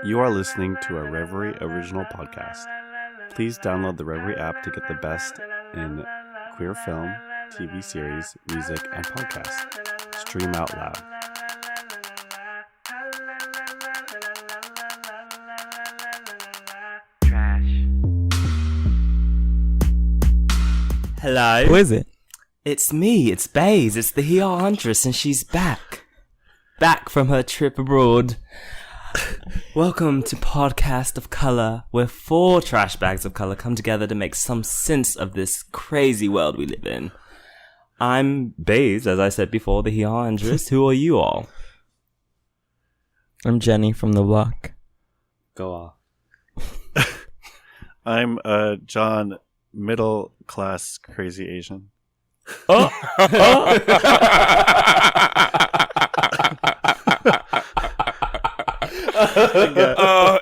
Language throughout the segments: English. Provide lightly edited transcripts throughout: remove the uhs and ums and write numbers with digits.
You are listening to a Reverie original podcast. Please download the Reverie app to get the best in queer film, TV series, music, and podcasts. Stream out loud. Hello. Who is it? It's me, it's Baze, it's the Here Huntress, and she's back. Back from her trip abroad. Welcome to Podcast of Color, where 4 trash bags of color come together to make some sense of this crazy world we live in. I'm Baze, as I said before, the Here Huntress. Who are you all? I'm Jenny from the block. Go off. I'm John, middle class crazy Asian. Oh!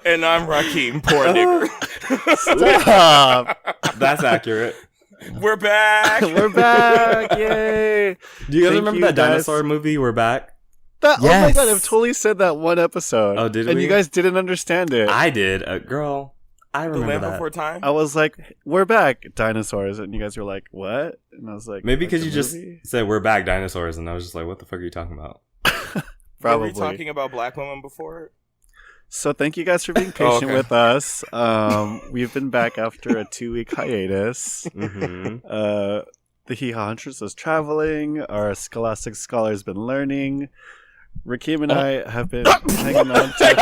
And I'm Rakeem, poor nigger. Stop! That's accurate. We're back. We're back! Yay! Do you guys Thank remember you, that guys. dinosaur movie, We're Back? Oh my Yes. god, I've totally said that one episode. Oh, did and we? you guys didn't understand it. I did. Girl, I The remember Land that. Before Time. I was like, we're back, dinosaurs. And you guys were like, what? And I was like, Maybe like because the you just movie? said we're back dinosaurs, and I was just like, what the fuck are you talking about? Probably. Were we talking about black women before? So thank you guys for being patient okay. with us. We've been back after a 2-week hiatus. Mm-hmm. The Hee Haw Huntress is traveling. Our Scholastic Scholar's been learning. Rakeem and I have been hanging on to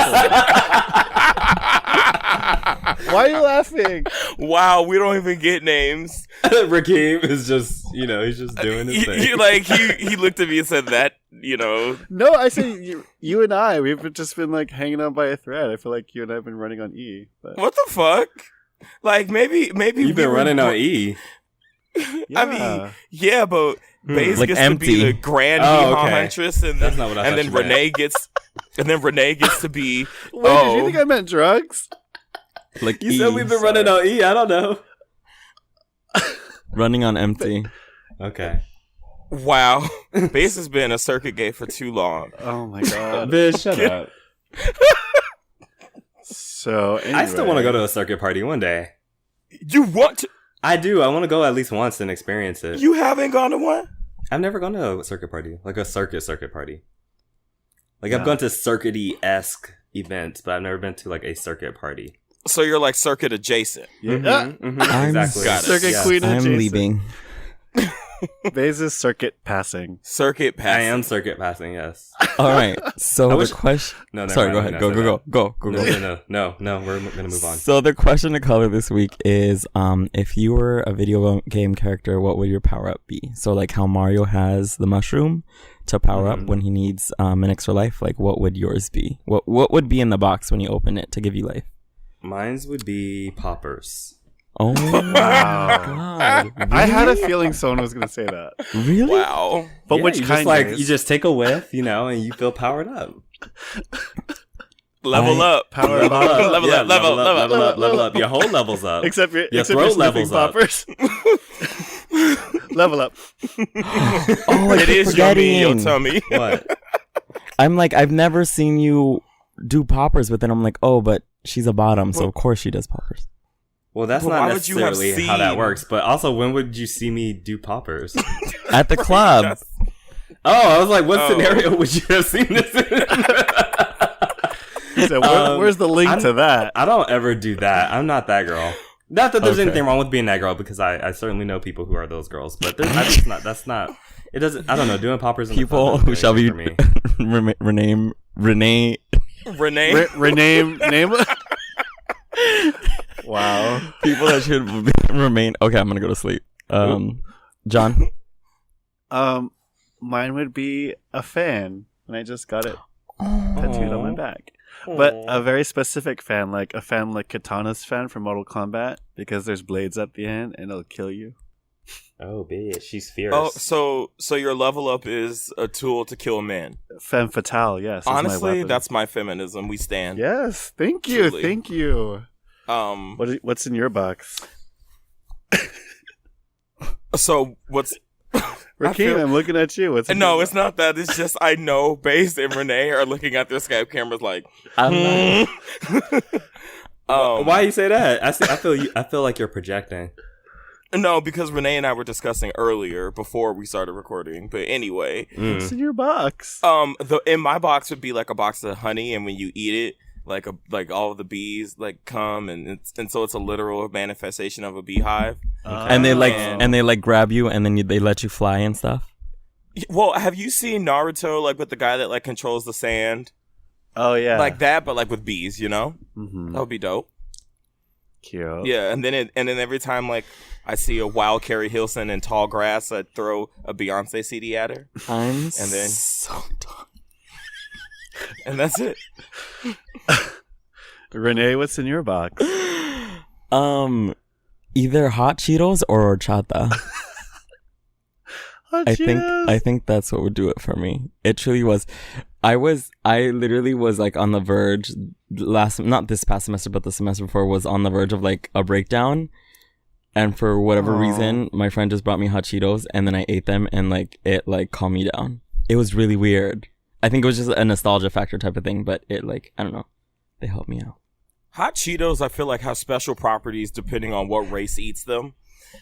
Why are you laughing? Wow, we don't even get names. Rakeem is just, he's just doing his thing. He looked at me and said that, No, I said you and I. We've just been like hanging on by a thread. I feel like you and I have been running on E. But what the fuck? Like maybe You've been running on E. yeah. I mean, yeah, but Baze Like gets empty. to be the grand Oh, Hee Haw okay. Huntress, and That's not what I and thought then you meant. Renee gets to be. Wait, did you think I meant drugs? Like You said we've been running on E. I don't know. running on empty. Okay. Wow, Baze has been a circuit gay for too long. Oh my god. Bitch, shut up. So anyway. I still want to go to a circuit party one day. You want to? I do. I want to go at least once and experience it. You haven't gone to one? I've never gone to a circuit party, like a circuit party. Like Yeah. I've gone to circuity-esque events, but I've never been to like a circuit party. So you're like circuit adjacent. Yeah. Exactly. Got it. Circuit Yes. queen I'm adjacent. leaving. Baze's circuit passing. Circuit I passing. am circuit passing, yes. All right. So I the wish- question. No, never Sorry, mind, go I'm ahead. not Go. saying that. No, we're gonna move on. So the question of color this week is, if you were a video game character, what would your power up be? So like how Mario has the mushroom to power up when he needs an extra life. Like what would yours be? What would be in the box when you open it to give you life? Mine's would be poppers. Oh my god! I had a feeling someone was going to say that. Really? Wow. But Yeah, which you kind? just like Baze? you just take a whiff, and you feel powered up. Level up. Power Level up, Level yeah, up, level up, level up. Your whole level's up. Except your Your except throat your sniffing levels up. poppers. Level up. Oh, It is yummy in your tummy. What? I'm like, I've never seen you do poppers, but then I'm like, oh, but she's a bottom, so of course she does poppers. Well, that's But not why would you have necessarily how that seen- works. But also, when would you see me do poppers? At the club. Oh, I was like, what Oh. scenario would you have seen this in? He said, where's the link to that? I don't ever do that. I'm not that girl. Not that there's Okay. anything wrong with being that girl, because I certainly know people who are those girls. But that's not. It doesn't. I don't know. Doing poppers in the People club who shall be for me. Renee. Renee. Rename name. Wow. People that should remain. Okay, I'm gonna go to sleep. John. Mine would be a fan, and I just got it tattooed on my back. But a very specific fan, like a fan like Katana's fan from Mortal Kombat, because there's blades at the end and it'll kill you. Oh, bitch, she's fierce. Oh, so your level up is a tool to kill a man. Femme fatale, yes. is my Honestly, weapon. that's my feminism. We stand. Yes, thank you, Truly. thank you. Um. What's in your box? So what's Rakeem, I'm looking at you. What's No, it's not that. It's just I know Bass and Renee are looking at their Skype cameras like. Why you say that? I feel you. I feel like you're projecting. No, because Renee and I were discussing earlier before we started recording. But anyway, What's in your box? in my box would be like a box of honey, and when you eat it, like all of the bees like come, and so it's a literal manifestation of a beehive. And they grab you and then they let you fly and stuff. Well, have you seen Naruto like with the guy that like controls the sand? Oh yeah, Like that, but like with bees, you know? Mm-hmm. That would be dope. Cute. Yeah, and then every time like I see a wild Carrie Hilson in tall grass, I'd throw a Beyonce CD at her. I'm then so done. And that's it. Renee, what's in your box? Either hot Cheetos or horchata. I think that's what would do it for me. It truly was. I literally was like on the verge not this past semester, but the semester before was on the verge of like a breakdown. And for whatever reason, my friend just brought me hot Cheetos and then I ate them and like it like calmed me down. It was really weird. I think it was just a nostalgia factor type of thing, but it like, I don't know. They helped me out. Hot Cheetos, I feel like have special properties depending on what race eats them.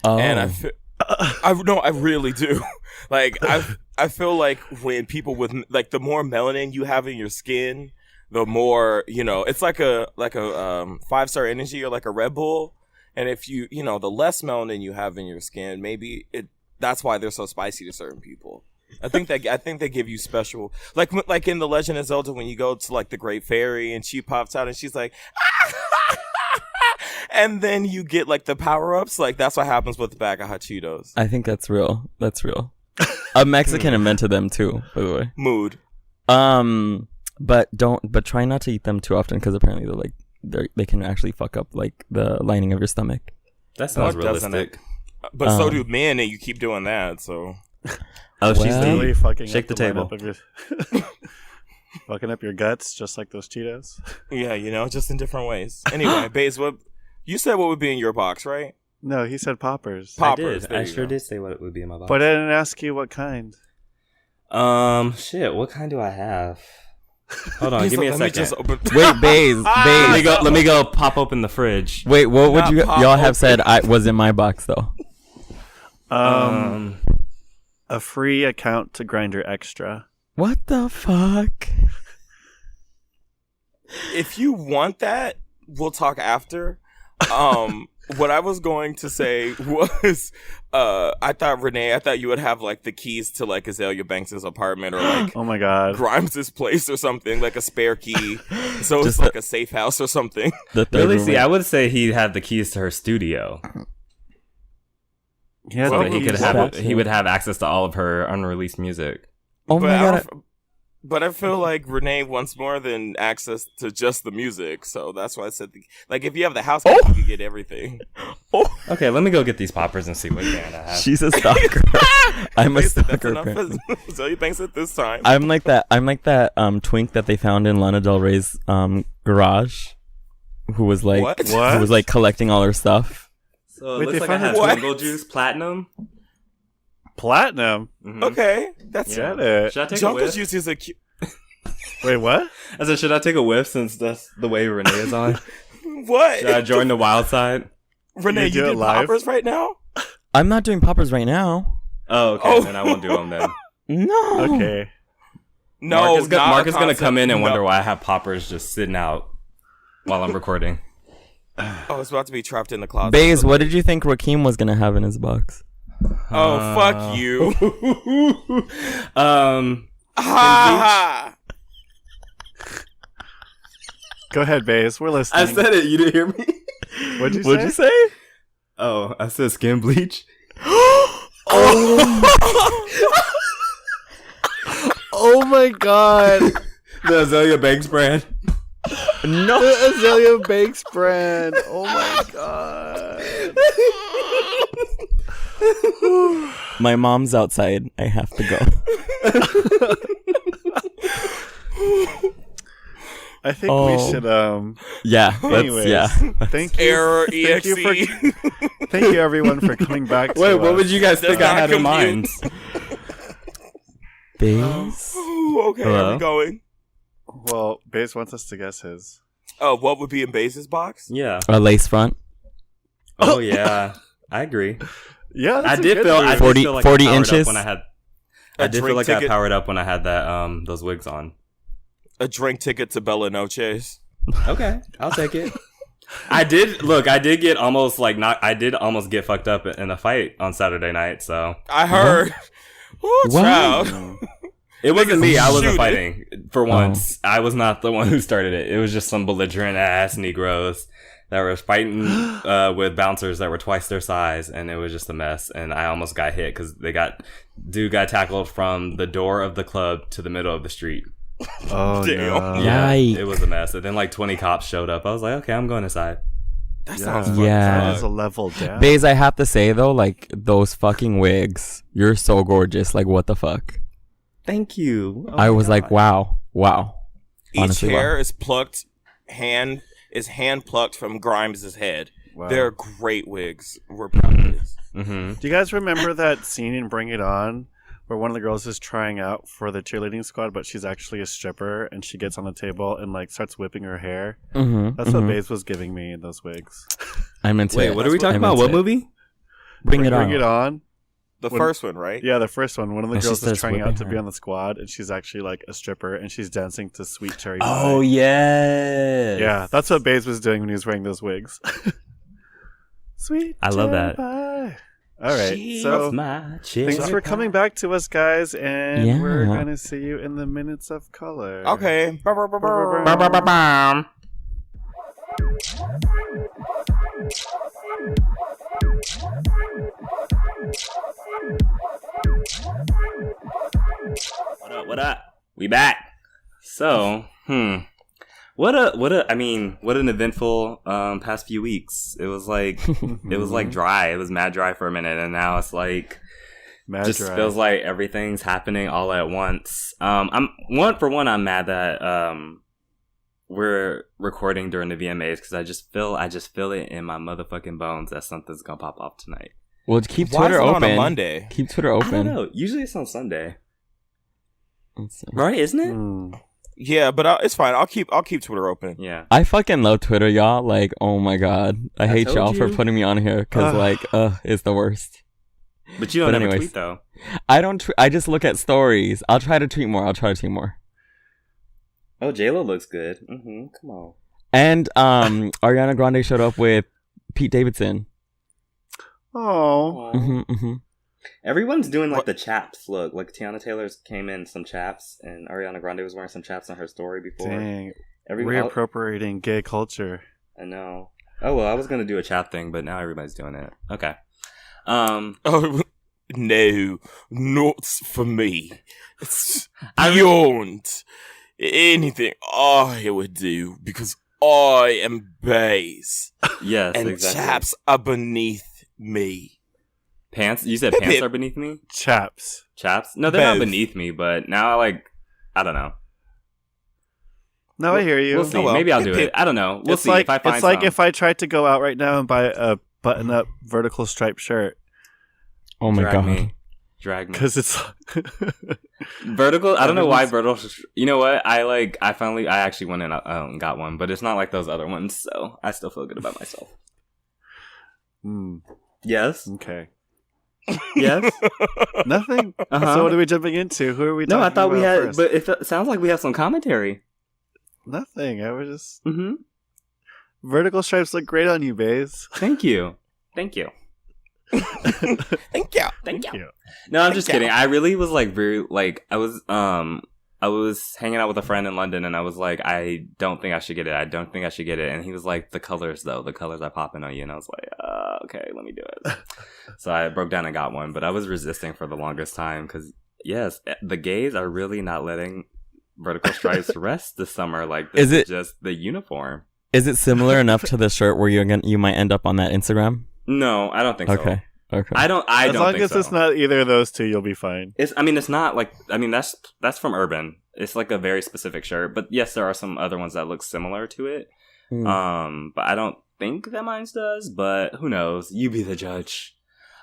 Oh. And I really do. Like I feel like when people with like the more melanin you have in your skin, the more, you know, it's like a 5-star energy or like a Red Bull. And if the less melanin you have in your skin, maybe that's why they're so spicy to certain people. I think they give you special, like in The Legend of Zelda, when you go to like the Great Fairy and she pops out and she's like, and then you get like the power ups. Like that's what happens with the bag of hot Cheetos. I think that's real. That's real. A Mexican invented them too, by the way. Mood. But try not to eat them too often because apparently they can actually fuck up like the lining of your stomach. That sounds realistic. But so do men, and you keep doing that. So. Oh, she's really fucking shake the table. Fucking up your guts, just like those Cheetos. Yeah, just in different ways. Anyway, Baze, what you said? What would be in your box, right? No, he said poppers. Poppers. I sure did say what it would be in my box. But I didn't ask you what kind. Shit. What kind do I have? Hold on, give me a second. Wait, Baze. Let me go pop open the fridge. Wait, what would y'all have said I was in my box though? A free account to Grindr Extra. What the fuck? If you want that, we'll talk after. What I was going to say was, I thought you would have like the keys to like Azalea Banks' apartment or like oh my god, Grimes' place or something, like a spare key. So it's like a safe house or something. Really? See, I would say he'd have the keys to her studio. Yeah, so that he would have access to all of her unreleased music. Oh my god. But I feel like Renee wants more than access to just the music, so that's why I said, like, if you have the house, you can get everything. Okay, let me go get these poppers and see what band I have. She's a stalker. I'm a stalker. So you thanks at this time. I'm like that twink that they found in Lana Del Rey's garage, who was like who was like collecting all her stuff. So it looks like I have Jungle Juice Platinum. Platinum? Mm-hmm. Okay, that's it. Should I take Jungle a whiff? Juice is a cute. Wait, what? I said, should I take a whiff since that's the way Renee is on? What? Should I join the wild side? Renee, you do poppers right now? I'm not doing poppers right now. Oh, okay. Then I won't do them then. No. Okay. No, Mark is gonna come in and wonder why I have poppers just sitting out while I'm recording. Oh, it's about to be trapped in the closet. Baze, what did you think Rakeem was gonna have in his box? Oh, fuck you. Go ahead, Baze. We're listening. I said it. You didn't hear me? What'd you say? Oh, I said skin bleach. Oh my god. The Azalea Banks brand. No. The Azalea Banks brand. Oh my god. My mom's outside. I have to go. I think we should yeah. Anyways, Thank you. Thank you everyone for coming back to Wait, what would you guys think I had in mind? Baze? Okay, Hello? are we going? Well, Baze wants us to guess his. Oh, what would be in Baze's box? Yeah. A lace front? Oh yeah. I agree. Yeah, I that's a did good feel. I move. did 40 feel like 40 I powered inches? up when I had. A I did feel drink like I ticket? powered up when I had that those wigs on. A drink ticket to Bella Noche's. Okay, I'll take it. I did look. I did get almost like not. I did almost get fucked up in a fight on Saturday night. So I heard. Ooh, What? child. it wasn't me. I wasn't shooting. fighting for once. I was not the one who started it. It was just some belligerent ass Negroes that were fighting with bouncers that were twice their size, and it was just a mess. And I almost got hit because dude got tackled from the door of the club to the middle of the street. Oh, Damn. no. Yeah, Yikes. it was a mess. And then like 20 cops showed up. I was like, okay, I'm going inside. That Yeah. sounds fun. Yeah. That is a level down. Baze, I have to say though, like those fucking wigs, you're so gorgeous. Like what the fuck? Thank you. Oh I my was like, God. wow. Each Honestly, hair wow. is plucked, hand plucked from Grimes' head. Wow. They're great wigs. We're proud of this. Mm-hmm. Do you guys remember that scene in Bring It On where one of the girls is trying out for the cheerleading squad, but she's actually a stripper, and she gets on the table and like starts whipping her hair? Mm-hmm, That's what Baze was giving me in those wigs. I'm into Wait, it. what are we talking I'm about? into What it. movie? Bring it on. Bring It On. The When- first one, right? Yeah, the first one. One of the And she girls is starts trying out whipping to be her. on the squad, and she's actually like a stripper, and she's dancing to Sweet Cherry Oh Pie. yeah. Yeah, that's what Baze was doing when he was wearing those wigs. Sweet I love cherry that. pie. All right, She's so my thanks cherry for pie. coming back to us, guys, and Yeah. we're gonna see you in the minutes of color. Okay. What up? What up? We back. So, what an eventful past few weeks. It was like dry. It was mad dry for a minute, and now it's like Mad just dry. feels like everything's happening all at once. I'm mad that we're recording during the VMAs because I just feel it in my motherfucking bones that something's gonna pop off tonight. Well, keep Why is Twitter it open. on a Monday? Keep Twitter I don't open. know. Usually it's on Sunday, Let's see. right? Isn't it? Mm. Yeah, but it's fine. I'll keep Twitter open. Yeah. I fucking love Twitter, y'all. Like, oh my god, I hate told y'all for you. putting me on here because, Ugh. it's the worst. But you don't But ever anyways. tweet though. I don't. I just look at stories. I'll try to tweet more. Oh, JLo looks good. Mm-hmm. Come on. And Ariana Grande showed up with Pete Davidson. Oh, Everyone's doing like What- the chaps look. Like Tiana Taylor's came in some chaps, and Ariana Grande was wearing some chaps on her story before. dang! Everyone, Reappropriating gay culture. I know. Oh well, I was gonna do a chap thing, but now everybody's doing it. Okay. Oh no, not for me. It's beyond anything I would do because I am Baze, Yes, and exactly. chaps are beneath me. Pants? You said Hip, pants hip. are beneath me? Chaps. Chaps? No, they're not Both. beneath me, but now I don't know. No, I hear you. We'll see. Oh, well. Maybe I'll do Hip, it. hip. I don't know. We'll It's see like if I find it's like some. if I tried to go out right now and buy a button-up vertical striped shirt Oh my Drag god. me. Drag me. because it's Vertical. I don't know why Everyone's- vertical. You know what? I actually went and got one, but it's not like those other ones, so I still feel good about myself. Yes. Okay. Yes. Nothing. Uh-huh. So what are we jumping into? Who are we? No, I talking thought we about had, first? but it sounds like we have some commentary. Nothing. I was just Mm-hmm. vertical stripes look great on you, Baze. Thank you. Thank you. Thank you. Thank you. No, I'm just Thank you. kidding. I really was like very like I was hanging out with a friend in London, and I was like, I don't think I should get it. I don't think I should get it. And he was like, the colors though, the colors are popping on you. And I was like, okay, let me do it. So I broke down and got one, but I was resisting for the longest time because yes, the gays are really not letting vertical stripes rest this summer. Like this Is it- just the uniform? Is it similar enough to the shirt where you might end up on that Instagram? No, I don't think so. Okay. Okay. I don't As long think as so. it's not either of those two, you'll be fine. It's not like that's from Urban. It's like a very specific shirt, but yes, there are some other ones that look similar to it. Hmm. But I don't think that mine does. But who knows? You be the judge.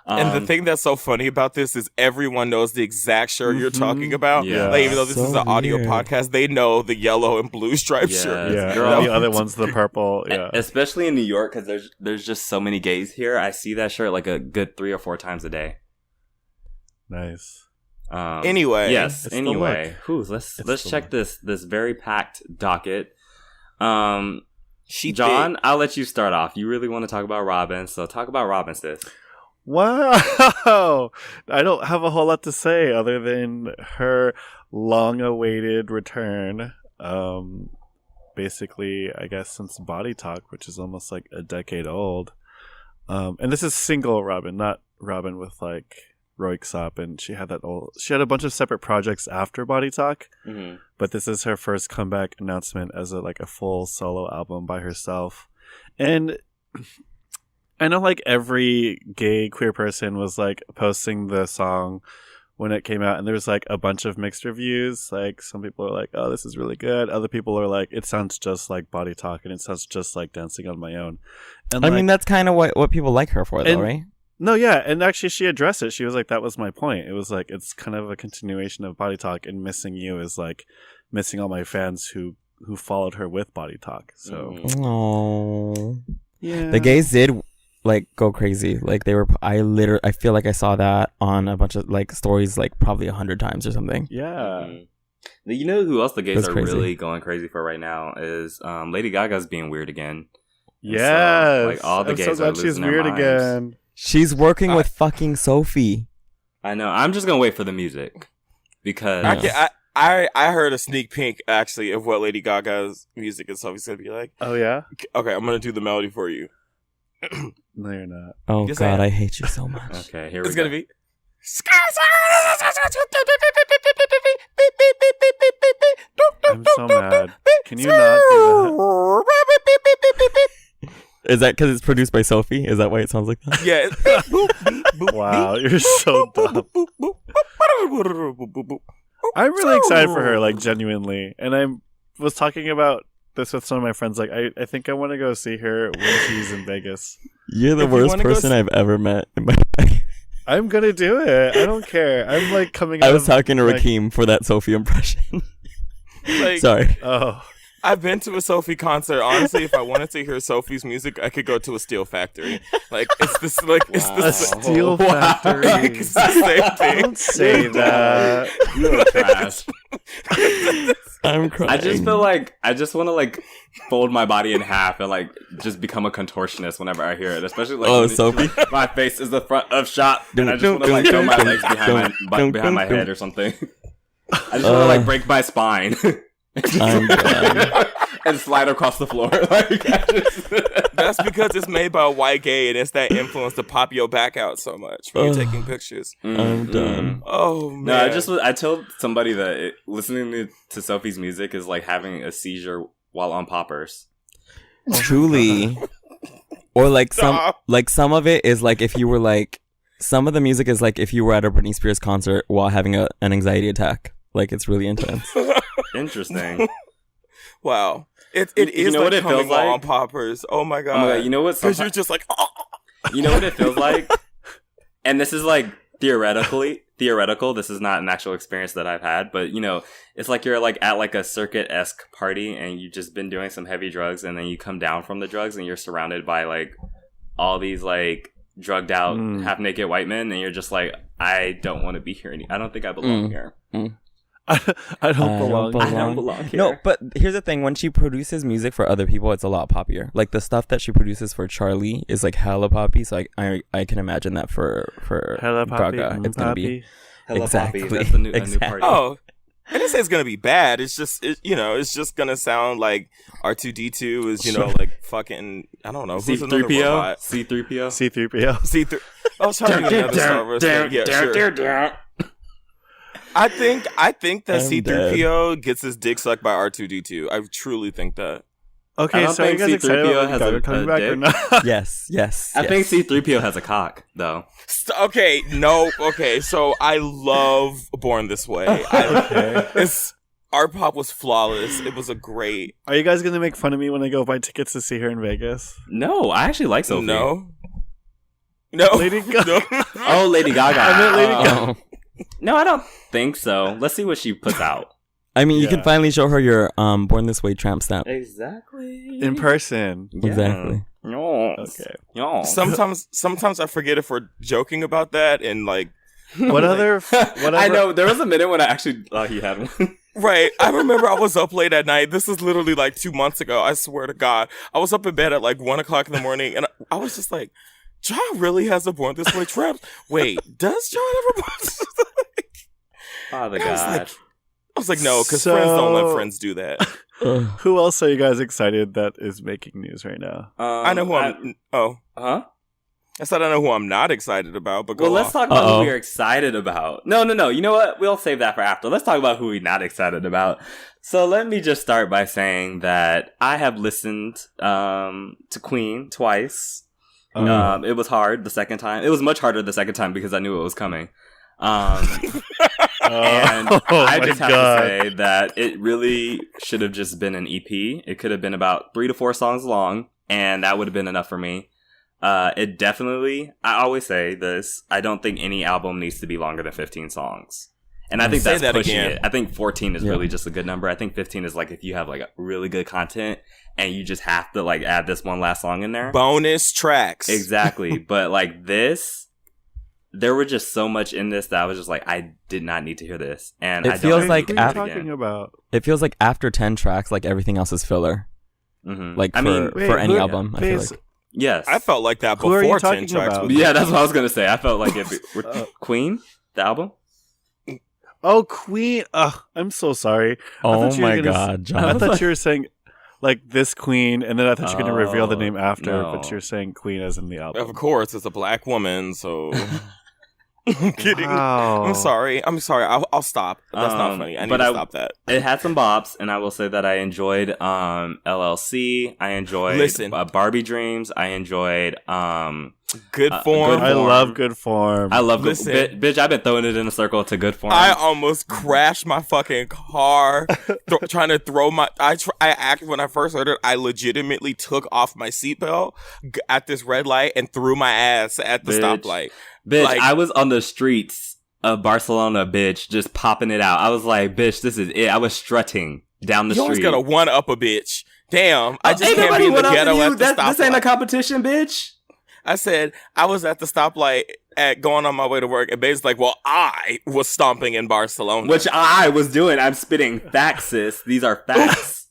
And the thing that's so funny about this is everyone knows the exact shirt you're talking about. Yeah. Like, even though this So is an audio weird. podcast, they know the yellow and blue striped shirt. Yeah, Girl. and the other one's the purple. Yeah. Especially in New York, because there's just so many gays here. I see that shirt like a good 3 or 4 times a day. Nice. Anyway. Yes. It's the Anyway, let's the check look. this very packed docket. She John, thick. I'll let you start off. You really want to talk about Robin, so talk about Robin, sis. Wow. I don't have a whole lot to say other than her long-awaited return. Basically, I guess since Body Talk, which is almost like a decade old. And this is single Robin, not Robin with like Roixop, and she had a bunch of separate projects after Body Talk, but this is her first comeback announcement as a full solo album by herself. And I know like every gay queer person was like posting the song when it came out, and there's like a bunch of mixed reviews. Like some people are like, oh, this is really good. Other people are like, it sounds just like Body Talk and it sounds just like Dancing on My Own. And I mean, that's kind of what people like her for, though, right? No, yeah, and actually she addressed it. She was like, that was my point. It was like, it's kind of a continuation of Body Talk, and Missing You is like missing all my fans who followed her with Body Talk. So Oh, yeah, the gays did like go crazy. Like they were. I feel like I saw that on a bunch of like stories, like probably 100 times or something. Yeah. You know who else the gays That's are crazy. really going crazy for right now is Lady Gaga's being weird again. Yes. So, like, all the I'm gays so are glad she's losing their weird minds. again. She's working with fucking Sophie. I know. I'm just gonna wait for the music because I heard a sneak peek actually of what Lady Gaga's music is Sophie's gonna be like. Oh yeah? Okay, I'm gonna do the melody for you. No, you're not. Oh Yes, God, I I hate you so much. okay, here we It's go. gonna be. I'm so mad. Can you not do that? Is that because it's produced by Sophie? Is that why it sounds like that? Yeah. Wow, you're so dumb. I'm really excited for her, like genuinely. And I was talking about this with some of my friends. Like, I think I want to go see her when she's in Vegas. You're the If you worst wanna go person I've ever met in my life. I'm gonna do it. I don't care. I'm like coming. I out was of, talking to like- Rakeem for that Sophie impression. Like, Sorry. Oh, I've been to a Sophie concert. Honestly, if I wanted to hear Sophie's music, I could go to a steel factory. Like it's this, like it's a the steel Wow. factory. like, it's the same thing. Don't say that. You're trash. I'm crying. I just feel like I just want to like fold my body in half and like just become a contortionist whenever I hear it. Especially like Oh, when it's, Sophie? like, my face is the front of shot, and I just want to like throw my legs behind my head or something. I just want to like break my spine I'm done. and slide across the floor. Like, That's because it's made by a white gay, and it's that influence to pop your back out so much when you're Ugh. taking pictures. I'm done. Oh man! No, I told somebody that listening to Sophie's music is like having a seizure while on poppers. Truly. Or like Stop. some of it is like if you were like some of the music is like if you were at a Britney Spears concert while having an anxiety attack. Like it's really intense. Interesting. Wow. It You is know like what it coming feels like? on poppers. Oh my god! Oh my God, you know what? Because you're just like, oh. You know what it feels like? And this is like theoretical. This is not an actual experience that I've had, but you know, it's like you're like at like a circuit-esque party and you've just been doing some heavy drugs, and then you come down from the drugs and you're surrounded by like all these like drugged out half naked white men, and you're just like, I don't want to be here I don't think I belong here. I don't belong. I don't belong here. No, but here's the thing: when she produces music for other people, it's a lot poppier. Like the stuff that she produces for Charlie is like hella poppy. So I can imagine that for Hella poppy, Gaga, it's gonna be Hello, exactly. Poppy. That's a new Exactly. party. Oh, I didn't say it's gonna be bad. It's just, it's just gonna sound like R2D2 is, like fucking, I don't know, who's another C3PO? robot? C3PO? C3PO. C3. I was trying to get another Star Wars thing. Yeah, sure. I think that I'm C3PO gets his dick sucked by R2D2. I truly think that. I Okay, don't so are you think guys excited C3PO about has Gaga a coming back or dick. not? Yes. I think C3PO has a cock, though. Okay, no, okay. So I love Born This Way. Art Pop was flawless. It was a great. Are you guys gonna make fun of me when I go buy tickets to see her in Vegas? No, I actually like Sophie. No. No, Lady Gaga. No. Oh, Lady Gaga. I meant Lady Gaga. No, I don't think so. Let's see what she puts out. I mean, you Yeah. can finally show her your Born This Way tramp stamp. Exactly. In person. Exactly. Yes. Okay. Yes. Sometimes I forget if we're joking about that, and like, What other? Whatever. I know there was a minute when I actually thought he had one. right? I remember I was up late at night. This is literally like 2 months ago. I swear to God, I was up in bed at like 1:00 in the morning, and I was just like, John really has a Born This Way tramp. Wait, does John ever? Father I was God. like, I was like, no, because So- friends don't let friends do that. Ugh. Who else are you guys excited that is making news right now? I know who Huh? I said I know who I'm not excited about, but go Well, let's off. talk about Uh-oh. who we're excited about. No. You know what? We'll save that for after. Let's talk about who we're not excited about. So let me just start by saying that I have listened to Queen twice. It was hard the second time. It was much harder the second time because I knew it was coming. And I just have to say that it really should have just been an EP. It could have been about 3 to 4 songs long, and that would have been enough for me. It definitely, I always say this, I don't think any album needs to be longer than 15 songs. And I think Say that's that pushing again. it. I think 14 is Yeah. really just a good number. I think 15 is like if you have like a really good content and you just have to like add this one last song in there. Bonus tracks. Exactly. But like this, there were just so much in this that I was just like, I did not need to hear this. And It I don't feels need like to What are hear you it talking again. about? It feels like after 10 tracks, like everything else is filler. Mhm. Like I mean, for any who- album, I feel Base- like. yes. I felt like that Who are you before 10 talking tracks. about? Was Yeah, that's what I was gonna say. I felt like if it were Queen, the album. Oh, Queen. I'm so sorry. I Oh thought you were my gonna god, I John. thought you were saying like this Queen, and then I thought you were going to reveal the Oh, name after, no. but you're saying Queen as in the album. Of course, it's a black woman, so I'm kidding. Wow. I'm sorry. I'll stop. That's not funny. I need but to stop that. It had some bops, and I will say that I enjoyed LLC. I enjoyed Listen. Barbie Dreams. I enjoyed Good Good form. I Form. love good form. I love Listen. bitch. I've been throwing it in a circle to Good Form. I almost crashed my fucking car trying to throw my. When I first heard it, I legitimately took off my seatbelt at this red light and threw my ass at the Bitch. stoplight. Bitch, Like- I was on the streets of Barcelona, bitch, just popping it out. I was like, bitch, this is it. I was strutting down the You always street. gotta one up a bitch. Damn, I just Ain't can't nobody be in the went up to ghetto you. at the This ain't a stoplight. competition, bitch. I said I was at the stoplight at going on my way to work, and Babe's like, "Well, I was stomping in Barcelona." Which I was doing. I'm spitting facts, sis. These are facts.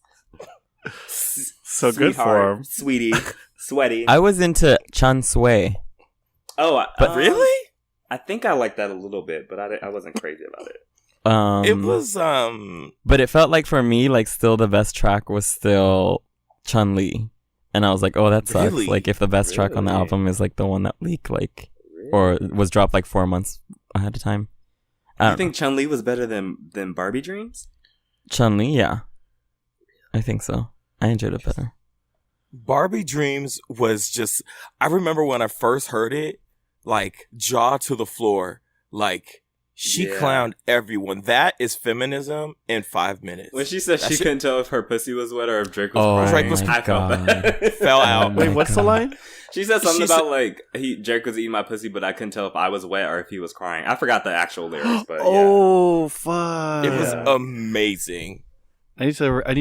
So good Sweetheart, form. sweetie, sweaty. I was into Chan Sui. Oh, But really, I think I liked that a little bit, but I wasn't crazy about it. it was But it felt like for me, like still the best track was still Chun Li, and I was like, oh, that sucks. Really? Like if the best track on the Really? album is like the one that leaked, like or was dropped like 4 months ahead of time. I You don't think Chun Li was better than Barbie Dreams? Chun Li, yeah, I think so. I enjoyed it better. Barbie Dreams was just. I remember when I first heard it, like jaw to the floor, like. She Yeah. clowned everyone. That is feminism in 5 minutes. When she said That she shit- couldn't tell if her pussy was wet or if Drake was Oh crying, Drake was- my I felt god. bad. Fell out. Oh Wait, my what's the God. line? She said something She about said- like Drake was eating my pussy, but I couldn't tell if I was wet or if he was crying. I forgot the actual lyrics, but Oh, fuck. It was Yeah. amazing. I need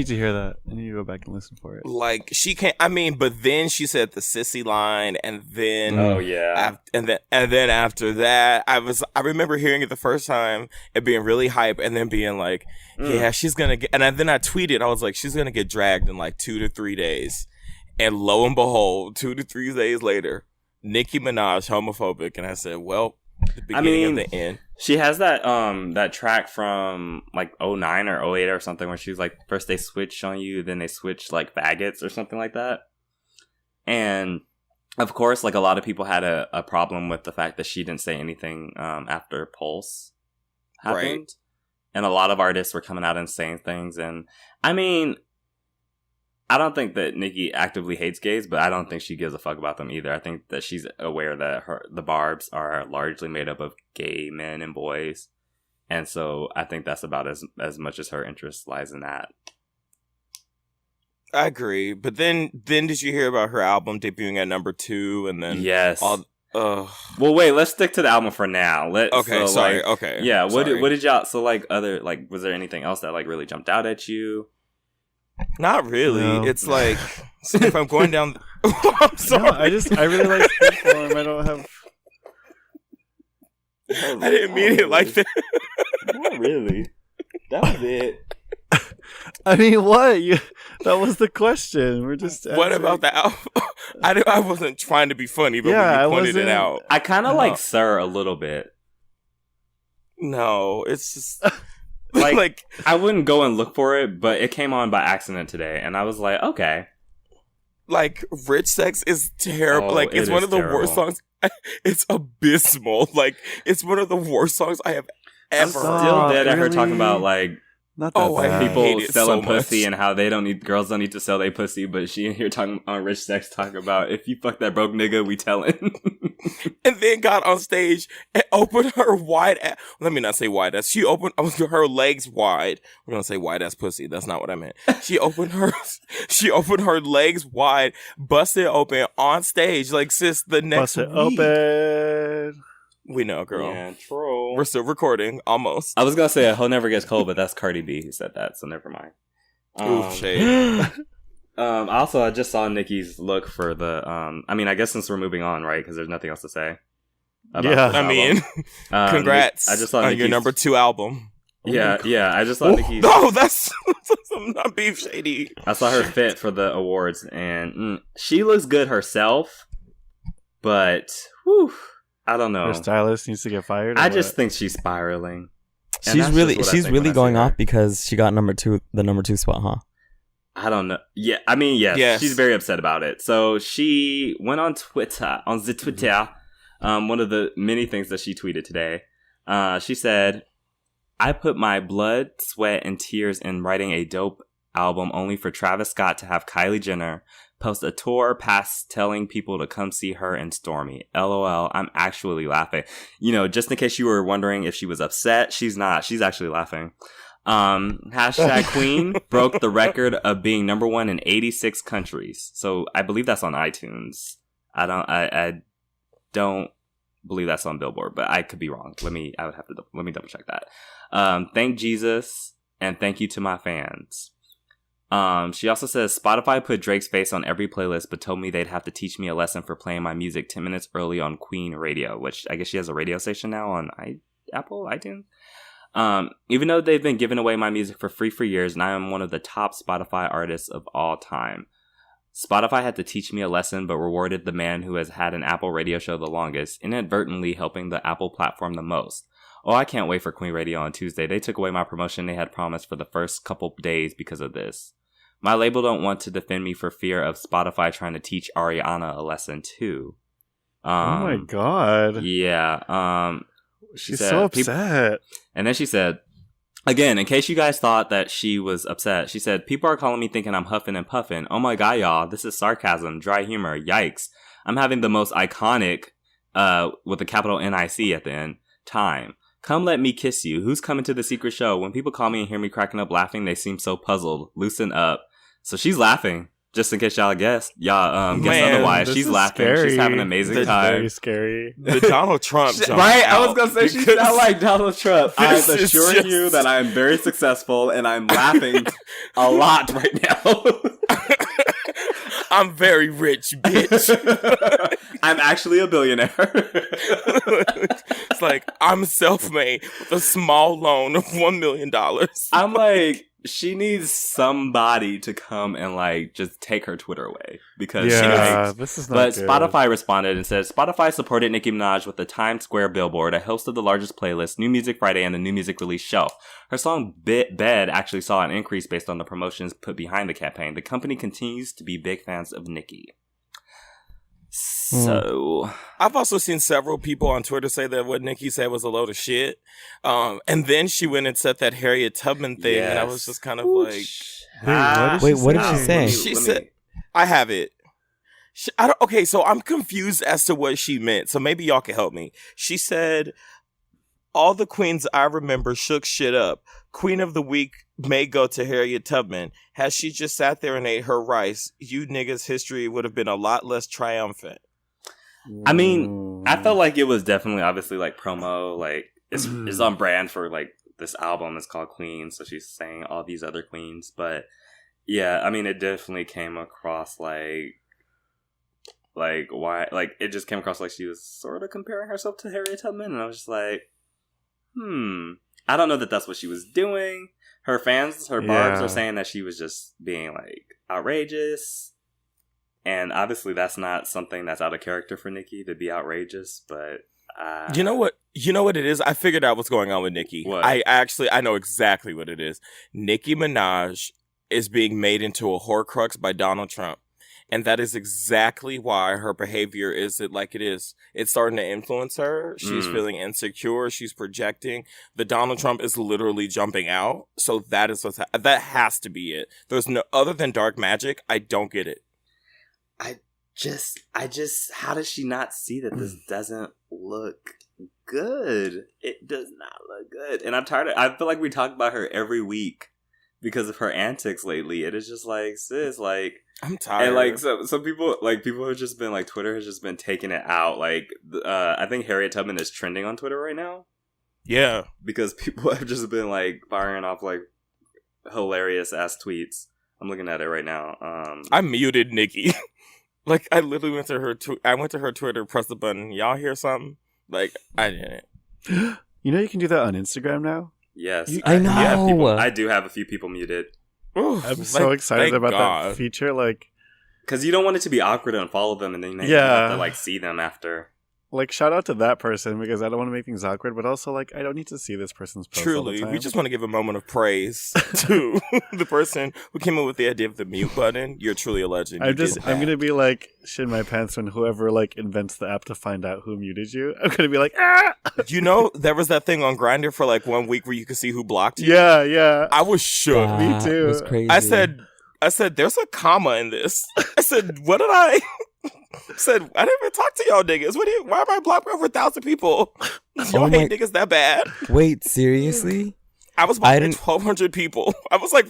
to hear that. I need to go back and listen for it. Like she can't. I mean, but then she said the sissy line, and then oh yeah, and then after that, I remember hearing it the first time and being really hype, and then being like, yeah, she's gonna get. And then I tweeted, I was like, she's gonna get dragged in like 2 to 3 days, and lo and behold, 2 to 3 days later, Nicki Minaj homophobic, and I said, well, the beginning of the end. She has that track from like 09 or 08 or something where she's like, first they switch on you, then they switch like faggots or something like that. And of course, like a lot of people had a problem with the fact that she didn't say anything after Pulse happened. Right. And a lot of artists were coming out and saying things. And I mean, I don't think that Nicki actively hates gays, but I don't think she gives a fuck about them either. I think that she's aware that the Barbs are largely made up of gay men and boys. And so I think that's about as much as her interest lies in that. I agree, but then did you hear about her album debuting at number 2, and then Yes. Ugh. Well, wait. Let's stick to the album for now. Okay. Yeah. What Sorry. did y'all? So like other like was there anything else that like really jumped out at you? Not really. No. It's like if I'm going down. I'm sorry. No, I really like Squid Form. I don't have. I didn't mean it like that. Not really. That was it. I mean, what? That was the question. We're just. What about the album? I wasn't trying to be funny, but Yeah, when you pointed it out. I kind of like Sir a little bit. No, it's just like I wouldn't go and look for it, but it came on by accident today, and I was like, okay. Like Rich Sex is terrible. Oh, like it's one of the worst songs. It's abysmal. Like it's one of the worst songs I have I'm ever. still dead at her really? talking about like Not that Oh, I bad. hate people it selling so pussy much. and how girls don't need to sell their pussy, but she in here talking on Rich Sex talking about if you fuck that broke nigga, we tellin'. And then got on stage and opened her wide ass. Let me not say wide ass. She opened her legs wide. We're gonna say wide ass pussy. That's not what I meant. She opened her legs wide, busted open on stage. Like sis, the next Bust it week. open. We know, girl. Yeah, troll. We're still recording, almost. I was gonna say a hoe never gets cold, but that's Cardi B who said that, so never mind. Ooh, shade. Also, I just saw Nicki's look for the. I mean, I guess since we're moving on, right? Because there's nothing else to say. About Yeah. this I album. mean, congrats I just saw on your Nicki's- number 2 album. Yeah. I just saw Nicki's. No, that's I'm not beef shady. I saw her fit for the awards, and she looks good herself, but whew, I don't know. Her stylist needs to get fired. or I just what? think she's spiraling. And She's that's really just what I think when I see going her. off because she got the number 2 spot, huh? I don't know. Yeah, I mean, yes, she's very upset about it. So she went on Twitter, one of the many things that she tweeted today. She said, I put my blood, sweat, and tears in writing a dope album only for Travis Scott to have Kylie Jenner post a tour pass telling people to come see her and Stormy. LOL, I'm actually laughing. You know, just in case you were wondering if she was upset, she's not. She's actually laughing. Hashtag Queen broke the record of being number 1 in 86 countries. So I believe that's on iTunes. I don't believe that's on Billboard, but I could be wrong. Let me double check that. Thank Jesus and thank you to my fans. She also says Spotify put Drake's face on every playlist, but told me they'd have to teach me a lesson for playing my music 10 minutes early on Queen Radio, which I guess she has a radio station now on Apple iTunes. Even though they've been giving away my music for free for years, and I am one of the top Spotify artists of all time. Spotify had to teach me a lesson, but rewarded the man who has had an Apple radio show the longest, inadvertently helping the Apple platform the most. Oh, I can't wait for Queen Radio on Tuesday. They took away my promotion they had promised for the first couple days because of this. My label don't want to defend me for fear of Spotify trying to teach Ariana a lesson too. Oh my god. Yeah. She's so upset. And then she said, again, in case you guys thought that she was upset, she said, people are calling me thinking I'm huffing and puffing. Oh my god, y'all. This is sarcasm, dry humor. Yikes. I'm having the most iconic, with a capital NIC at the end, time. Come let me kiss you. Who's coming to the secret show? When people call me and hear me cracking up laughing, they seem so puzzled. Loosen up. So she's laughing. Just in case y'all guess otherwise. This She's is laughing. scary. She's having an amazing That's time. very scary. The Donald Trump jump Right? I was out going to say she because sound like Donald Trump. I this is assure just- you that I am very successful and I'm laughing a lot right now. I'm very rich, bitch. I'm actually a billionaire. It's like I'm self-made with a small loan of $1 million. I'm like, she needs somebody to come and like just take her Twitter away because Yeah, this is not But good. Spotify responded and said, Spotify supported Nicki Minaj with the Times Square billboard, a host of the largest playlist, New Music Friday, and the New Music Release Shelf. Her song Bed actually saw an increase based on the promotions put behind the campaign. The company continues to be big fans of Nicki. So I've also seen several people on Twitter say that what Nicki said was a load of shit. And then she went and said that Harriet Tubman thing, and I was just kind of like, What did she say? She said, I have it. Okay, so I'm confused as to what she meant. So maybe y'all can help me. She said, all the queens I remember shook shit up. Queen of the week may go to Harriet Tubman. Had she just sat there and ate her rice, you niggas' history would have been a lot less triumphant. I mean, I felt like it was definitely obviously like promo, like it's on brand for like this album. It's called Queen, so she's saying all these other queens. But yeah, I mean, it definitely came across like why, like it just came across like she was sort of comparing herself to Harriet Tubman, and I was just like, I don't know that that's what she was doing. Her fans, her barbs are saying that she was just being like outrageous. And obviously that's not something that's out of character for Nicki to be outrageous, but you know what it is? I figured out what's going on with Nicki. What? I know exactly what it is. Nicki Minaj is being made into a Horcrux by Donald Trump. And that is exactly why her behavior is like it is. It's starting to influence her. She's feeling insecure. She's projecting. The Donald Trump is literally jumping out. So that is that has to be it. There's no other than dark magic. I don't get it. I just, how does she not see that this doesn't look good? It does not look good. And I'm tired I feel like we talk about her every week because of her antics lately. It is just like, sis, like, I'm tired. And like, some people, like, people have just been like, Twitter has just been taking it out. Like, I think Harriet Tubman is trending on Twitter right now. Yeah. Because people have just been like firing off like hilarious ass tweets. I'm looking at it right now. I muted Nicki. Like, I literally went to her I went to her Twitter, pressed the button. Y'all hear something? Like, I didn't. You know you can do that on Instagram now? Yes. I know. I do have a few people muted. Oof, I'm so excited about that feature. Like, because you don't want it to be awkward to unfollow them and then you have to like see them after. Like, shout out to that person because I don't want to make things awkward, but also like I don't need to see this person's post all the Truly, time. we just want to give a moment of praise to the person who came up with the idea of the mute button. You're truly a legend. I'm gonna be like shit my pants when whoever like invents the app to find out who muted you. I'm gonna be like, ah! You know, there was that thing on Grindr for like 1 week where you could see who blocked you. Yeah. I was shook. Me too. It was crazy. I said, there's a comma in this. I said, what did I? Said, I didn't even talk to y'all niggas. Why am I blocking over 1,000 people? Y'all hate niggas that bad? Wait, seriously? I was blocking 1,200 people. I was like,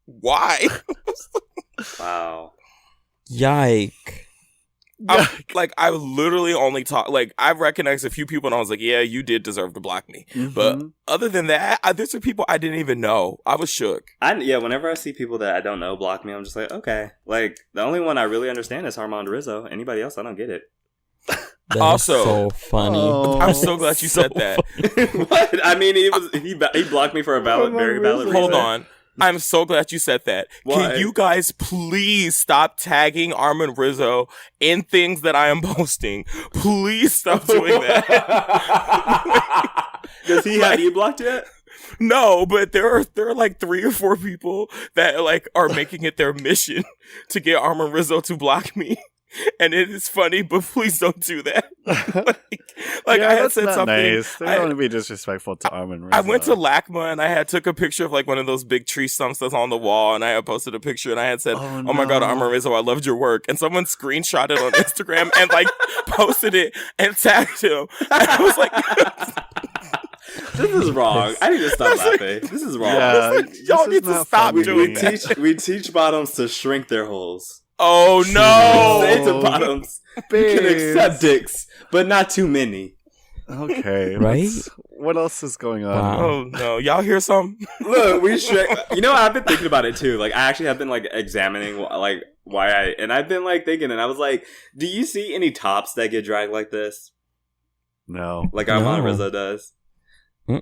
why? Wow. Yike. I literally only talk, like, I recognized a few people and I was like, yeah, you did deserve to block me. Mm-hmm. But other than that, there's some people I didn't even know. I was shook. Whenever I see people that I don't know block me, I'm just like, okay. Like, the only one I really understand is Armand Rizzo. Anybody else, I don't get it. That's also so funny. I'm so glad you said that. What? I mean, he blocked me for a very valid reason. Hold on. I'm so glad you said that. Why? Can you guys please stop tagging Armin Rizzo in things that I am posting? Please stop doing that. Does he have you blocked yet? No, but there are like 3 or 4 people that like are making it their mission to get Armin Rizzo to block me. And it is funny, but please don't do that. like I had said something. Nice. They don't want to be disrespectful to Armin Rizzo. I went to LACMA and I had took a picture of like one of those big tree stumps that's on the wall, and I had posted a picture and I had said, "Oh my god, Armin Rizzo, I loved your work." And someone screenshot it on Instagram and like posted it and tagged him. And I was like, "This is wrong. I need to stop laughing. This is wrong. Yeah, y'all need to stop doing we that." We teach bottoms to shrink their holes. Oh no! Say to bottoms, you can accept dicks, but not too many. Okay, right? What else is going on? Wow. Oh no! Y'all hear something? Look, we should. You know, I've been thinking about it too. Like, I actually have been like examining like why and I've been like thinking, and I was like, do you see any tops that get dragged like this? No, like Armand Rizzo does.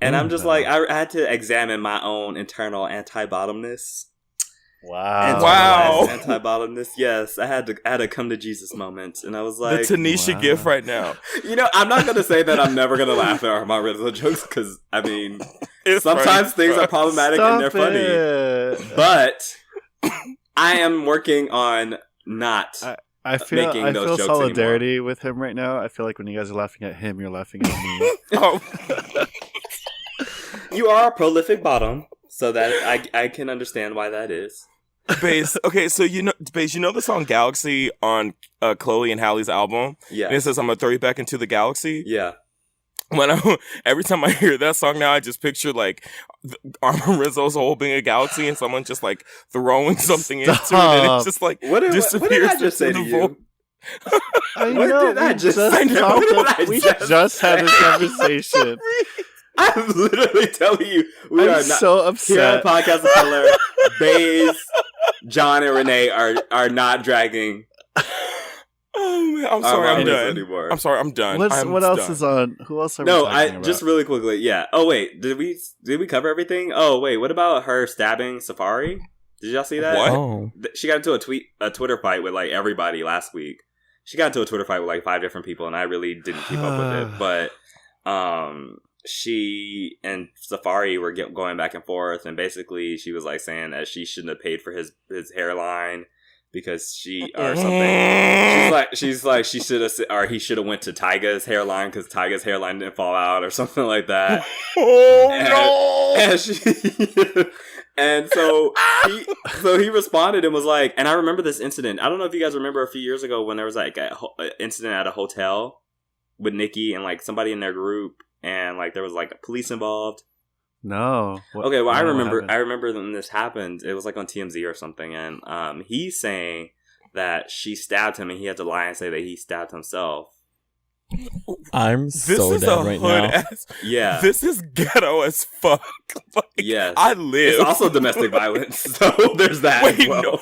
And I'm just like, I had to examine my own internal anti-bottomness. Wow. Anti-bottomness. Yes, I had to come to Jesus moment, and I was like, the Tanisha gift right now. You know, I'm not gonna say that I'm never gonna laugh at Armand Rizzo jokes because I mean, sometimes things are problematic and they're funny. But I am working on not. I feel jokes solidarity anymore. with him right now. I feel like when you guys are laughing at him, you're laughing at me. Oh. You are a prolific bottom, so that I can understand why that is. Bass. Okay, so Bass, you know the song Galaxy on Chloe and Halle's album? Yeah. And it says, I'm going to throw you back into the galaxy? Yeah. Every time I hear that song now, I just picture like Armand Rizzo's holding a galaxy and someone just like throwing something into it, and it just like what did I just say to you? I What know. did I We just- just I know talked what about- I we just just had this said. conversation. I'm literally telling you, we I'm are not so here on upset. Podcast of Color. Baze, John, and Renee are not dragging. Oh man, I'm our sorry, I'm minds done. anymore. I'm sorry, I'm done. What else done. is on? Who else are we No, talking about? just really quickly. Yeah. Oh wait, did we cover everything? Oh wait, what about her stabbing Safari? Did y'all see that? What? Oh. She got into a Twitter fight with like everybody last week. She got into a Twitter fight with like 5 different people, and I really didn't keep up with it. But she and Safari were going back and forth, and basically she was like saying that she shouldn't have paid for his hairline because she or something. She's like she should have, or he should have went to Tyga's hairline because Tyga's hairline didn't fall out or something like that. Oh no! And she. And so he responded and was like, and I remember this incident. I don't know if you guys remember a few years ago when there was like an incident at a hotel with Nicki and like somebody in their group, and like there was like police involved. No. Okay, well, I no, remember when this happened. It was like on TMZ or something, and he's saying that she stabbed him, and he had to lie and say that he stabbed himself. I'm This so is dead a right hood now. ass. Yeah. This is ghetto as fuck. Like, Yes. I live. It's also domestic violence, so there's that. Wait, as well.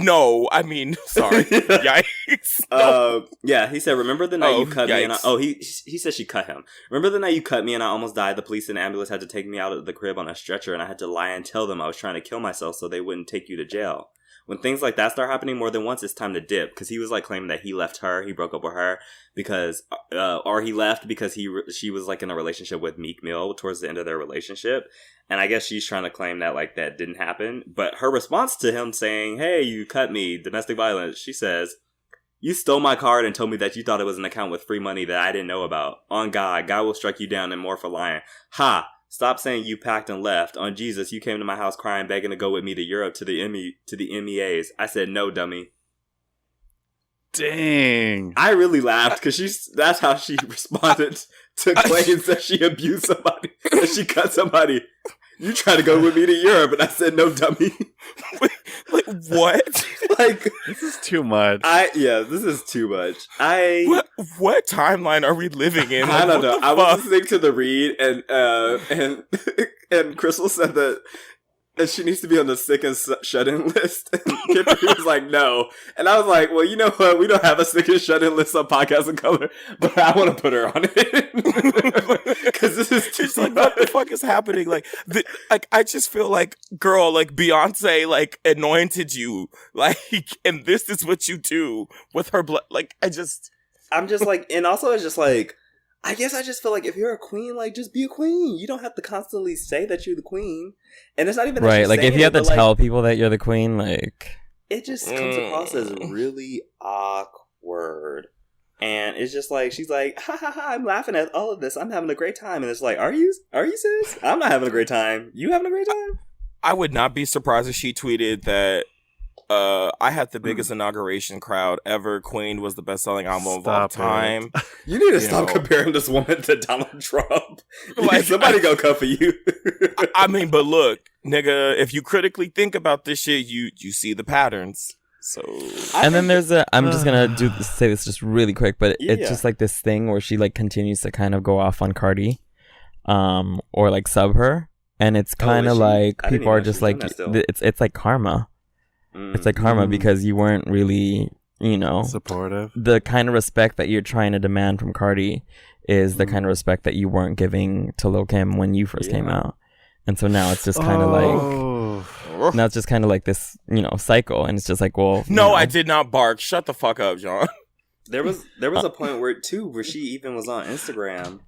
no. I mean, sorry. Yikes. Yeah, he said, remember the night you cut me and yikes. he said she cut him. Remember the night you cut me and I almost died? The police and the ambulance had to take me out of the crib on a stretcher, and I had to lie and tell them I was trying to kill myself so they wouldn't take you to jail. When things like that start happening more than once, it's time to dip. Because he was like claiming that he left her, he broke up with her because, or he left because she was like in a relationship with Meek Mill towards the end of their relationship. And I guess she's trying to claim that like that didn't happen. But her response to him saying, hey, you cut me, domestic violence, she says, you stole my card and told me that you thought it was an account with free money that I didn't know about. On God will strike you down and more for lying. Ha! Stop saying you packed and left. On Jesus, you came to my house crying, begging to go with me to Europe to the MEAs. I said no, dummy. Dang. I really laughed because that's how she responded to claims that she abused somebody, that she cut somebody. You tried to go with me to Europe, and I said no, dummy. Like what? Like This is too much. this is too much. What timeline are we living in? I don't know. What the I was fuck? listening to the read, and Crystal said that she needs to be on the sick and shut-in list. And Kippy was like, no. And I was like, well, you know what? We don't have a sick and shut-in list on Podcast of Color, but I want to put her on it. Because this is too It's like, what the fuck is happening? Like, I just feel like, girl, like Beyonce, like anointed you, like, and this is what you do with her blood. Like, I'm just like, and also it's just like, I guess I just feel like if you're a queen, like, just be a queen. You don't have to constantly say that you're the queen. And it's not even that Right, she's like if saying you have it, to but, tell people that you're the queen, like it just comes across as really awkward. And it's just like, she's like, ha ha ha, I'm laughing at all of this. I'm having a great time. And it's like, are you sis? I'm not having a great time. You having a great time? I would not be surprised if she tweeted that I had the biggest inauguration crowd ever. Queen was the best-selling album of all Stop time. You need to stop comparing this woman to Donald Trump. Like, Somebody go come for you. I mean, but look, nigga, if you critically think about this shit, you see the patterns. So, and then there's I'm just gonna say this just really quick, but it's Yeah. just like this thing where she like continues to kind of go off on Cardi, or like sub her, and it's kind of like I didn't people are even know just she was like doing that still. it's like karma. It's like karma because you weren't really, supportive. the kind of respect that you're trying to demand from Cardi is the kind of respect that you weren't giving to Lil Kim when you first came out. And so now it's just kind of like, now it's just kind of like this, cycle. And it's just like, well, no, I did not bark. Shut the fuck up, John. There was a point where she even was on Instagram,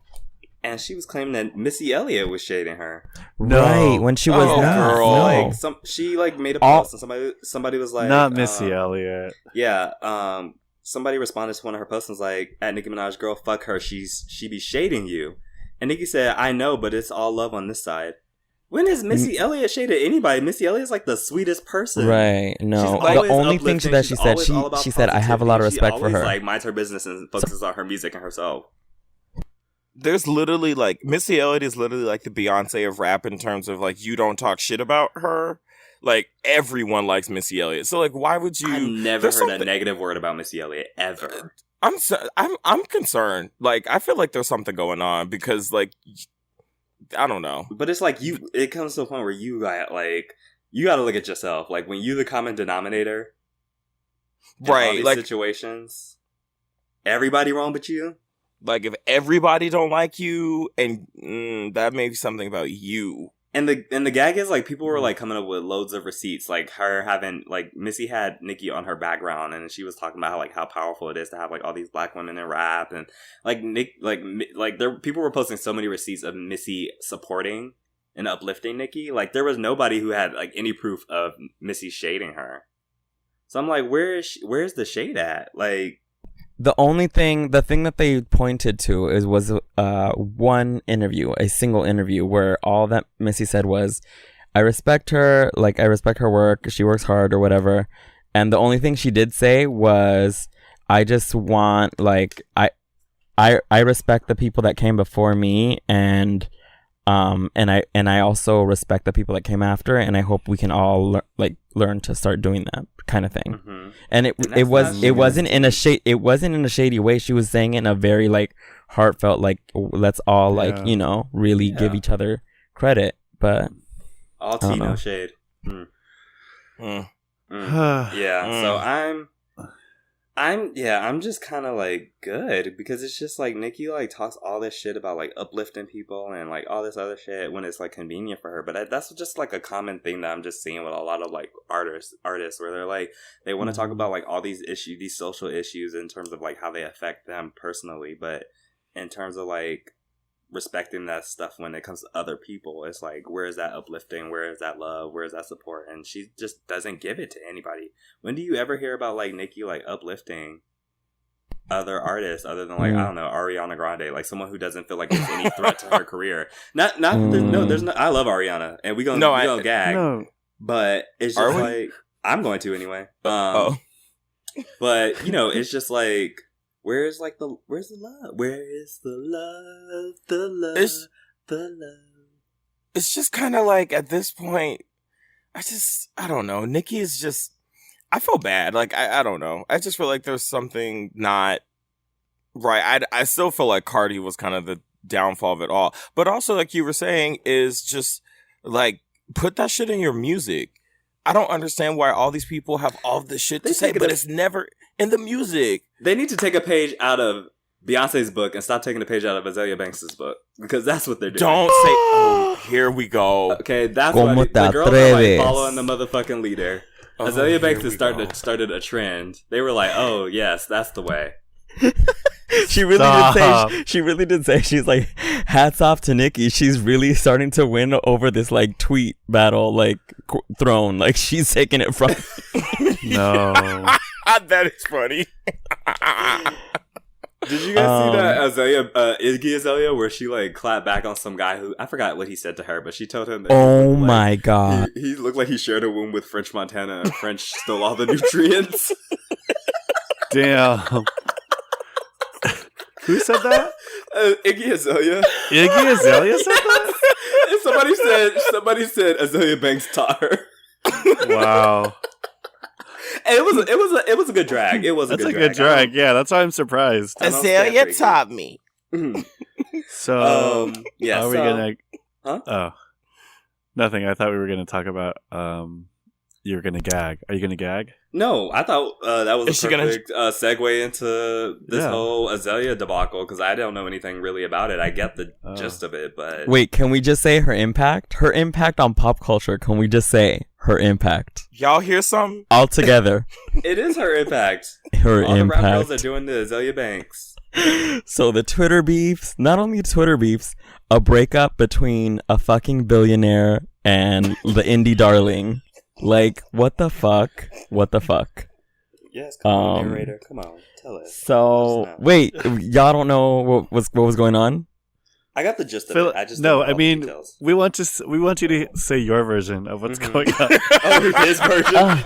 and she was claiming that Missy Elliott was shading her. No. Right, when she was Oh, not. girl. No. Like she like made a post, and somebody was like, Not Missy Elliott. Yeah, somebody responded to one of her posts and was like, at Nicki Minaj, girl, fuck her, she be shading you. And Nicki said, I know, but it's all love on this side. When has Missy Elliott shaded anybody? Missy Elliott's like the sweetest person. Right, no. She's always The only thing uplifting. that she She's said, always all about she said, I have a lot of positivity. respect for She her. always like minds her business and focuses on her music and herself. There's literally like Missy Elliott is literally like the Beyonce of rap in terms of like you don't talk shit about her. like everyone likes Missy Elliott. So like, why would you? I've never heard a negative word about Missy Elliott ever. I'm concerned. Like, I feel like there's something going on because like, I don't know. But it's like it comes to a point where you got to look at yourself. Like when you the common denominator, in all these situations, everybody wrong but you. Like if everybody don't like you, and that may be something about you. And the gag is like people were like coming up with loads of receipts, like her having like Missy had Nicki on her background, and she was talking about how powerful it is to have like all these black women in rap, and like people were posting so many receipts of Missy supporting and uplifting Nicki. Like there was nobody who had like any proof of Missy shading her. So I'm like, where's the shade at? Like the thing that they pointed to was one interview, a single interview, where all that Missy said was, I respect her, like I respect her work, she works hard or whatever. And the only thing she did say was, I just want like I respect the people that came before me, and I also respect the people that came after, and I hope we can all learn to start doing that kind of thing. Mm-hmm. And it wasn't in a shady way. She was saying it in a very like heartfelt, like let's all really give each other credit. But all tea, no shade. Yeah. So I'm just kind of like good, because it's just like Nicki like talks all this shit about like uplifting people and like all this other shit when it's like convenient for her. But that's just like a common thing that I'm just seeing with a lot of like artists where they're like, they want to talk about like all these issues, these social issues in terms of like how they affect them personally. But in terms of like respecting that stuff when it comes to other people, it's like, where is that uplifting? Where is that love? Where is that support? And she just doesn't give it to anybody. When do you ever hear about like Nicki like uplifting other artists other than like I don't know, Ariana Grande, like someone who doesn't feel like there's any threat to her career? There's no. I love Ariana, and we gonna gag, but it's just like I'm going to anyway. But it's just like, where's the love? Where is the love? The love. It's just kind of like at this point, I don't know. Nicki is just, I feel bad. Like, I don't know. I just feel like there's something not right. I still feel like Cardi was kind of the downfall of it all. But also, like you were saying, is just like, put that shit in your music. I don't understand why all these people have all this shit to say, but it's never in the music. They need to take a page out of Beyonce's book and stop taking a page out of Azalea Banks' book, because that's what they're doing. Don't say, oh, here we go. Okay, that's what the girls are like following the motherfucking leader. Azalea Banks has started a trend. They were like, oh yes, that's the way. She really did say, she's like, hats off to Nicki. She's really starting to win over this like tweet battle, like throne. Like she's taking it from. No. That is funny. Did you guys see that Iggy Azalea, where she like clapped back on some guy who, I forgot what he said to her, but she told him that my god, he looked like he shared a womb with French Montana, and French stole all the nutrients. Damn. Who said that? Iggy Azalea. Iggy Azalea said that? Somebody said Azalea Banks taught her. Wow. And it was a good drag. That's a good drag. Yeah, that's why I'm surprised. Azalea taught me. So, yeah. Are we gonna? Huh? Oh, nothing. I thought we were gonna talk about. You were gonna gag. Are you gonna gag? No, I thought that was a perfect segue into this whole Azalea debacle, because I don't know anything really about it. I get the gist of it, but wait, can we just say her impact? Her impact on pop culture. Can we just say her impact? Y'all hear something? All together. It is her impact. Her all impact. The rap girls are doing the Azalea Banks. So the Twitter beefs, not only Twitter beefs, a breakup between a fucking billionaire and the indie darling. Like, what the fuck? What the fuck? Yes, come on, narrator. Come on, tell us. So, wait, y'all don't know what was going on? I got the gist of it. I just we want you to say your version of what's going on. Oh, his version.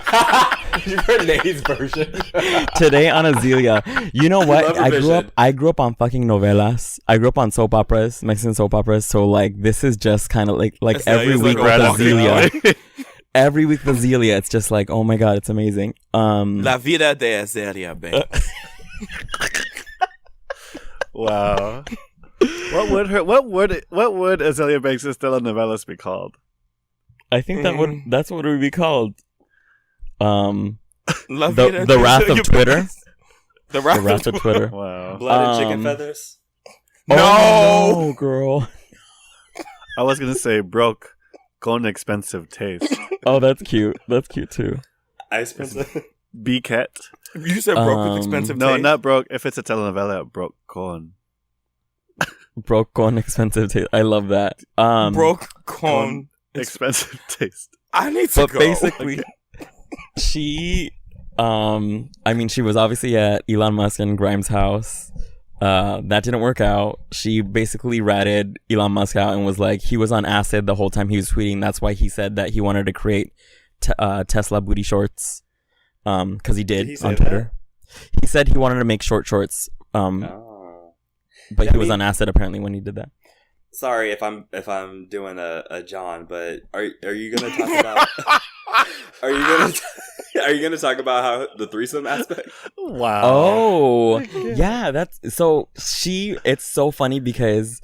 Renee's version. Today on Azalea, you know what? I grew up on fucking novelas. I grew up on soap operas, Mexican soap operas. So like, this is just kind of like every week with Azalea. every week with Azealia, it's just like, oh my god, it's amazing. La vida de Azealia Banks. Wow. What would Azealia Banks' telenovelas be called? I think that's what it would be called. The Wrath of Twitter. The Wrath of Twitter. Wow. Blood and chicken feathers. No! Oh, no, girl. I was gonna say broke, con expensive taste. Oh, that's cute. That's cute too. Ice Princess. Biket. You said broke with expensive No, taste? not broke. If it's a telenovela, broke con. Broke con expensive taste. I love that. Broke con expensive taste. I need to but go. basically, she, I mean, she was obviously at Elon Musk and Grimes' house. That didn't work out. She basically ratted Elon Musk out and was like, he was on acid the whole time he was tweeting. That's why he said that he wanted to create Tesla booty shorts. Because he did on Twitter. He said he wanted to make shorts. But he was on acid apparently when he did that. Sorry if I'm doing a John, but are you gonna talk about are you gonna talk about how the threesome aspect? Wow. Oh yeah, that's so it's so funny because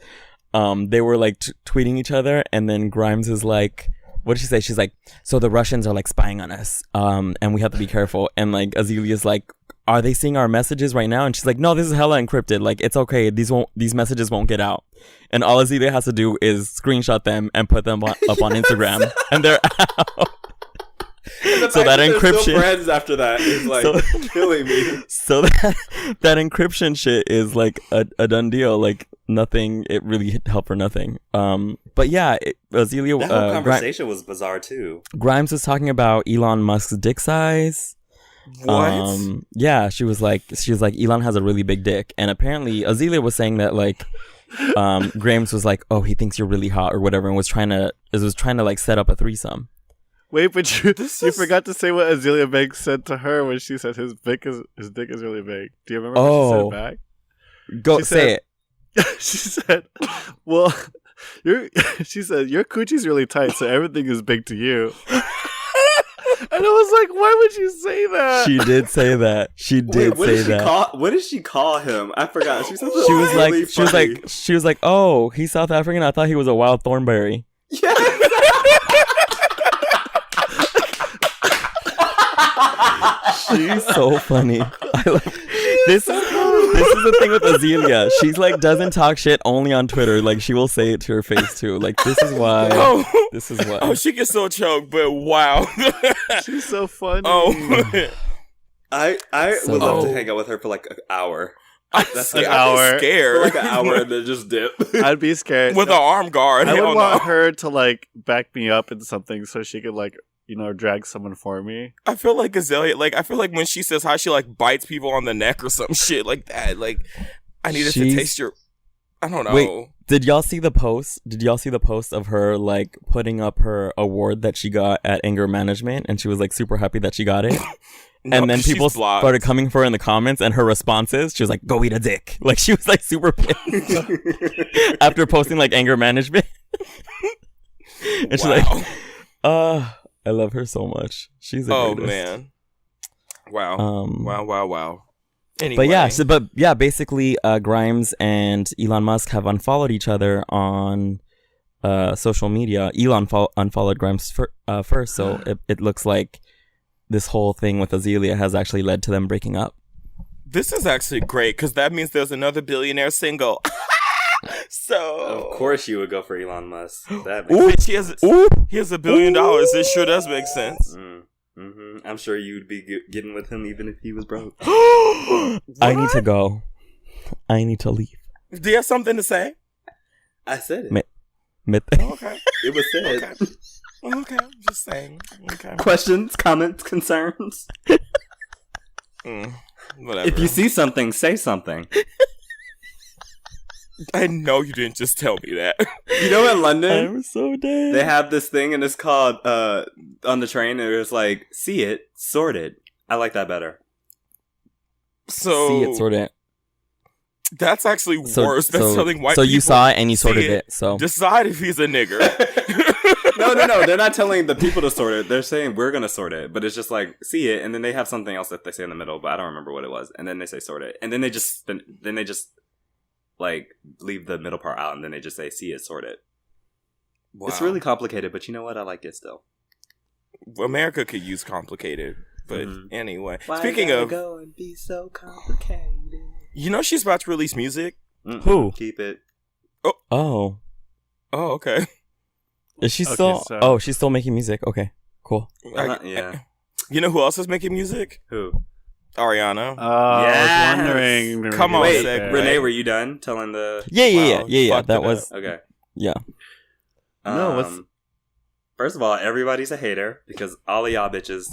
they were like tweeting each other, and then Grimes is like, what did she say? She's like, so the Russians are like spying on us, and we have to be careful. And like Azelia's like, are they seeing our messages right now? And she's like, no, this is hella encrypted. Like, it's okay. These messages won't get out. And all Azealia has to do is screenshot them and put them up on Instagram, and they're out. So that encryption still friends after that is like killing me. So that encryption shit is like a done deal. Like nothing. It really helped for nothing. But yeah, Azealia. That whole conversation was bizarre too. Grimes was talking about Elon Musk's dick size. What? Yeah, she was like, Elon has a really big dick, and apparently Azealia was saying that like, Grimes was like, oh, he thinks you're really hot or whatever, and was trying to like set up a threesome. Wait, but you forgot to say what Azealia Banks said to her when she said his dick is really big. Do you remember what she said back? Go say it. She said, well, she said, your coochie's really tight, so everything is big to you. And I was like, why would you say that? She did say that. What did she call him? I forgot. She was like, oh, he's South African. I thought he was a wild thornberry. Yeah. She's so funny. This is the thing with Azealia. She's like doesn't talk shit only on Twitter. Like she will say it to her face too. Like this is why. Oh, she gets so choked, but wow. She's so funny. Oh, I would love to hang out with her for like an hour. That's like, I'd be scared. For like an hour and then just dip. I'd be scared with an arm guard. I would want her to like back me up into something so she could like, you know, drag someone for me. I feel like Azealia, like I feel like when she says hi, she like bites people on the neck or some shit like that. Like I needed to taste your. I don't know. Wait, did y'all see the post? Did y'all see the post of her like putting up her award that she got at Anger Management, and she was like super happy that she got it? No, and then people started coming for her in the comments, and her responses, she was like, "Go eat a dick." Like she was like super pissed after posting like Anger Management, and she's like, I love her so much. She's a greatest. Man. Wow. Wow. Anyway. But yeah, basically, Grimes and Elon Musk have unfollowed each other on social media. Elon unfollowed Grimes first, so it looks like this whole thing with Azealia has actually led to them breaking up. This is actually great because that means there's another billionaire single. So of course you would go for Elon Musk. He has $1 billion. It sure does make sense. Mm-hmm. I'm sure you'd be getting with him even if he was broke. I need to go. I need to leave. Do you have something to say? I said it. Okay. It was said. Okay. I'm just saying. Okay. Questions, comments, concerns. Whatever. If you see something, say something. I know you didn't just tell me that. You know, in London, I'm so dead. They have this thing, and it's called on the train. And it's like, see it, sort it. I like that better. So see it, sort it. That's actually worse. That's telling white people. So you saw it and you sorted it. So decide if he's a nigger. No. They're not telling the people to sort it. They're saying we're gonna sort it, but it's just like see it, and then they have something else that they say in the middle, but I don't remember what it was. And then they say sort it, and then they just like leave the middle part out, and then they just say see it, sort it. Wow. It's really complicated, but you know what? I like it still. America could use complicated, but anyway. Why Speaking of, go and be so complicated. You know she's about to release music. Who? Keep it. Oh, okay. Is she still? So... Oh, she's still making music. Okay, cool. Yeah. You know who else is making music? Who? Ariana. Oh, yes. I was wondering. Come on, wait, Renee, were you done telling the? Yeah. That was okay. Yeah. No. First of all, everybody's a hater because all of y'all bitches.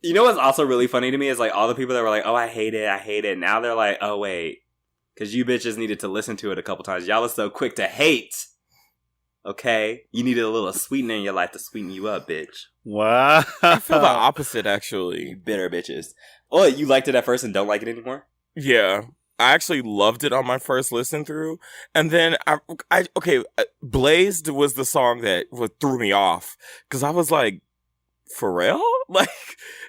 You know what's also really funny to me is like all the people that were like, "Oh, I hate it." Now they're like, "Oh, wait," because you bitches needed to listen to it a couple times. Y'all was so quick to hate. Okay, you needed a little sweetener in your life to sweeten you up, bitch. Wow. I feel the opposite, actually. You bitter bitches. Oh, you liked it at first and don't like it anymore? Yeah. I actually loved it on my first listen through. And then, Blazed was the song that threw me off. Because I was like, Pharrell?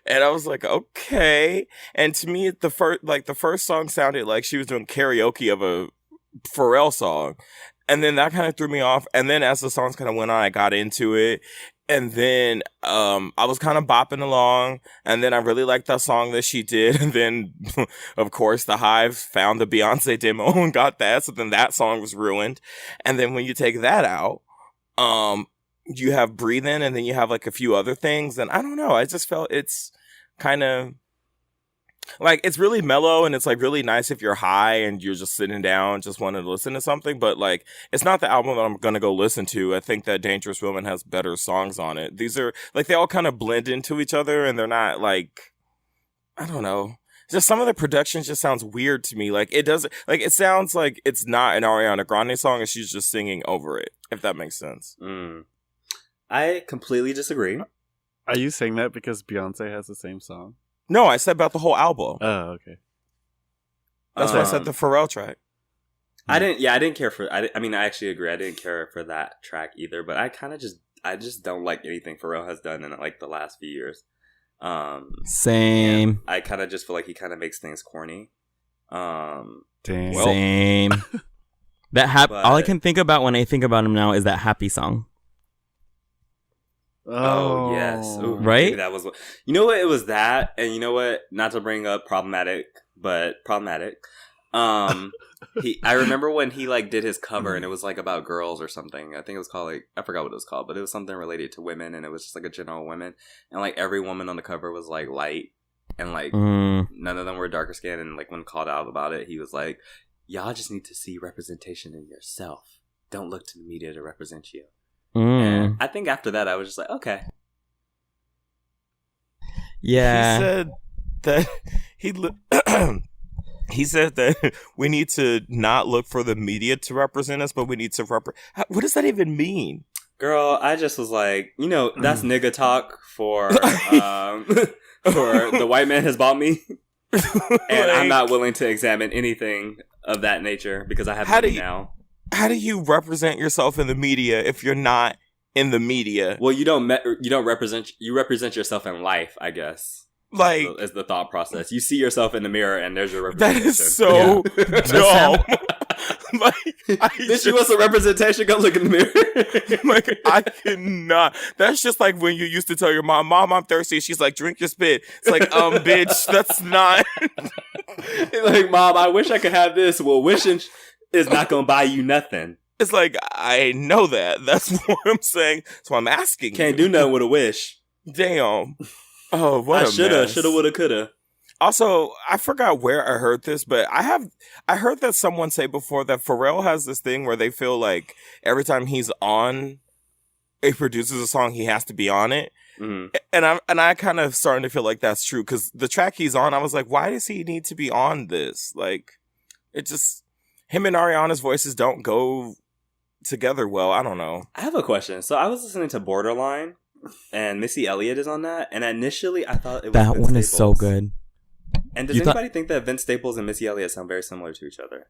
And I was like, okay. And to me, the first song sounded like she was doing karaoke of a Pharrell song. And then that kind of threw me off. And then as the songs kind of went on, I got into it. And then I was kind of bopping along. And then I really liked that song that she did. And then, of course, the Hive found the Beyonce demo and got that. So then that song was ruined. And then when you take that out, you have Breathin', and then you have like a few other things. And I don't know. I just felt it's kind of... like, it's really mellow, and it's, like, really nice if you're high and you're just sitting down, just wanting to listen to something. But, like, it's not the album that I'm going to go listen to. I think that Dangerous Woman has better songs on it. These are, like, they all kind of blend into each other, and they're not, like, I don't know. Just some of the production just sounds weird to me. Like, it doesn't, like, it sounds like it's not an Ariana Grande song, and she's just singing over it, if that makes sense. I completely disagree. Are you saying that because Beyonce has the same song? No, I said about the whole album. Oh, okay. That's why I said the Pharrell track. I didn't care for... I actually agree. I didn't care for that track either, but I just don't like anything Pharrell has done in, like, the last few years. Same. I kind of just feel like he kind of makes things corny. Dang. Same. All I can think about when I think about him now is that Happy song. Oh yes, ooh, right. That was what. You know what? It was that, and you know what? Not to bring up problematic, but problematic. I remember when he like did his cover, and it was like about girls or something. I think it was called like I forgot what it was called, but it was something related to women, and it was just like a general women, and like every woman on the cover was like light, and like none of them were darker skinned. And like when called out about it, he was like, "Y'all just need to see representation in yourself. Don't look to the media to represent you." And I think after that, I was just like, okay. Yeah. He said that he said that we need to not look for the media to represent us, but we need to What does that even mean? Girl, I just was like, you know, that's nigga talk for the white man has bought me. And I'm not willing to examine anything of that nature because I have money now. How do you represent yourself in the media if you're not in the media? Well, you represent yourself in life, I guess. Like, is the thought process. You see yourself in the mirror and there's your representation. That is so dumb. Bitch, you want some representation? Go look in the mirror. Like, I cannot. That's just like when you used to tell your mom, I'm thirsty. She's like, drink your spit. It's like, bitch, that's not. Like, Mom, I wish I could have this. Well, wishing is not gonna buy you nothing. It's like, I know that. That's what I'm saying. That's why I'm asking. Can't do nothing with a wish. Damn. Oh, what a mess. Shoulda, woulda, coulda. Also, I forgot where I heard this, but I heard that someone say before that Pharrell has this thing where they feel like every time he produces a song, he has to be on it. Mm-hmm. And I kind of starting to feel like that's true because the track he's on, I was like, why does he need to be on this? Like, it just. Him and Ariana's voices don't go together well. I don't know. I have a question. So I was listening to Borderline, and Missy Elliott is on that. And initially, I thought it was that Vince one Staples. Is so good. And does anybody think that Vince Staples and Missy Elliott sound very similar to each other?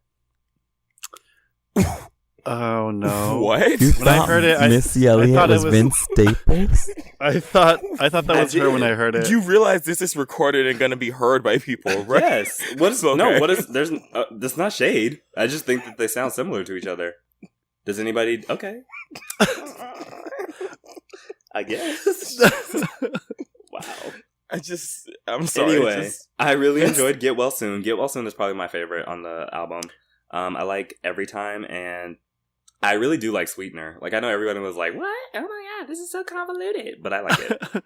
Oh no! What? You When I thought heard it, Missy Elliott thought it was was- Vince Staples? I thought that was her when I heard it. You realize this is recorded and going to be heard by people, right? Yes. What is Okay. no? What is there's? That's not shade. I just think that they sound similar to each other. Does anybody? Okay. I guess. Wow. I'm sorry. Anyway, I really enjoyed Get Well Soon. Get Well Soon is probably my favorite on the album. I like Every Time, and I really do like Sweetener. Like, I know everybody was like, what? Oh my god, this is so convoluted. But I like it.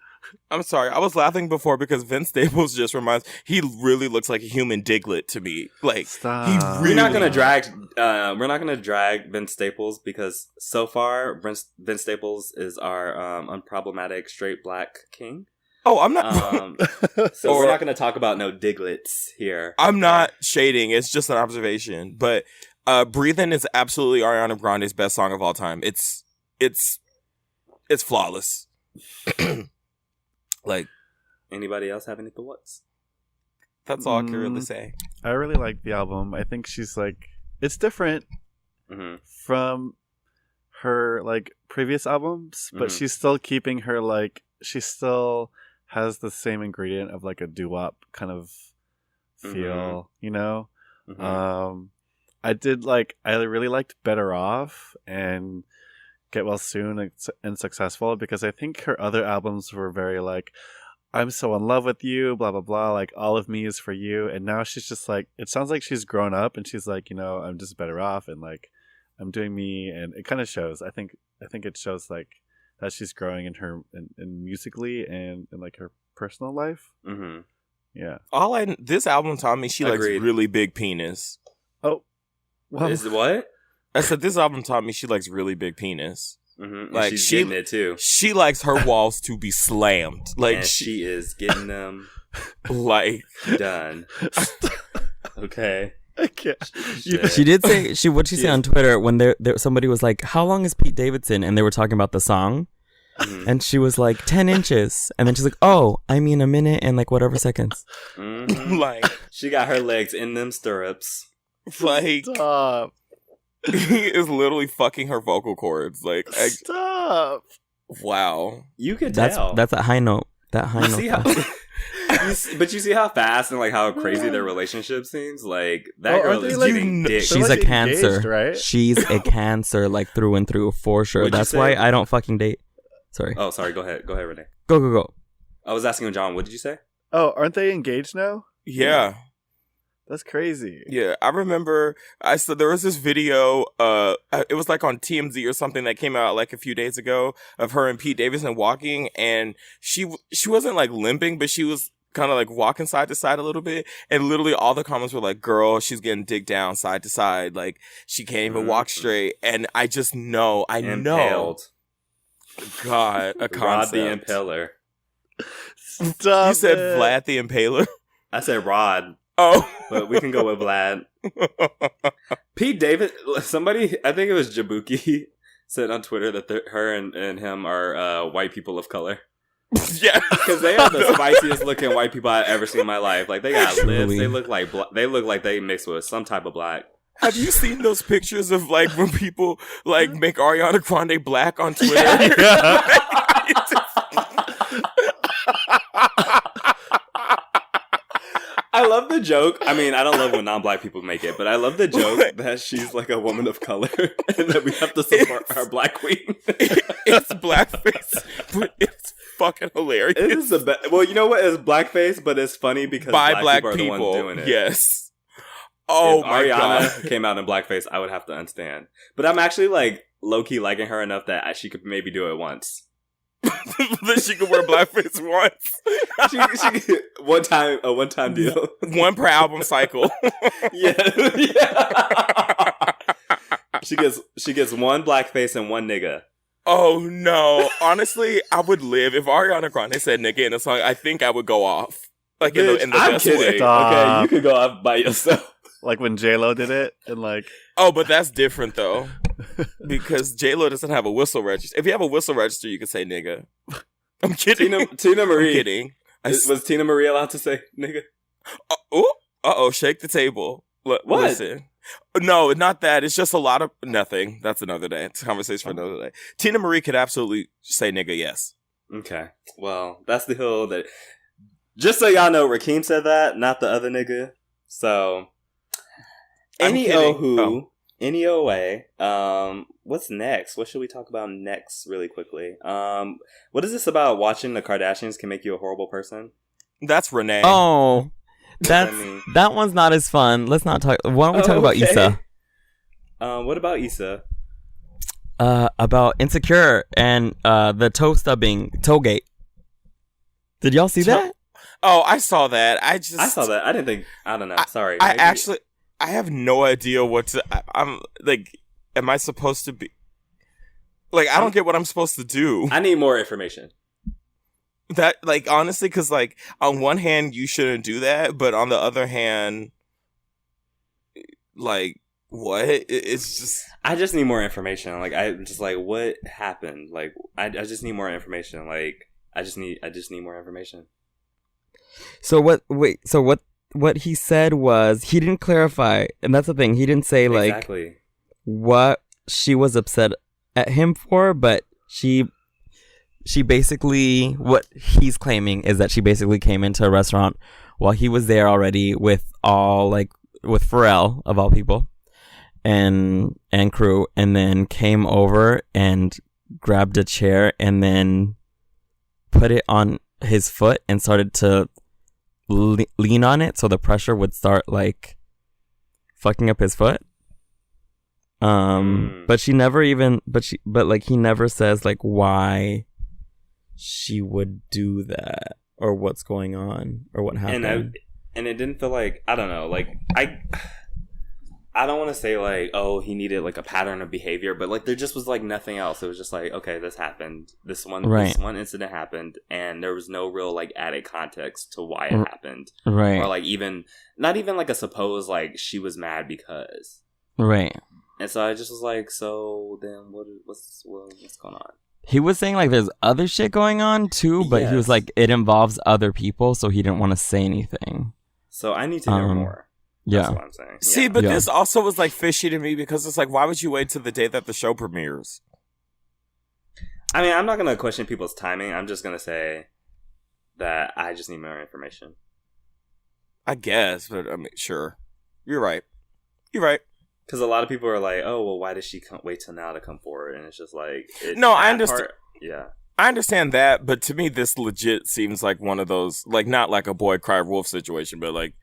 I'm sorry. I was laughing before because Vince Staples just he really looks like a human Diglett to me. Like, Stop. he We're really... not gonna drag Vince Staples because so far Vince Staples is our unproblematic straight black king. Oh, I'm not... So we're not gonna talk about no Diglets here. I'm not shading. It's just an observation. But Breathin' is absolutely Ariana Grande's best song of all time. It's flawless. Like, anybody else have any thoughts? that's all I can really say. I really like the album. I think she's like, it's different from her like previous albums, but she's still keeping her like, she still has the same ingredient of like a doo-wop kind of feel, you know? I really liked Better Off and Get Well Soon and Successful because I think her other albums were very like, I'm so in love with you, blah, blah, blah, like all of me is for you. And now she's just like, it sounds like she's grown up and she's like, you know, I'm just better off and like, I'm doing me. And it kind of shows. I think it shows like that she's growing in her, in musically and in like her personal life. Yeah. This album taught me she likes Agreed. really big penis. Oh, well, Is it what? I said this album taught me she likes really big penis. Like she's getting it too. She likes her walls to be slammed. Like And she is getting them like done. Okay. I can't. She did say what'd she say on Twitter when there somebody was like, how long is Pete Davidson? And they were talking about the song. And she was like 10 inches. And then she's like, oh, I mean a minute and like whatever seconds. like She got her legs in them stirrups. like Stop. he is literally fucking her vocal cords. Like Stop. wow. You could tell. That's a high note. That high See note. how, but you see how fast and like how crazy their relationship seems? Like that Oh, girl aren't they, is like, giving dick. She's like a cancer, engaged, right? She's a cancer, like through and through, for sure. What'd you That's say? why I don't fucking date. Sorry. Oh, sorry. Go ahead, Renee. Go. I was asking John. What did you say? Oh, aren't they engaged now? Yeah. That's crazy. Yeah, I remember. There was this video. It was like on TMZ or something that came out like a few days ago of her and Pete Davidson walking, and she wasn't like limping, but she was kind of like walking side to side a little bit, and literally all the comments were like, "Girl, she's getting digged down side to side, like she can't even walk straight." And I just know, Impaled. God, a Rod concept. the Impaler. Stop. You said it. Vlad the Impaler. I said Rod, Oh, but we can go with Vlad. Pete David. Somebody, I think it was Jabuki, said on Twitter that her and him are white people of color. yeah, Because they are the spiciest looking white people I've ever seen in my life. Like they got Truly. lips. They look like they look like they mixed with some type of black. Have you seen those pictures of like when people like make Ariana Grande black on Twitter? I love the joke. I mean, I don't love when non-black people make it, but I love the joke that she's like a woman of color and that we have to support our black queen. It's blackface, but it's fucking hilarious. It is the best. Well, you know what? It's blackface, but it's funny because By black people are the ones people. doing it. Yes. Oh If my Ariana god. came out in blackface, I would have to unstand. But I'm actually like low-key liking her enough that she could maybe do it once. That she could wear blackface once. She a one-time deal. One per album cycle. yeah. She gets one blackface and one nigga. Oh no. Honestly, I would live if Ariana Grande said nigga in a song. I think I would go off. Like in the I'm best kidding. way. Stop. Okay, you could go off by yourself. Like when J-Lo did it and like Oh, but that's different though. Because J-Lo doesn't have a whistle register. If you have a whistle register, you can say nigga. I'm kidding. Tina I'm Marie. kidding. Was Tina Marie allowed to say nigga? Uh oh, shake the table. What? Listen. No, not that. It's just a lot of nothing. That's another day. It's a conversation for another day. Tina Marie could absolutely say nigga yes. Okay. Well, that's the hill that... Just so y'all know, Rakeem said that, not the other nigga. So... Any way. What's next? What should we talk about next really quickly? What is this about watching the Kardashians can make you a horrible person? That's Renee. Oh, that one's not as fun. Let's not talk. Why don't we talk about Issa? What about Issa? About Insecure and the toe gate. Did y'all see that? Oh, I saw that. I saw that. I don't know. Sorry. I have no idea what to. I'm like, am I supposed to be? Like, I don't get what I'm supposed to do. I need more information. That, like, honestly, because, like, on one hand, you shouldn't do that, but on the other hand, like, what? It's just... I just need more information. Like, I'm just like, what happened? Like, I just need more information. Like, I just need more information. So what he said was, he didn't clarify, and that's the thing, he didn't say, like, exactly what she was upset at him for, but she basically, what he's claiming is that she basically came into a restaurant while he was there already with Pharrell, of all people, and crew, and then came over and grabbed a chair and then put it on his foot and started to lean on it so the pressure would start, like, fucking up his foot. But he never says, like, why she would do that or what's going on or what happened. And it didn't feel like, I don't know, like, I don't want to say, like, oh, he needed, like, a pattern of behavior, but, like, there just was, like, nothing else. It was just like, okay, this happened. This one incident happened, and there was no real, like, added context to why it happened. Right. Or, like, not even, like, a supposed, like, she was mad because. Right. And so I just was like, so then what's going on? He was saying, like, there's other shit going on, too, but he was like, it involves other people, so he didn't want to say anything. So I need to know more. Yeah. That's what I'm saying. See, but this also was, like, fishy to me because it's like, why would you wait till the day that the show premieres? I mean, I'm not going to question people's timing. I'm just going to say that I just need more information. I guess, but I mean, sure. You're right. Because a lot of people are like, oh, well, why did she wait till now to come forward? And it's just like... I understand. Yeah. I understand that, but to me, this legit seems like one of those, like, not like a boy cry wolf situation, but, like,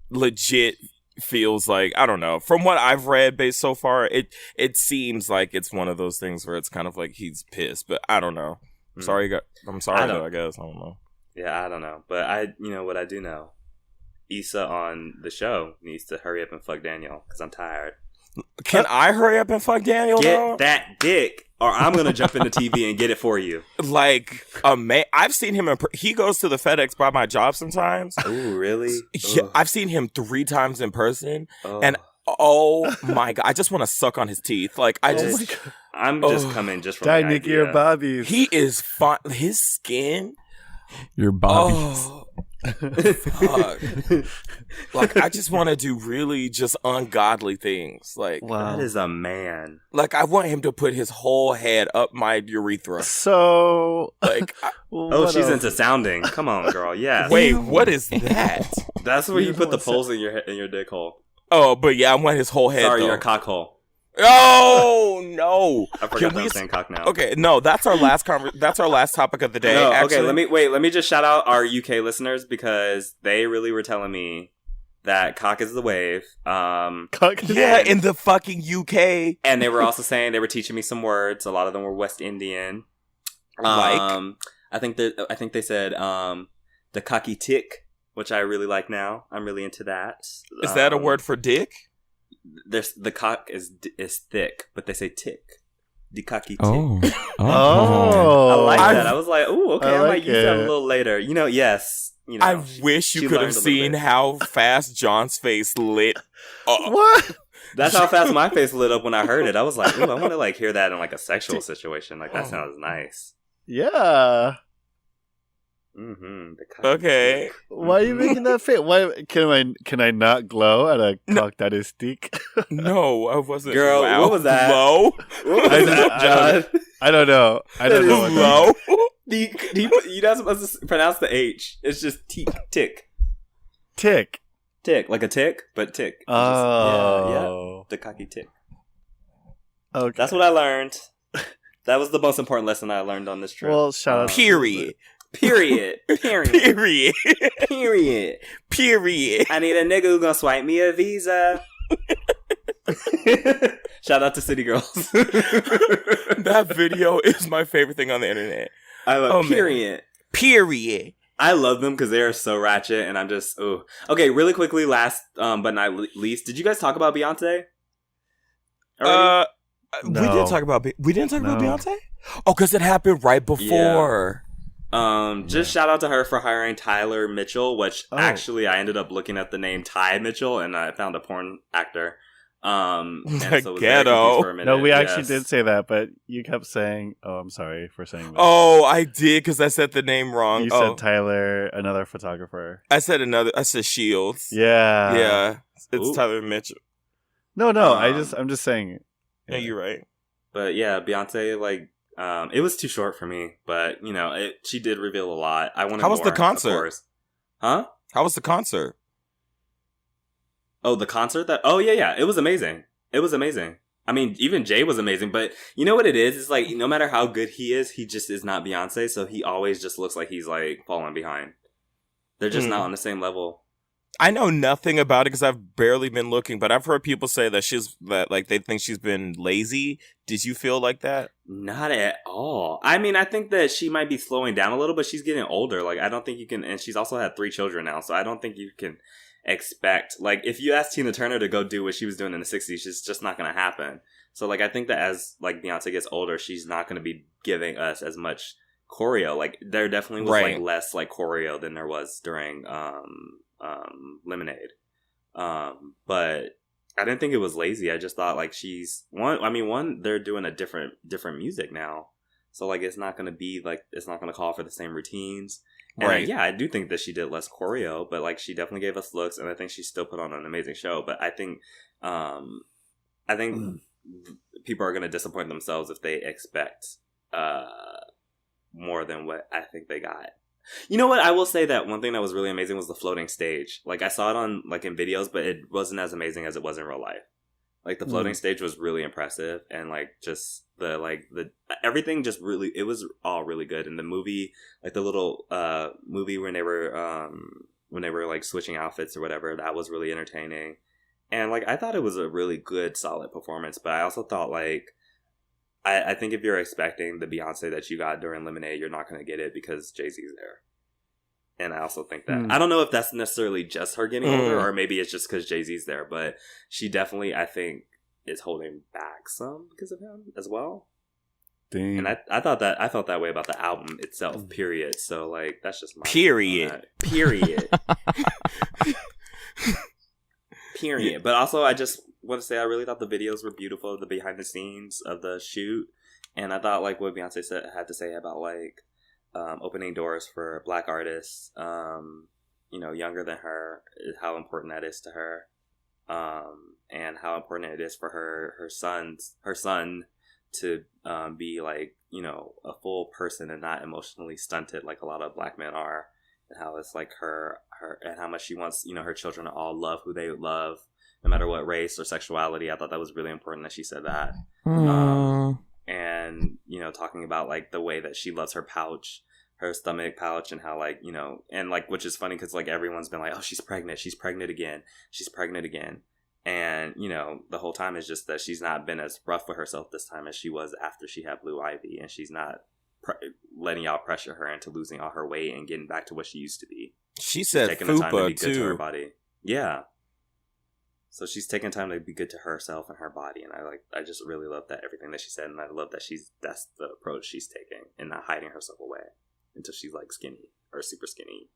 legit feels like, I don't know, from what I've read based so far, it seems like it's one of those things where it's kind of like he's pissed, but I don't know. I'm sorry though, I guess. I don't know. Yeah, I don't know. But what I do know, Issa on the show needs to hurry up and fuck Daniel, because I'm tired. Can I hurry up and fuck Daniel, Get that dick, or I'm going to jump in the TV and get it for you. Like, I've seen him, he goes to the FedEx by my job sometimes. Ooh, really? Yeah, I've seen him 3 times in person, and oh my God, I just want to suck on his teeth. Like, I'm just coming just from the Nicki or Bobby's. He is fine. His skin. Your Bobby's. Oh. Fuck. Like, I just want to do really just ungodly things. Like, wow. That is a man. Like, I want him to put his whole head up my urethra. So, like, she's into sounding. Come on, girl. Yeah. Wait, what is that? That's where you put the poles in your dick hole. Oh, but yeah, I want his whole head. Sorry, your cock hole. Oh no! I forgot that I'm saying cock now. Okay, no, that's our last that's our last topic of the day. No, actually. Okay, let me just shout out our UK listeners because they really were telling me that cock is the wave. In the fucking UK, and they were also saying they were teaching me some words. A lot of them were West Indian. I think they said the cocky tick, which I really like now. I'm really into that. Is that a word for dick? The cock is thick, but they say tick. The cocky tick. Oh. I like that. I was like, ooh, okay, I might use that a it. little later. Yes. I wish you could have seen how fast John's face lit up. What? That's how fast my face lit up when I heard it. I was like, ooh, I want to like hear that in like a sexual situation. Like that sounds nice. Yeah. Mm-hmm. Okay. Why are you making that face? Why can I not glow at a cock that is thick? No, I wasn't. Girl, wow. what was that? Low? What was that, John? I don't know. I don't know. What Low? You're not supposed to pronounce the H. It's just tick. Tick. Tick, like a tick, but tick. Oh. The cocky tick. Okay. That's what I learned. That was the most important lesson I learned on this trip. Well, shout out. Period. Period. Period. I need a nigga who gonna swipe me a visa. Shout out to City Girls. That video is my favorite thing on the internet. I love Period. I love them because they are so ratchet, and I'm just okay. Really quickly, last but not least, did you guys talk about Beyonce? No. We didn't talk about Beyonce. Oh, because it happened right before. Just shout out to her for hiring Tyler Mitchell, which actually I ended up looking at the name Ty Mitchell, and I found a porn actor. And so was ghetto. for a minute. No, we actually did say that, but you kept saying, "Oh, I'm sorry for saying that." Oh, I did because I said the name wrong. You said Tyler, another photographer. I said Shields. Yeah. Yeah. It's Tyler Mitchell. No. I'm just saying. Yeah, you're right. But yeah, Beyonce, like, it was too short for me. But you know, she did reveal a lot. I wanted. How was more, the concert? of course. Huh? How was the concert? Oh, the concert? Oh, yeah. It was amazing. I mean, even Jay was amazing. But you know what it is? It's like, no matter how good he is, he just is not Beyonce. So he always just looks like he's, like, falling behind. They're just not on the same level. I know nothing about it because I've barely been looking. But I've heard people say that they think she's been lazy. Did you feel like that? Not at all. I mean, I think that she might be slowing down a little, but she's getting older. Like, I don't think you can... And she's also had 3 children now. So I don't think you can... expect, like, if you ask Tina Turner to go do what she was doing in the 60s, it's just not going to happen. So, like, I think that as, like, Beyonce gets older, she's not going to be giving us as much choreo. Like, there definitely was, like, less, like, choreo than there was during Lemonade. But I didn't think it was lazy. I just thought, like, they're doing a different music now. So, like, it's not going to be, like, it's not going to call for the same routines. And yeah, I do think that she did less choreo, but like she definitely gave us looks, and I think she still put on an amazing show. But I think people are going to disappoint themselves if they expect more than what I think they got. You know what? I will say that one thing that was really amazing was the floating stage. Like I saw it on like in videos, but it wasn't as amazing as it was in real life. Like the floating stage was really impressive, and like just the everything just really, it was all really good. And the movie, like the little movie when they were like switching outfits or whatever, that was really entertaining. And like I thought it was a really good, solid performance. But I also thought like I think if you're expecting the Beyonce that you got during Lemonade, you're not going to get it because Jay-Z's there. And I also think that I don't know if that's necessarily just her getting older, or maybe it's just because Jay-Z's there, but she definitely, I think, is holding back some because of him as well. Dang. And I felt that way about the album itself, period. So like that's just my period. Period. But also I just want to say I really thought the videos were beautiful, the behind the scenes of the shoot. And I thought like what Beyonce had to say about like opening doors for Black artists, younger than her, how important that is to her, and how important it is for her son to be like a full person and not emotionally stunted like a lot of Black men are, and how it's like her and how much she wants her children to all love who they love no matter what race or sexuality. I thought that was really important that she said that. And talking about like the way that she loves her pouch, her stomach pouch, and how like and like, which is funny because like everyone's been like, oh, she's pregnant again, and the whole time is just that she's not been as rough with herself this time as she was after she had Blue Ivy, and she's not letting y'all pressure her into losing all her weight and getting back to what she used to be. She said taking the time to be fupa good to her too. body. Yeah. So she's taking time to be good to herself and her body, and I just really love that, everything that she said, and I love that that's the approach she's taking and not hiding herself away until she's like skinny or super skinny,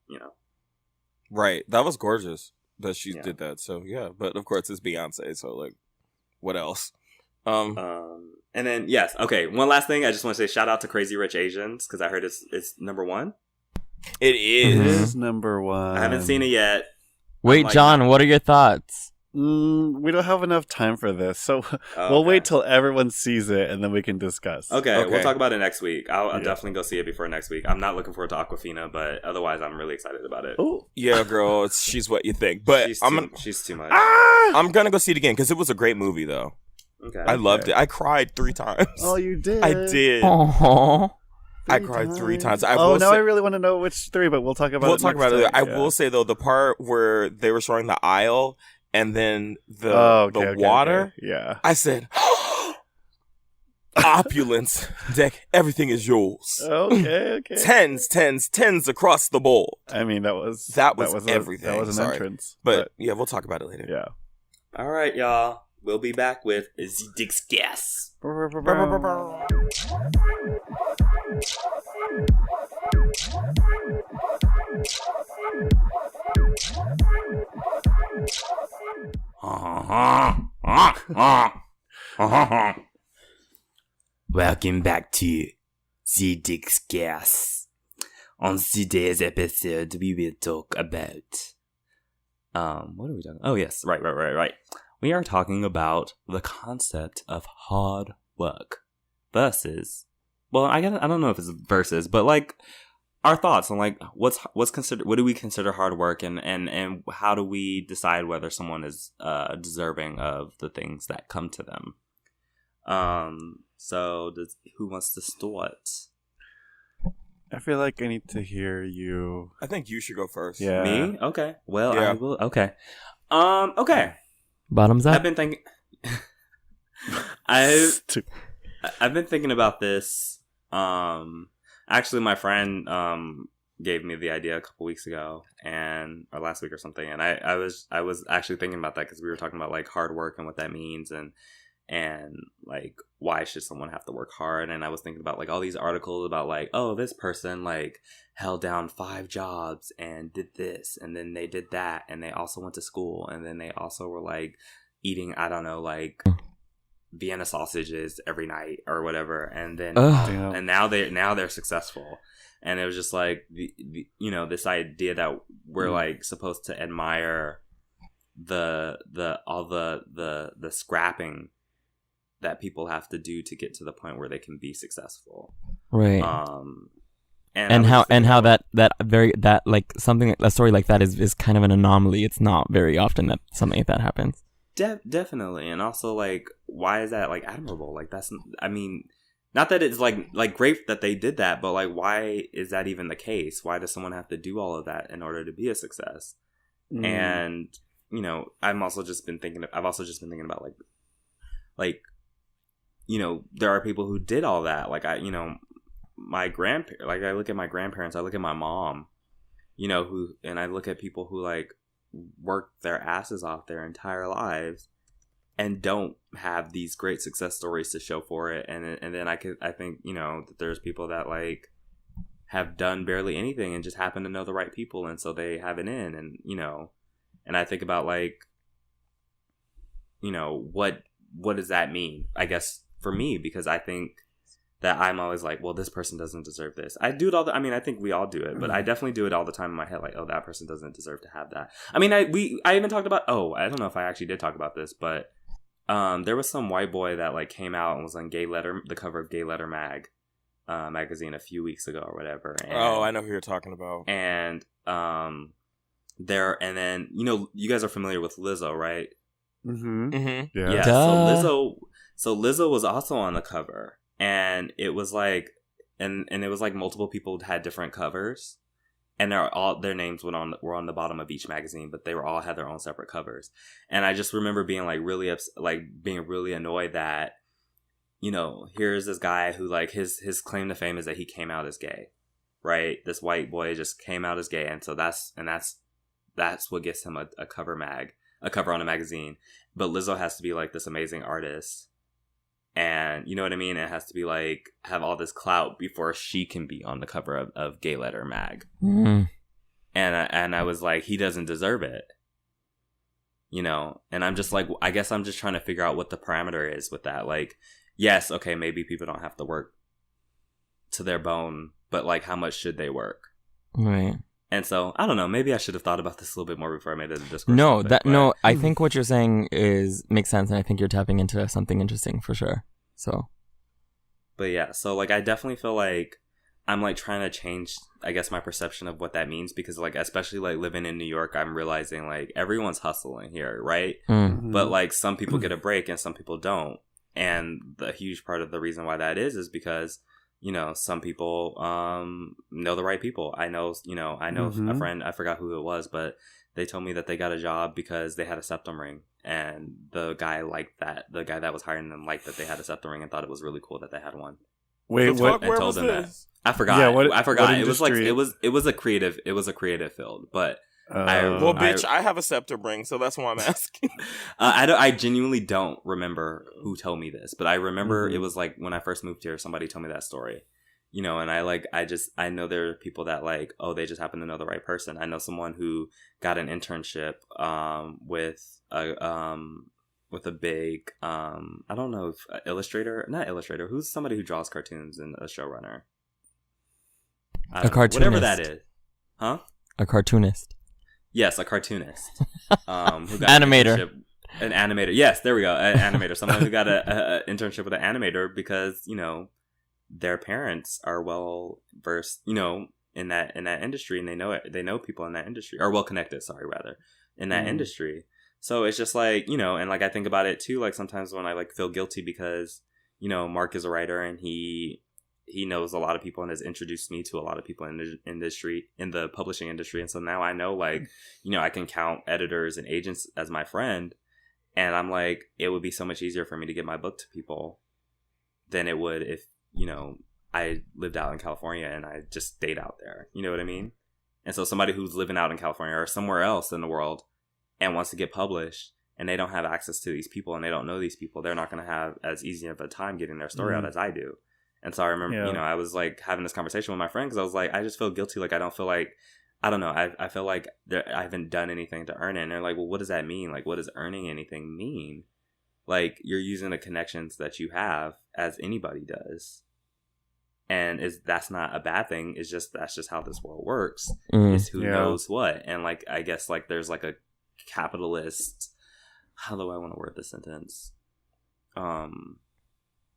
Right. That was gorgeous that she did that. So yeah, but of course it's Beyonce, so like what else? And then yes, okay, one last thing, I just want to say shout out to Crazy Rich Asians because I heard it's number 1. It is. It is number 1. I haven't seen it yet. Wait, like, John, what are your thoughts? We don't have enough time for this, so Oh, we'll okay. wait till everyone sees it and then we can discuss. Okay, Okay. we'll talk about it next week. I'll Yeah. definitely go see it before next week. I'm not looking forward to Aquafina, but otherwise, I'm really excited about it. Oh, Yeah, girl, she's what you think. But She's too much. I'm gonna go see it again because it was a great movie, though. Okay. I loved it. I cried 3 times. oh, you did. I did. Aww. I cried 3 times. I Oh, will now say- I really want to know which 3, but we'll talk about We'll it. talk next about it. time. I Yeah. will say though, the part where they were showing the aisle and then the Okay, water, okay. Yeah. I said, opulence, Deck. Everything is yours. Okay. Tens across the board. I mean, that was everything. That was an Sorry. entrance, But yeah, we'll talk about it later. yeah. All right, y'all. We'll be back with Zedek's Guess. Welcome back to Zedek's Guess. On today's episode, we will talk about what are we talking? Oh yes, right. We are talking about the concept of hard work versus, well, I don't know if it's versus, but like our thoughts on like what's considered, what do we consider hard work, and how do we decide whether someone is deserving of the things that come to them. So who wants to start? I feel like I need to hear you. I think you should go first. Yeah. Me? Okay. Well, Yeah. I will. Okay. Okay. Bottoms up. I've been thinking. I've been thinking about this. Actually, my friend gave me the idea a couple weeks ago, or last week or something, and I was actually thinking about that because we were talking about like hard work and what that means, and like why should someone have to work hard. And I was thinking about like all these articles about like, oh, this person like held down 5 jobs and did this, and then they did that, and they also went to school, and then they also were like eating, I don't know, like Vienna sausages every night or whatever, and then Ugh. and now they're successful. And it was just like the this idea that we're like supposed to admire the scrapping that people have to do to get to the point where they can be successful. Right. And how a story like that is kind of an anomaly. It's not very often that something like that happens. Definitely. And also like, why is that like admirable? Like that's, I mean, not that it's like great that they did that, but like, why is that even the case? Why does someone have to do all of that in order to be a success? And I've also just been thinking about like there are people who did all that. Like my grandparents, like I look at my grandparents, I look at my mom, and I look at people who like work their asses off their entire lives and don't have these great success stories to show for it. And then I think, that there's people that like have done barely anything and just happen to know the right people. And so they have it in, and I think about like, what does that mean? I guess for me, because I think that I'm always like, well, this person doesn't deserve this. I do it all I think we all do it, but I definitely do it all the time in my head. Like, oh, that person doesn't deserve to have that. I mean, I even talked about, I don't know if I actually did talk about this, but there was some white boy that like came out and was on the cover of Gay Letter magazine a few weeks ago or whatever. And, I know who you're talking about. And then you guys are familiar with Lizzo, right? Mm-hmm. Mm-hmm. Yeah. Yeah. Duh. So Lizzo was also on the cover, and it was like, and it was like multiple people had different covers, and their names were on the bottom of each magazine, but they all had their own separate covers. And I just remember being like being really annoyed that, here's this guy who like his claim to fame is that he came out as gay, right? This white boy just came out as gay, and so that's what gets him a cover on a magazine. But Lizzo has to be like this amazing artist, and you know what I mean? It has to be like have all this clout before she can be on the cover of Gay Letter mag. Mm. And I was like, he doesn't deserve it, and I'm just like, I guess I'm just trying to figure out what the parameter is with that. Like, yes, okay, maybe people don't have to work to their bone, but like, how much should they work? Right. And so, I don't know, maybe I should have thought about this a little bit more before I made it a discourse. I think what you're saying makes sense, and I think you're tapping into something interesting for sure. So, but yeah, so like I definitely feel like I'm like trying to change, I guess, my perception of what that means, because like especially like living in New York, I'm realizing like everyone's hustling here, right? But like some people get a break and some people don't, and the huge part of the reason why that is because, you know, some people know the right people. I know a friend, I forgot who it was, but they told me that they got a job because they had a septum ring, and the guy liked that. The guy that was hiring them liked that they had a septum ring and thought it was really cool that they had one. Wait, what? And told them that. I forgot. Yeah, I forgot. It was like it was a creative field, but I have a septum ring, so that's why I'm asking. I genuinely don't remember who told me this, but I remember it was like when I first moved here, somebody told me that story, you know, and I know there are people that like, oh, they just happen to know the right person. I know someone who got an internship with a big I don't know if not illustrator, who's somebody who draws cartoons and a showrunner. A cartoonist. Whatever that is. Huh? A cartoonist. Yes, a cartoonist. Who got animator. An animator. Yes, there we go. An animator. Someone who got an internship with an animator because, you know, their parents are well versed, you know, in that industry, and they know it. They know people in that industry, or well connected. Sorry, rather, in that industry. So it's just like, you know, and like I think about it too. Like sometimes when I like feel guilty because, you know, Mark is a writer and he knows a lot of people and has introduced me to a lot of people in the industry, in the publishing industry. And so now I know, like, you know, I can count editors and agents as my friend. And I'm like, it would be so much easier for me to get my book to people than it would if, you know, I lived out in California and I just stayed out there. You know what I mean? And so somebody who's living out in California or somewhere else in the world and wants to get published and they don't have access to these people and they don't know these people, they're not going to have as easy of a time getting their story out as I do. And so I remember, you know, I was like having this conversation with my friend because I was like, I just feel guilty. Like, I don't feel like, I don't know. I feel like I haven't done anything to earn it. And they're like, well, what does that mean? Like, what does earning anything mean? Like, you're using the connections that you have as anybody does. And that's not a bad thing. It's just, that's just how this world works. Is who knows what. And like, I guess like there's like a capitalist, how do I want to word this sentence?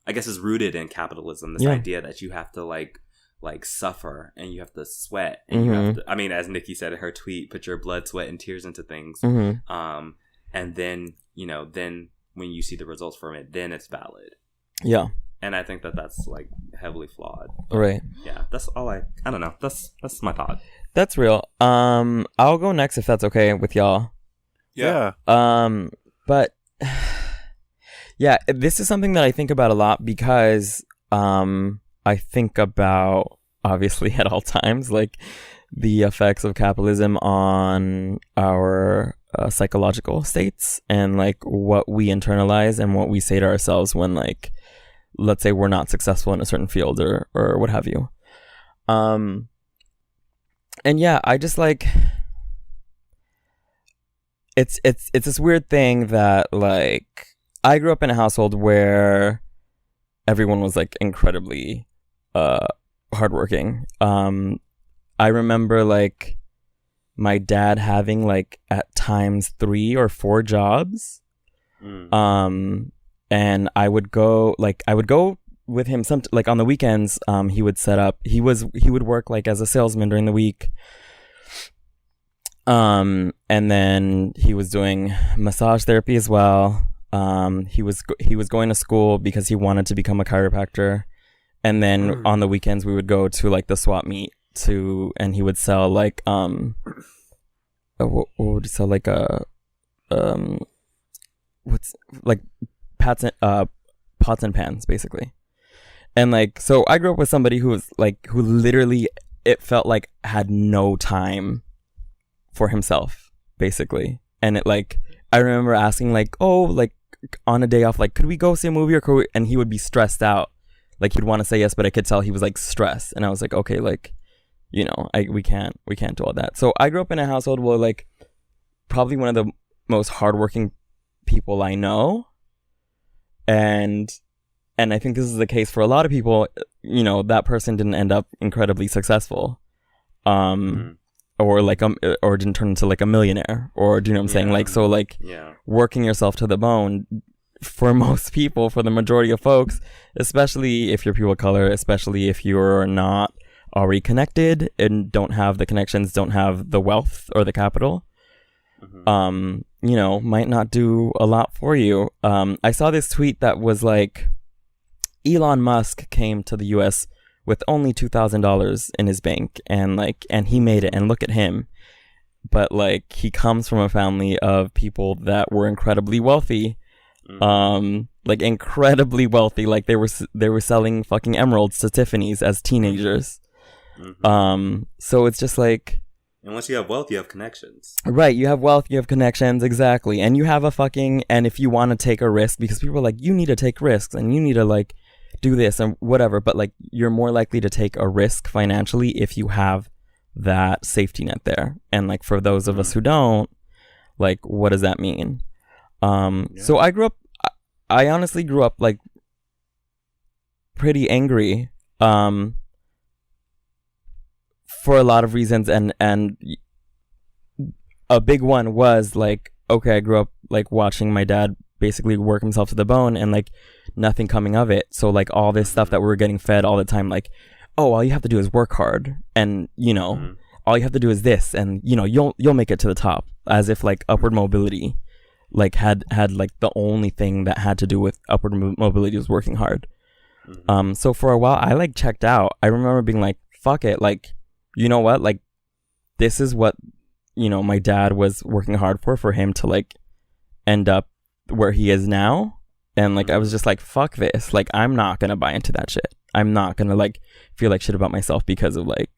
I guess is rooted in capitalism. This idea that you have to like suffer and you have to sweat and you have to, I mean, as Nicki said in her tweet, put your blood, sweat, and tears into things. And then, you know, then when you see the results from it, then it's valid. Yeah. And I think that that's like heavily flawed. Right. Yeah. That's all I don't know. That's my thought. That's real. I'll go next if that's okay with y'all. Yeah. But yeah, this is something that I think about a lot because I think about, obviously at all times, like the effects of capitalism on our psychological states and like what we internalize and what we say to ourselves when, like, let's say we're not successful in a certain field or what have you. And yeah, I just like, it's this weird thing that like, I grew up in a household where everyone was like incredibly hardworking. I remember like my dad having like at times 3 or 4 jobs. And I would go with him like on the weekends. He would set up, he would work like as a salesman during the week. And then he was doing massage therapy as well. He was going to school because he wanted to become a chiropractor, and then on the weekends we would go to like the swap meet and he would sell like what would he sell, like what's like pots and pans basically. And like, so I grew up with somebody who literally, it felt like had no time for himself basically. And it like, I remember asking like, oh, like on a day off, like, could we go see a movie and he would be stressed out. Like he'd want to say yes, but I could tell he was like stressed. And I was like, okay, like, you know, we can't do all that. So I grew up in a household where like probably one of the most hardworking people I know. And I think this is the case for a lot of people. You know, that person didn't end up incredibly successful. or like or didn't turn into like a millionaire, or do you know what I'm saying? Like, so like working yourself to the bone for most people, for the majority of folks, especially if you're people of color, especially if you're not already connected and don't have the connections, don't have the wealth or the capital, you know, might not do a lot for you. I saw this tweet that was like, Elon Musk came to the US with only $2,000 in his bank, and he made it, and look at him. But like, he comes from a family of people that were incredibly wealthy, like incredibly wealthy. Like they were selling fucking emeralds to Tiffany's as teenagers. So it's just like, and once you have wealth, you have connections. Right, you have wealth, you have connections, exactly. And you have and if you want to take a risk, because people are like, you need to take risks and you need to like do this and whatever, but like, you're more likely to take a risk financially if you have that safety net there. And like, for those of us who don't, like, what does that mean? So I honestly grew up like pretty angry, for a lot of reasons, and a big one was like, okay, I grew up like watching my dad basically work himself to the bone and like nothing coming of it. So like all this stuff that we were getting fed all the time, like, oh, all you have to do is work hard, and you know, all you have to do is this, and you know, you'll make it to the top, as if like upward mobility like had like the only thing that had to do with upward mobility was working hard. So for a while I like checked out. I remember being like, fuck it, like, you know what, like, this is what, you know, my dad was working hard for him to like end up where he is now. And like, I was just like, fuck this, like, I'm not gonna buy into that shit. I'm not gonna like feel like shit about myself because of like,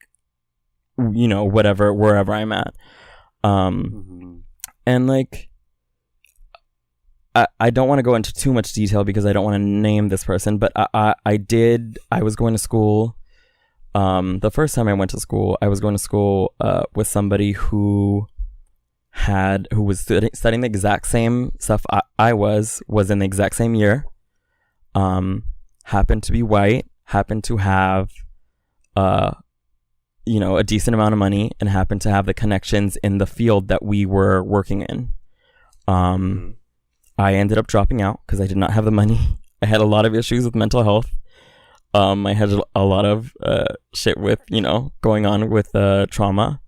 you know, wherever I'm at. And like, I don't want to go into too much detail because I don't want to name this person, but I was going to school. The first time I went to school, I was going to school with somebody who was studying the exact same stuff I was in the exact same year, happened to be white, happened to have you know, a decent amount of money, and happened to have the connections in the field that we were working in. I ended up dropping out because I did not have the money. I had a lot of issues with mental health. I had a lot of shit with, you know, going on with trauma.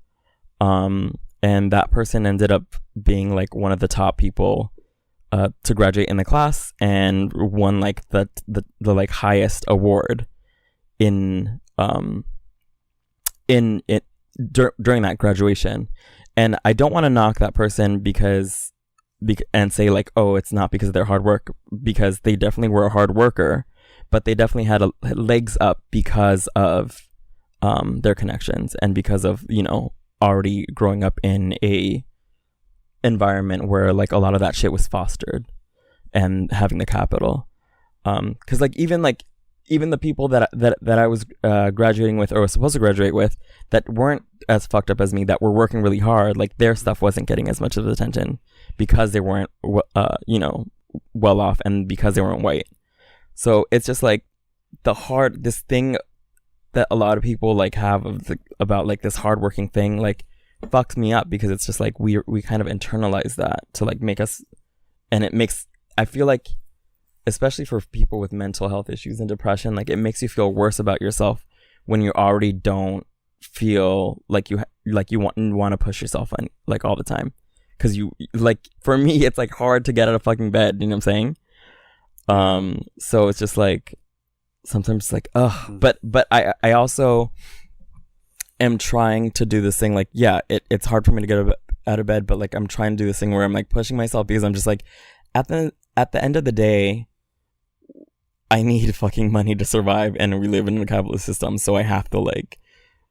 And that person ended up being like one of the top people to graduate in the class, and won like the like highest award in it during that graduation. And I don't want to knock that person and say like, oh, it's not because of their hard work, because they definitely were a hard worker, but they definitely had legs up because of their connections, and because of, you know, already growing up in a environment where like a lot of that shit was fostered, and having the capital. Because like even the people that I was graduating with, or was supposed to graduate with, that weren't as fucked up as me, that were working really hard, like their stuff wasn't getting as much of attention because they weren't you know, well off, and because they weren't white. So it's just like this thing that a lot of people like have about like this hardworking thing, like fucks me up, because it's just like we kind of internalize that to like make us, and it makes, I feel like, especially for people with mental health issues and depression, like it makes you feel worse about yourself when you already don't feel like you want to push yourself on like all the time, because you, like, for me it's like hard to get out of fucking bed, you know what I'm saying? So it's just like sometimes like, but I also am trying to do this thing, like, yeah, it's hard for me to get out of bed, but like I'm trying to do this thing where I'm like pushing myself, because I'm just like, at the end of the day, I need fucking money to survive, and we live in a capitalist system, so I have to like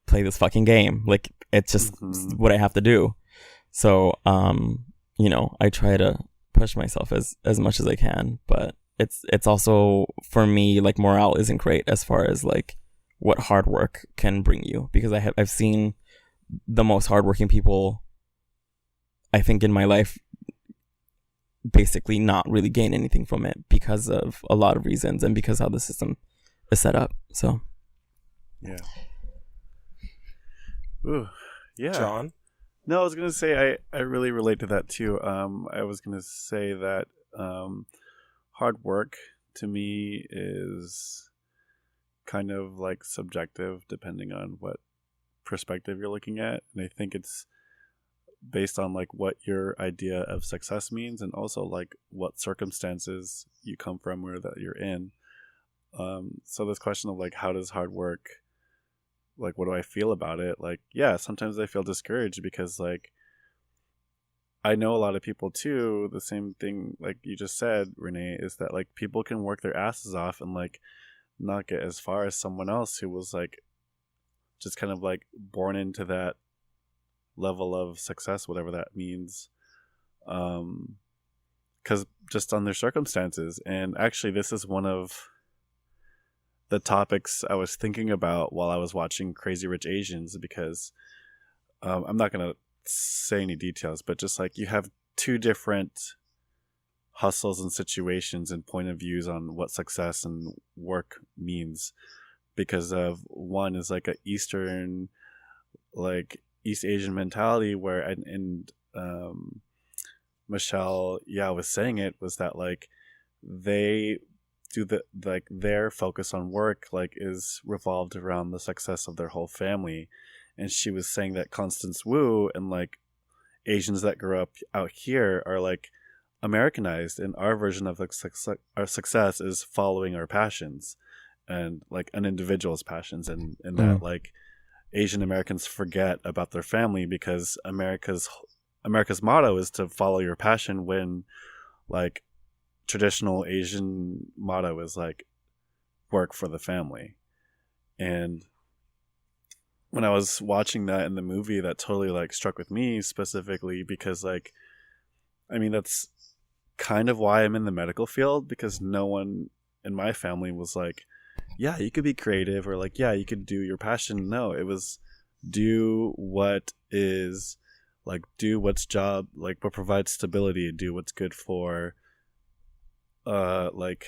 play this fucking game. Like, it's just what I have to do. So you know, I try to push myself as much as I can, but it's also, for me, like, morale isn't great as far as like what hard work can bring you, because I've seen the most hardworking people, I think, in my life basically not really gain anything from it because of a lot of reasons, and because how the system is set up. So yeah. Ooh. Yeah. John? No, I was gonna say I really relate to that too. I was gonna say that hard work to me is kind of like subjective depending on what perspective you're looking at, and I think it's based on like what your idea of success means, and also like what circumstances you come from or that you're in. So this question of like, how does hard work, like, what do I feel about it? Like, yeah, sometimes I feel discouraged because like I know a lot of people too, the same thing like you just said, Renee, is that like people can work their asses off and like not get as far as someone else who was like just kind of like born into that level of success, whatever that means, because just on their circumstances. And actually this is one of the topics I was thinking about while I was watching Crazy Rich Asians, because I'm not going to say any details, but just like you have two different hustles and situations and point of views on what success and work means, because of one is like a Eastern, like East Asian mentality where, and Michelle, yeah, was saying it, was that like they do the, like their focus on work like is revolved around the success of their whole family. And she was saying that Constance Wu and like Asians that grew up out here are like Americanized, and our version of like our success is following our passions and like an individual's passions, and that like Asian Americans forget about their family because America's motto is to follow your passion, when like traditional Asian motto is like work for the family. And when I was watching that in the movie, that totally like struck with me specifically because like, I mean, that's kind of why I'm in the medical field, because no one in my family was like, yeah, you could be creative, or like, yeah, you could do your passion. No, it was do what is like, do what's job, like what provides stability, do what's good for like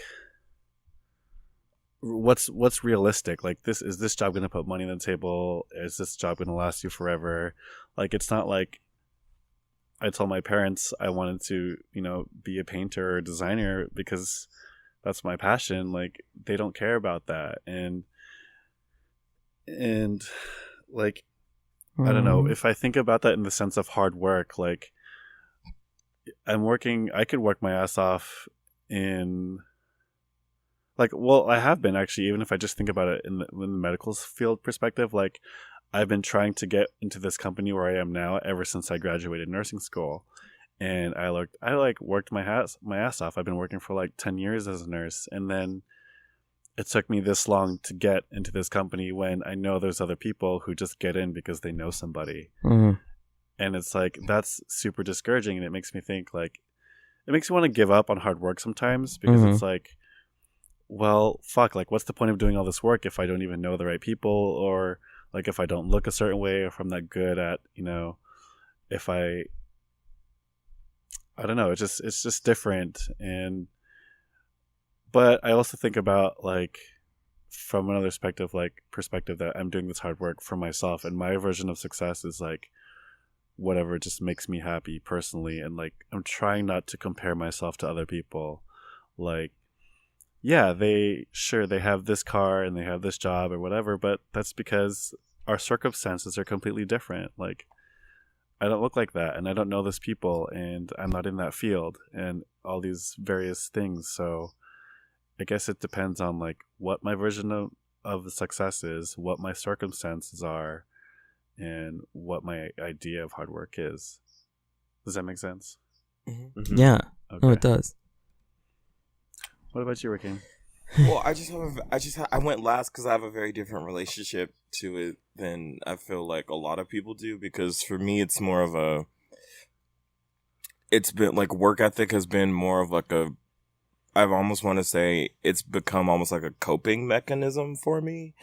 what's realistic. Like, this is this job going to put money on the table? Is this job going to last you forever? Like, it's not like I told my parents I wanted to, you know, be a painter or a designer because that's my passion. Like, they don't care about that. And like, I don't know, if I think about that in the sense of hard work, like I could work my ass off in like, well, I have been actually, even if I just think about it in the medical field perspective, like I've been trying to get into this company where I am now ever since I graduated nursing school. And I worked my ass off. I've been working for like 10 years as a nurse. And then it took me this long to get into this company when I know there's other people who just get in because they know somebody. Mm-hmm. And it's like, that's super discouraging. And it makes me think like, it makes me want to give up on hard work sometimes, because it's like, well, fuck, like what's the point of doing all this work if I don't even know the right people, or like if I don't look a certain way, or if I'm not good at, you know, if I don't know, it's just different. And but I also think about like from another perspective that I'm doing this hard work for myself, and my version of success is like whatever just makes me happy personally. And like I'm trying not to compare myself to other people. Like, yeah, they have this car and they have this job or whatever, but that's because our circumstances are completely different. Like, I don't look like that, and I don't know those people, and I'm not in that field, and all these various things. So I guess it depends on like what my version of success is, what my circumstances are, and what my idea of hard work is. Does that make sense? Mm-hmm. Mm-hmm. Yeah. Okay. Oh, it does. What about you, Rakeem? Well, I went last because I have a very different relationship to it than I feel like a lot of people do. Because for me, it's more of it's been like work ethic has been more of like I almost want to say it's become almost like a coping mechanism for me.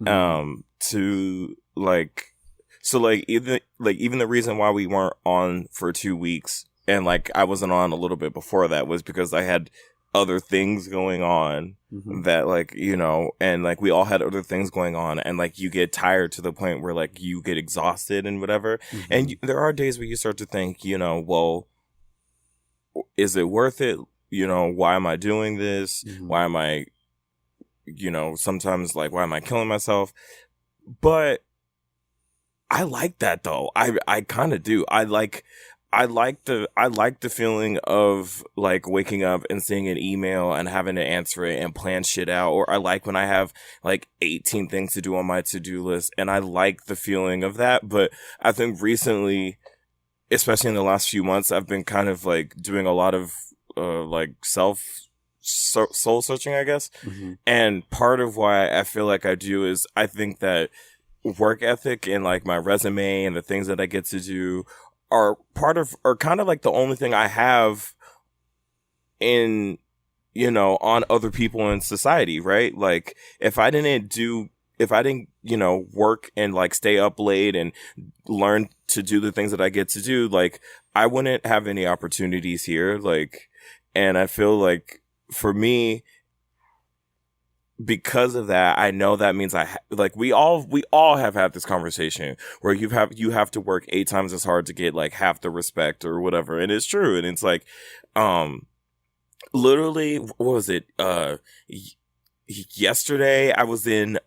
To like, so like even the reason why we weren't on for 2 weeks, and like I wasn't on a little bit before that, was because I had other things going on that like, you know, and like we all had other things going on, and like you get tired to the point where like you get exhausted and whatever. And there are days where you start to think, you know, well, is it worth it? You know, why am I doing this? Why am I, you know, sometimes like, why am I killing myself? But I like that though. I kind of do. I like the feeling of like waking up and seeing an email and having to answer it and plan shit out. Or I like when I have like 18 things to do on my to-do list, and I like the feeling of that. But I think recently, especially in the last few months, I've been kind of like doing a lot of like soul searching, I guess. And part of why I feel like I do is I think that work ethic and like my resume and the things that I get to do are kind of like the only thing I have in, you know, on other people in society, right? Like if I didn't, you know, work and like stay up late and learn to do the things that I get to do, like I wouldn't have any opportunities here. Like, and I feel like for me, because of that, I know that means like we all have had this conversation where you have to work 8 times as hard to get like half the respect or whatever. And it's true. And it's like, literally, what was it? Yesterday I was in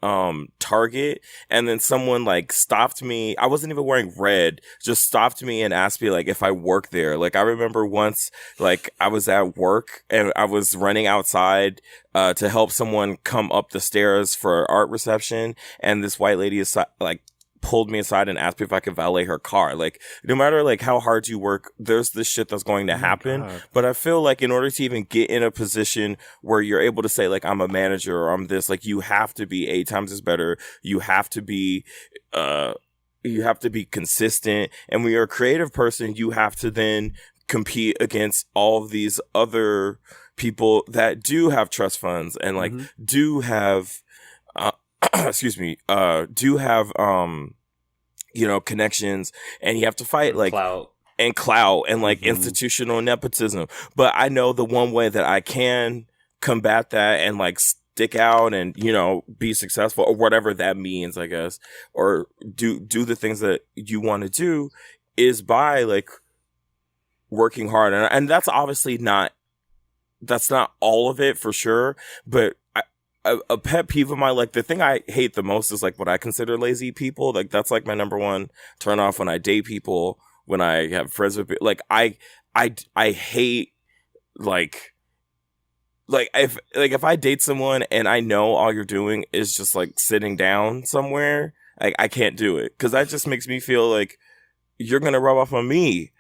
Target, and then someone like stopped me. I wasn't even wearing red, just stopped me and asked me like if I work there. Like I remember once, like I was at work and I was running outside to help someone come up the stairs for art reception, and this white lady is like pulled me aside and asked me if I could valet her car. Like, no matter like how hard you work, there's this shit that's going to happen. But I feel like in order to even get in a position where you're able to say like, I'm a manager or I'm this, like you have to be 8 times as better. You have to be consistent. And when you're a creative person, you have to then compete against all of these other people that do have trust funds and like do have do have, you know, connections, and you have to fight like clout and like institutional nepotism. But I know the one way that I can combat that and like stick out and, you know, be successful or whatever that means, I guess, or do the things that you want to do is by like working hard. And that's obviously that's not all of it for sure, but a pet peeve of mine, like the thing I hate the most is like what I consider lazy people. Like that's like my number one turn off when I date people, when I have friends with people. Like I hate like if I date someone and I know all you're doing is just like sitting down somewhere, like I can't do it, because that just makes me feel like you're gonna rub off on me.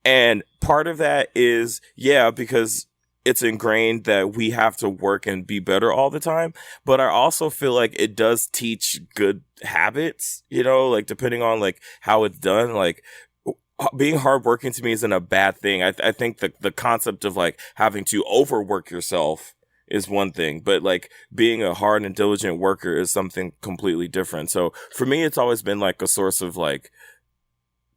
And part of that is because it's ingrained that we have to work and be better all the time. But I also feel like it does teach good habits, you know, like depending on like how it's done. Like being hardworking to me isn't a bad thing. I think the concept of like having to overwork yourself is one thing, but like being a hard and diligent worker is something completely different. So for me, it's always been like a source of like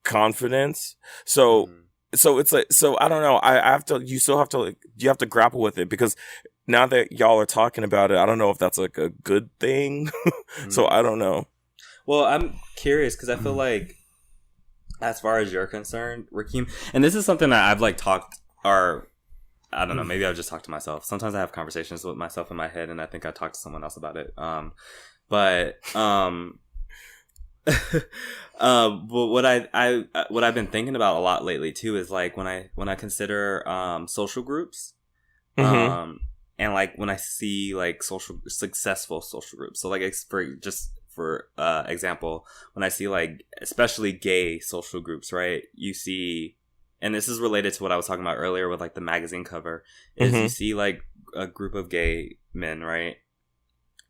confidence. So it's like, so I don't know. You have to grapple with it, because now that y'all are talking about it, I don't know if that's like a good thing. So I don't know. Well, I'm curious because I feel like, as far as you're concerned, Rakeem, and this is something that I've like talked, or I don't know, maybe I've just talked to myself. Sometimes I have conversations with myself in my head, and I think I talked to someone else about it. But what I've been thinking about a lot lately too is like when I consider social groups, and like when I see like successful social groups. So like for example, when I see like especially gay social groups, right? You see, and this is related to what I was talking about earlier with like the magazine cover, is you see like a group of gay men, right?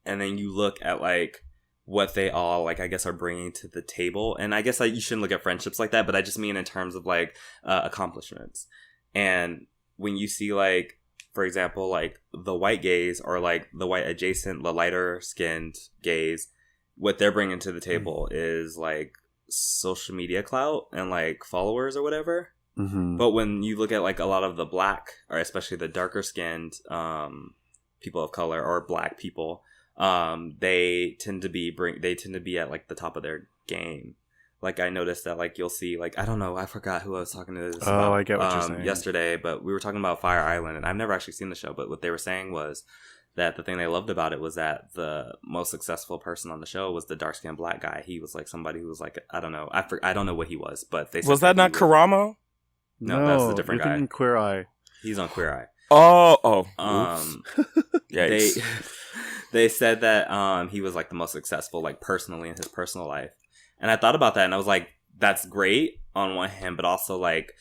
And then you look at like what they all like, I guess, are bringing to the table. And I guess like you shouldn't look at friendships like that, but I just mean in terms of like accomplishments. And when you see like, for example, like the white gays or like the white adjacent, the lighter skinned gays, what they're bringing to the table is like social media clout and like followers or whatever. But when you look at like a lot of the black, or especially the darker skinned people of color or black people, they tend to be at like the top of their game. Like I noticed that like you'll see like I don't know, I forgot who I was talking to this about, I get what you're saying. yesterday, but we were talking about Fire Island, and I've never actually seen the show, but what they were saying was that the thing they loved about it was that the most successful person on the show was the dark-skinned black guy. He was like somebody who was like, I don't know, I don't know what he was, but they said was that not Karamo? No, that's a different guy. Queer Eye. He's on Queer Eye. Oh. They said that he was like the most successful, like personally in his personal life. And I thought about that, and I was like, that's great on one hand, but also like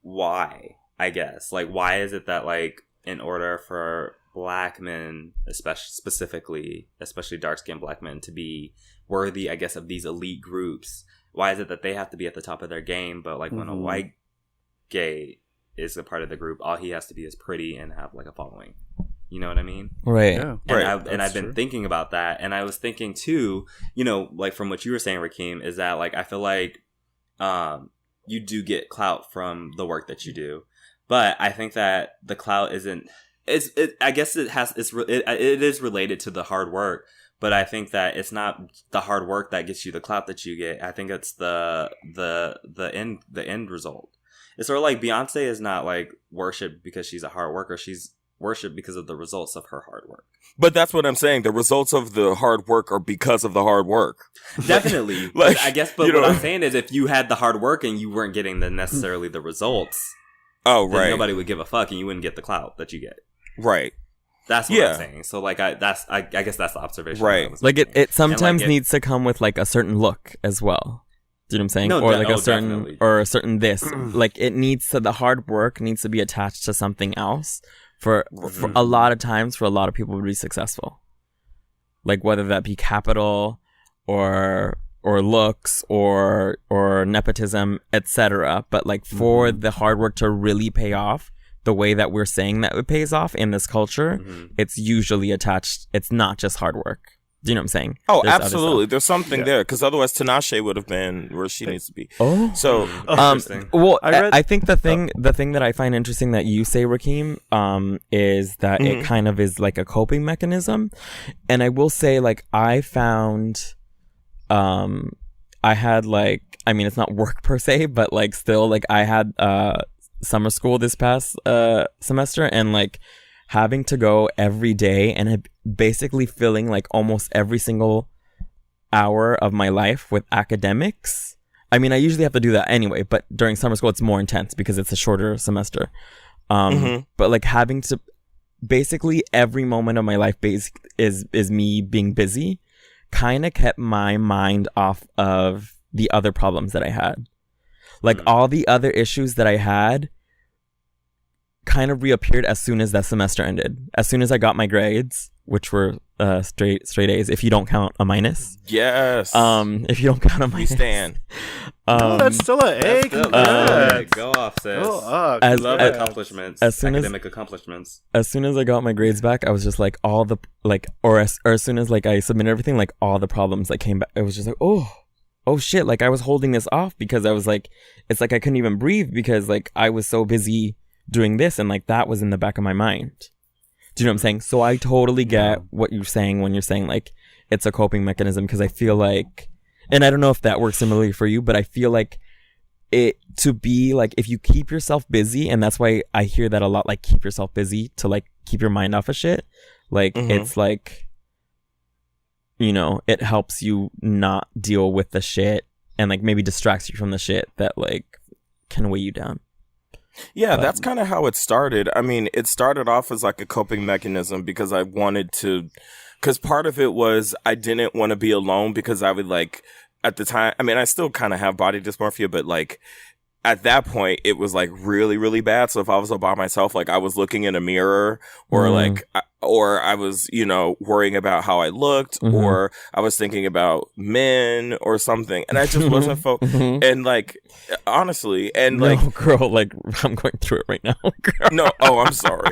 why? I guess like why is it that like in order for black men, especially dark-skinned black men, to be worthy, I guess, of these elite groups, why is it that they have to be at the top of their game, but like when a white gay is a part of the group, all he has to be is pretty and have like a following? You know what I mean? Right. Yeah. And I've been thinking about that, and I was thinking too, you know, like from what you were saying, Rakeem, is that like I feel like you do get clout from the work that you do, but I think that the clout isn't. I guess it is related to the hard work, but I think that it's not the hard work that gets you the clout that you get. I think it's the end result. It's sort of like Beyonce is not like worshipped because she's a hard worker. She's worshipped because of the results of her hard work. But that's what I'm saying. The results of the hard work are because of the hard work. Definitely. Like, I guess, but what I'm saying is if you had the hard work and you weren't getting necessarily the results, then nobody would give a fuck and you wouldn't get the clout that you get. Right. That's what I'm saying. So like I guess that's the observation. Right. Like it sometimes needs to come with like a certain look as well. Do you know what I'm saying? No, or like a certain definitely. or a certain this. Like it needs to, the hard work needs to be attached to something else for a lot of times for a lot of people to be successful. Like whether that be capital or looks or nepotism, etc. But like for the hard work to really pay off the way that we're saying that it pays off in this culture, it's usually attached. It's not just hard work. Do you know what I'm saying? Oh, there's absolutely. There's something there, because otherwise Tinashe would have been where she needs to be. Oh, so interesting. Well, I think the thing that I find interesting that you say, Rakeem, is that it kind of is like a coping mechanism, and I will say, like, I found, I had like, I mean, it's not work per se, but like still, like I had summer school this past semester, and like having to go every day and basically filling like almost every single hour of my life with academics. I mean, I usually have to do that anyway, but during summer school it's more intense because it's a shorter semester. But like having to basically every moment of my life is me being busy, kind of kept my mind off of the other problems that I had. Like all the other issues that I had kind of reappeared as soon as that semester ended. As soon as I got my grades, which were straight A's, if you don't count a minus. Yes. If you don't count a minus. We stand. That's still an A. Congrats. Go off, sis. Go up. Love accomplishments. Academic accomplishments. As soon as I got my grades back, I was just like all the like, or as soon as like I submitted everything, like all the problems that came back, it was just like, oh shit, like I was holding this off because I was like, it's like I couldn't even breathe because like I was so busy doing this, and like that was in the back of my mind. Do you know what I'm saying? So I totally get what you're saying when you're saying like it's a coping mechanism, because I feel like, and I don't know if that works similarly for you, but I feel like it to be like, if you keep yourself busy, and that's why I hear that a lot, like keep yourself busy to like keep your mind off of shit. Like it's like, you know, it helps you not deal with the shit and like maybe distracts you from the shit that like can weigh you down. Yeah, that's kind of how it started. I mean, it started off as like a coping mechanism because I wanted to, because part of it was I didn't want to be alone, because I would like, at the time, I mean, I still kind of have body dysmorphia, but like at that point it was like really, really bad. So if I was all by myself, like I was looking in a mirror, or like, or I was, you know, worrying about how I looked, or I was thinking about men or something, and I just wasn't and like, honestly, and like, no, girl, like I'm going through it right now. Girl. No, I'm sorry.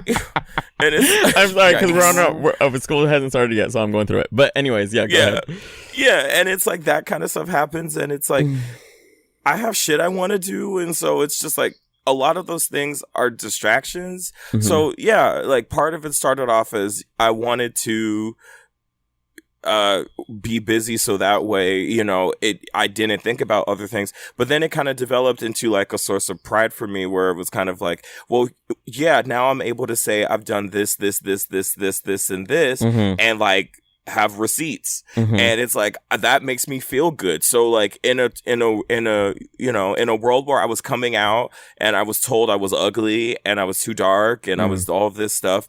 And it's, I'm sorry, because school hasn't started yet, so I'm going through it. But anyways, go ahead. Yeah, and it's like that kind of stuff happens, and it's like, I have shit I want to do, and so it's just like a lot of those things are distractions. Mhm. So yeah, like part of it started off as I wanted to be busy so that way, you know, I didn't think about other things. But then it kind of developed into like a source of pride for me, where it was kind of like, well, yeah, now I'm able to say I've done this, and this, Mhm. and like have receipts. Mhm. And it's like that makes me feel good. So like in a you know, in a world where I was coming out and I was told I was ugly and I was too dark and I was all of this stuff,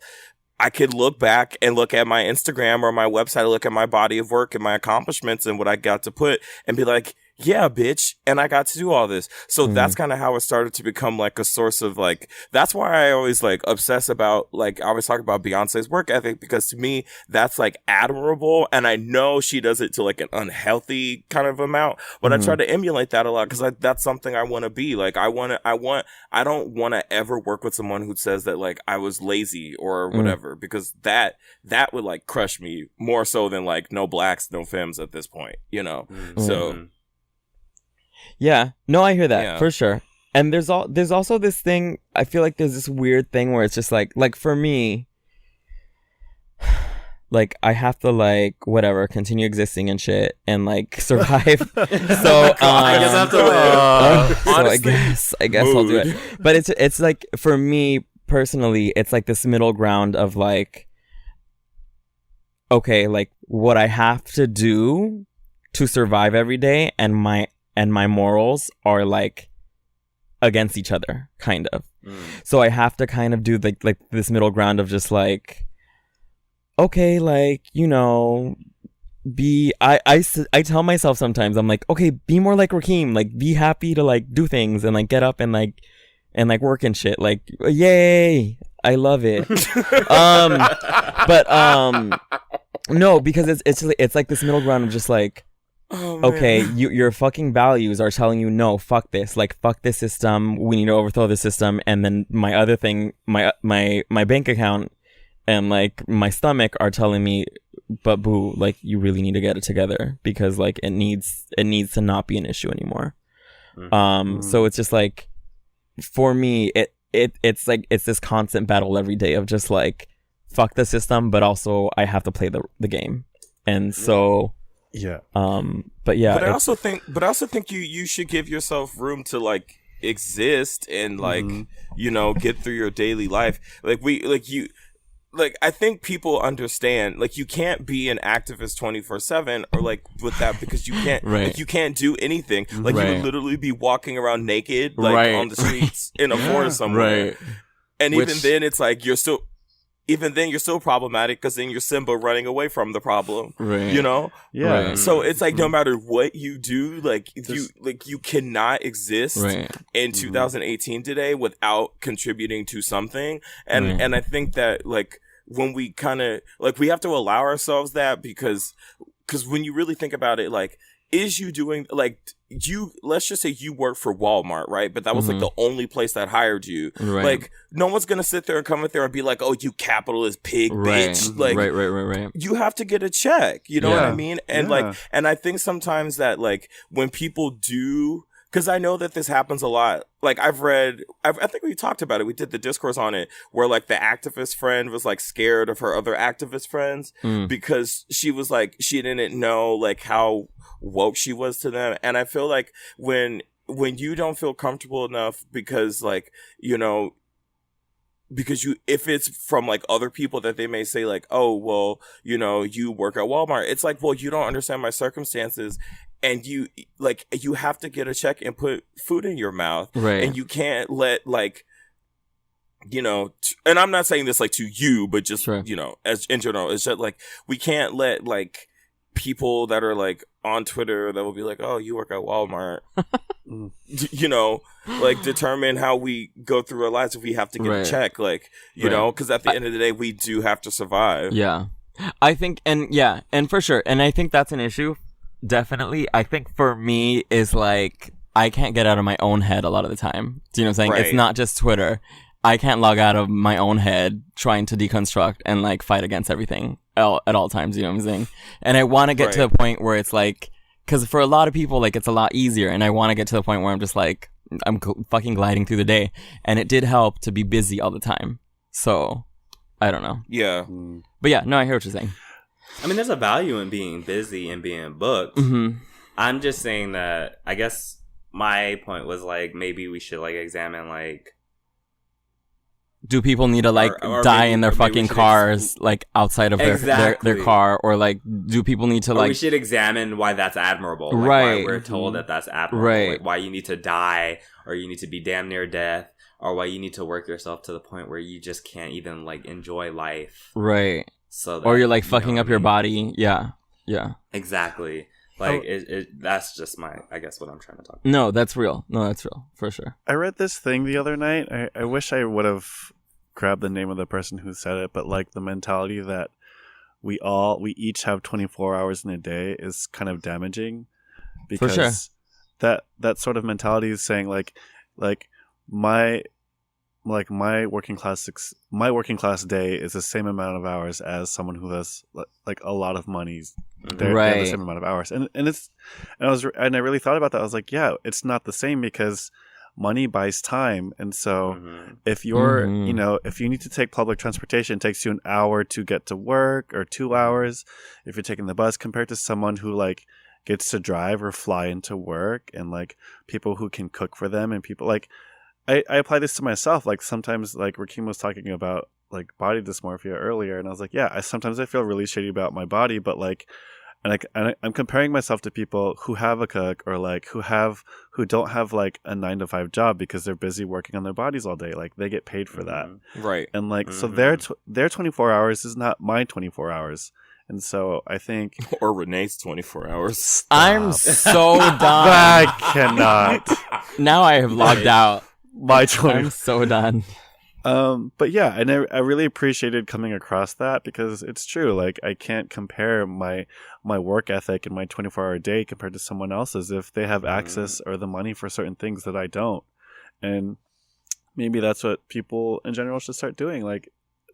I could look back and look at my Instagram or my website, look at my body of work and my accomplishments and what I got to put and be like, yeah, bitch. And I got to do all this. So that's kind of how it started to become like a source of like, that's why I always like obsess about, like, I always talk about Beyonce's work ethic, because to me, that's like admirable. And I know she does it to like an unhealthy kind of amount, but I try to emulate that a lot because that's something I want to be. Like, I don't want to ever work with someone who says that like I was lazy or whatever, because that would like crush me more so than like no blacks, no femmes at this point, you know? So. Yeah, no, I hear that Yeah. for sure. And there's also this thing. I feel like there's this weird thing where it's just like for me, like I have to like whatever continue existing and shit and like survive. So I guess I have to live. so I guess I'll do it. But it's like for me personally, it's like this middle ground of like, okay, like what I have to do to survive every day, and my morals are like against each other, kind of. So I have to kind of do like this middle ground of just like, okay, like, you know, I tell myself sometimes, I'm like, okay, be more like Rakeem, like be happy to like do things and like get up and like work and shit, like yay, I love it. But no, because it's like this middle ground of just like, okay, your fucking values are telling you no, fuck this, like fuck this system, we need to overthrow the system, and then my other thing, my bank account and like my stomach are telling me, but boo, like you really need to get it together because like it needs to not be an issue anymore. So it's just like, for me, it's like it's this constant battle every day of just like fuck the system, but also I have to play the game, and so. Yeah. But yeah. But I also think you should give yourself room to like exist and like you know, get through your daily life. I think people understand, like, you can't be an activist 24/7 or like with that, because you can't like, you can't do anything. Like you would literally be walking around naked like on the streets in a forest somewhere. And even then it's like you're still problematic, because then you're Simba running away from the problem. You know? Yeah. So it's like no matter what you do, like you cannot exist in 2018 today without contributing to something. And I think that like when we kind of like, we have to allow ourselves that, because when you really think about it, like, is you doing like let's just say you work for Walmart, right? But that was like the only place that hired you. Like no one's gonna sit there and come in there and be like, oh, you capitalist pig bitch. Like right. You have to get a check. You know what I mean? And like, and I think sometimes that like when people do, because I know that this happens a lot. Like I think we talked about it. We did the discourse on it, where like the activist friend was like scared of her other activist friends because she was like, she didn't know like how woke she was to them. And I feel like when you don't feel comfortable enough, because like, you know, because if it's from like other people that they may say like, oh, well, you know, you work at Walmart. It's like, well, you don't understand my circumstances. And you have to get a check and put food in your mouth. And you can't let like, you know, and I'm not saying this like to you, but just, you know, as in general, it's just like, we can't let like people that are like on Twitter that will be like, oh, you work at Walmart, you know, like determine how we go through our lives if we have to get a check, like, you know, because at the end of the day, we do have to survive. Yeah. I think, and for sure. And I think that's an issue. Definitely. I think for me is like, I can't get out of my own head a lot of the time. Do you know what I'm saying? It's not just Twitter. I can't log out of my own head trying to deconstruct and like fight against everything at all times. You know what I'm saying? And I want to get to a point where it's like, because for a lot of people, like, it's a lot easier, and I want to get to the point where I'm just like, I'm fucking gliding through the day, and it did help to be busy all the time. So, I don't know. Yeah. But yeah, no, I hear what you're saying. I mean, there's a value in being busy and being booked. Mm-hmm. I'm just saying that, I guess my point was, like, maybe we should, like, examine, like... Do people need to, like, or die maybe- in their or maybe we fucking should cars, like, outside of their Exactly. car? Or, like, do people need to, Or like... we should examine why that's admirable. Like, Right. why we're told that that's admirable. Right. Like, why you need to die, or you need to be damn near death, or why you need to work yourself to the point where you just can't even, like, enjoy life. Right. So that, Or you're, like, you know fucking what up I your mean? body. Yeah. Yeah. Exactly. Like, that's just I guess what I'm trying to talk about. No, that's real. For sure. I read this thing the other night. I wish I would have grabbed the name of the person who said it, but like the mentality that we each have 24 hours in a day is kind of damaging, because For sure. that sort of mentality is saying like my working class day is the same amount of hours as someone who has like a lot of money. They have Right. the same amount of hours, and I really thought about that. I was like, yeah, it's not the same, because money buys time, and so if you're if you need to take public transportation, it takes you an hour to get to work, or 2 hours if you're taking the bus, compared to someone who like gets to drive or fly into work, and like people who can cook for them, and people like I apply this to myself. Like sometimes, like Rakeem was talking about like body dysmorphia earlier, and I was like, yeah, sometimes I feel really shitty about my body, but like, and I'm comparing myself to people who have a cook, or like who don't have like a 9-to-5 job because they're busy working on their bodies all day. Like they get paid for that, Right. and like so their 24 hours is not my 24 hours, and so I think Or Renee's 24 hours. I'm so done. I cannot Now I have logged out. my 20. I'm so done. But yeah, and I really appreciated coming across that, because it's true. Like I can't compare my work ethic and my 24-hour day compared to someone else's if they have access or the money for certain things that I don't. And maybe that's what people in general should start doing. Like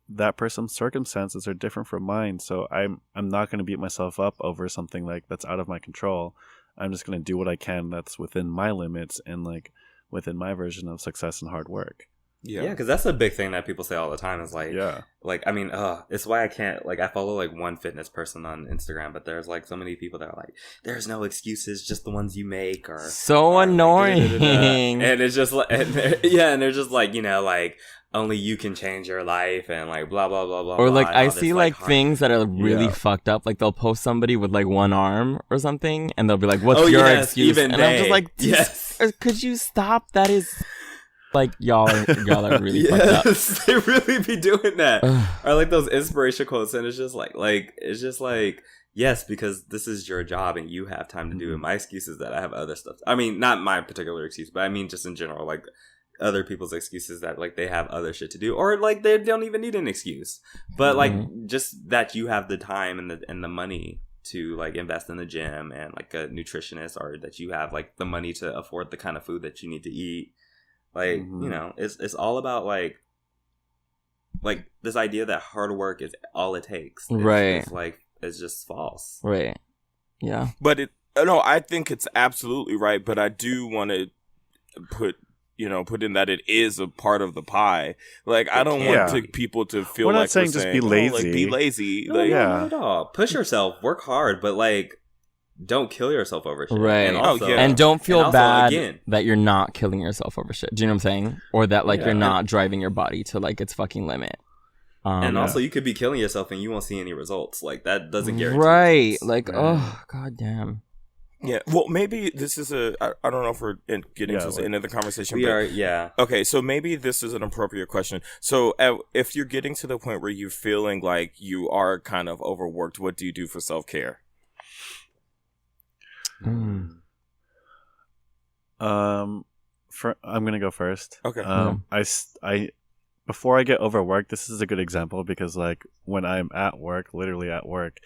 that person's circumstances are different from mine, so I'm not going to beat myself up over something like that's out of my control. I'm just going to do what I can that's within my limits and like within my version of success and hard work. Yeah, because that's a big thing that people say all the time is like, Yeah. like, I mean, it's why I can't, like, I follow like one fitness person on Instagram, but there's like so many people that are like, there's no excuses, just the ones you make, or So or, annoying. and it's just like, and they're just like, you know, like only you can change your life, and like blah blah blah blah. Or like blah, and I all see this, like hard- things that are really Yeah. fucked up. Like they'll post somebody with like one arm or something, and they'll be like, "What's Oh, your yes, excuse?" even And I'm just they. like, Yes. could you stop? That is like y'all are really fucked up. Yes, they really be doing that. Ugh. Or like those inspiration quotes, and it's just like it's just like, yes, because this is your job and you have time to do it. My excuse is that I have other stuff. I mean, not my particular excuse, but I mean just in general, like other people's excuses that like they have other shit to do, or like they don't even need an excuse, but like just that you have the time and the money to like invest in the gym and like a nutritionist, or that you have like the money to afford the kind of food that you need to eat. Like, you know, it's all about like this idea that hard work is all it takes. Right. It's just false. Right. Yeah. But I think it's absolutely right. But I do want to put in that it is a part of the pie. Like, I don't want people to feel We're not like saying we're just saying, be lazy. like, be lazy. No, Like, yeah. not at all. Push yourself, work hard, but like, don't kill yourself over shit. Right. And also, yeah. And don't feel and also, bad again, that you're not killing yourself over shit. Do you know what I'm saying? Or that like Yeah. you're not driving your body to like its fucking limit. and Yeah. also you could be killing yourself and you won't see any results. Like that doesn't guarantee. Right. results. Like, Right. oh god damn. yeah. Well, maybe this is I don't know if we're getting to the like- end of the conversation. We but, are, yeah. Okay, so maybe this is an appropriate question. So if you're getting to the point where you're feeling like you are kind of overworked, what do you do for self-care? I'm gonna go first. Okay. I before I get overworked, this is a good example, because like when I'm at work, literally at work,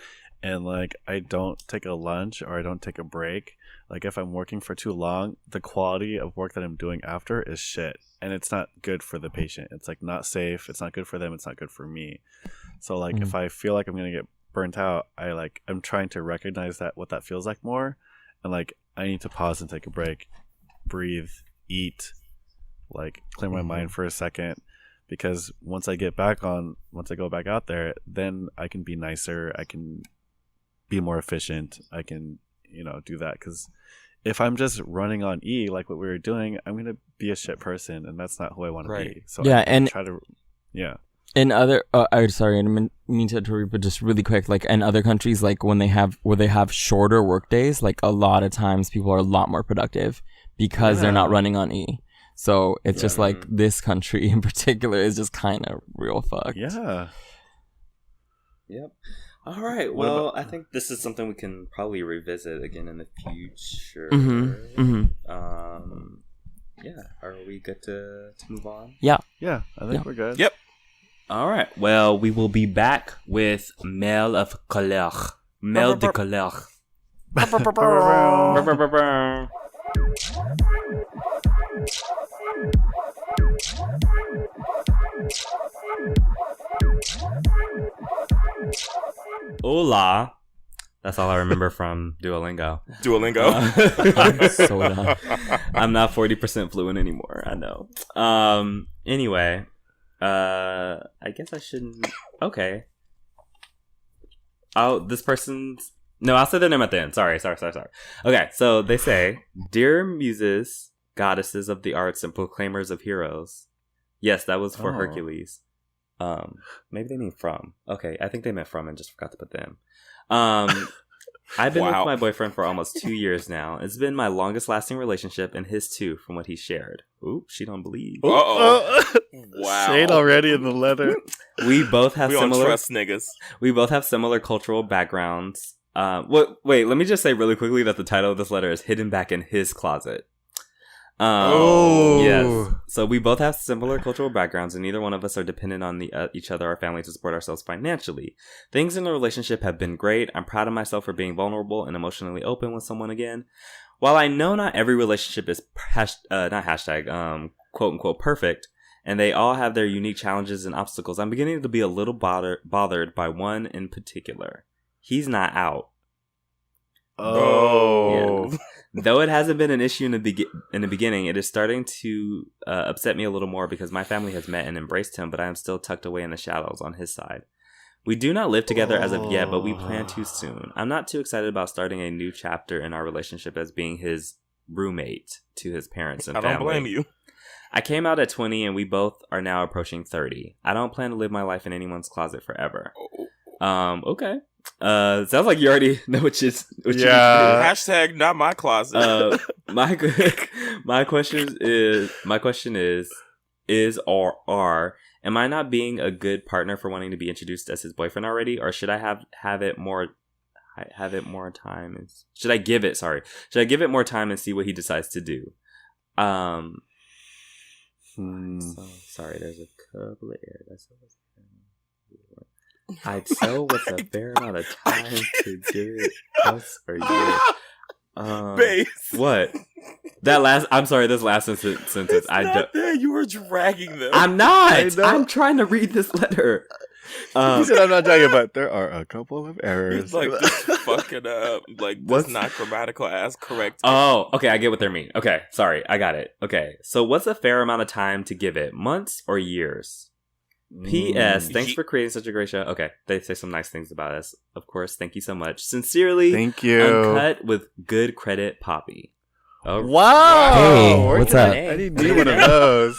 and like I don't take a lunch or I don't take a break, like if I'm working for too long, the quality of work that I'm doing after is shit, and it's not good for the patient. It's like not safe. It's not good for them. It's not good for me. So like if I feel like I'm gonna get burnt out, I'm trying to recognize what that feels like more, and like I need to pause and take a break, breathe, eat, like clear my mind for a second, because once I go back out there, then I can be nicer, I can be more efficient, I can do that. Because if I'm just running on E like what we were doing, I'm gonna be a shit person, and that's not who I want to be. So yeah, I and try to in other, I'm sorry, I didn't mean to interrupt, but just really quick, like in other countries, like where they have shorter work days, like a lot of times people are a lot more productive because they're not running on E. So it's just like this country in particular is just kind of real fucked. Yeah. Yep. All right. Well, I think this is something we can probably revisit again in the future. Yeah. Are we good to move on? Yeah. Yeah. I think we're good. Yep. All right. Well, we will be back with Mail of Couleur. Mail de Couleur. Hola. That's all I remember from Duolingo. Duolingo. So dumb. I'm not 40% fluent anymore. I know. Anyway, I guess I shouldn't. Okay. Oh, this person's. No, I'll say their name at the end. Sorry. Okay, so they say, "Dear muses, goddesses of the arts, and proclaimers of heroes." Yes, that was for Hercules. Maybe they mean from. Okay, I think they meant from and just forgot to put them. I've been with my boyfriend for almost 2 years now. It's been my longest lasting relationship, and his too, from what he shared. Ooh, she don't believe. Wow. Shade already in the letter. We both have we similar. don't trust niggas. We both have similar cultural backgrounds. Wait, let me just say really quickly that the title of this letter is "Hidden Back in His Closet." Yes. So we both have similar cultural backgrounds, and neither one of us are dependent on each other, our family, to support ourselves financially. Things in the relationship have been great. I'm proud of myself for being vulnerable and emotionally open with someone again. While I know not every relationship is quote unquote perfect, and they all have their unique challenges and obstacles, I'm beginning to be a little bothered by one in particular. He's not out. Oh. Yeah. Though it hasn't been an issue in the beginning, it is starting to upset me a little more because my family has met and embraced him, but I am still tucked away in the shadows on his side. We do not live together as of yet, but we plan to soon. I'm not too excited about starting a new chapter in our relationship as being his roommate to his parents and family. I don't blame you. I came out at 20 and we both are now approaching 30. I don't plan to live my life in anyone's closet forever. Okay. Sounds like you already know what you Hashtag not my closet. My question is am I not being a good partner for wanting to be introduced as his boyfriend already, or should I have it more time? Should I give it more time and see what he decides to do? So, sorry, there's a couple of errors. I'd sell with a fair amount of time to give us or you. Base. What? This last sentence. You were dragging them. I'm not. I'm trying to read this letter. He said I'm not talking about. There are a couple of errors. Like just fucking up. Like what's not grammatical as correct. Oh, okay. I get what they mean. Okay, sorry. I got it. Okay. So what's a fair amount of time to give it? Months or years? P.S. Thanks for creating such a great show. Okay, they say some nice things about us. Of course, thank you so much. Sincerely, thank you. Uncut with good credit, Poppy. Oh. Wow! Hey, what's up? I need one of those.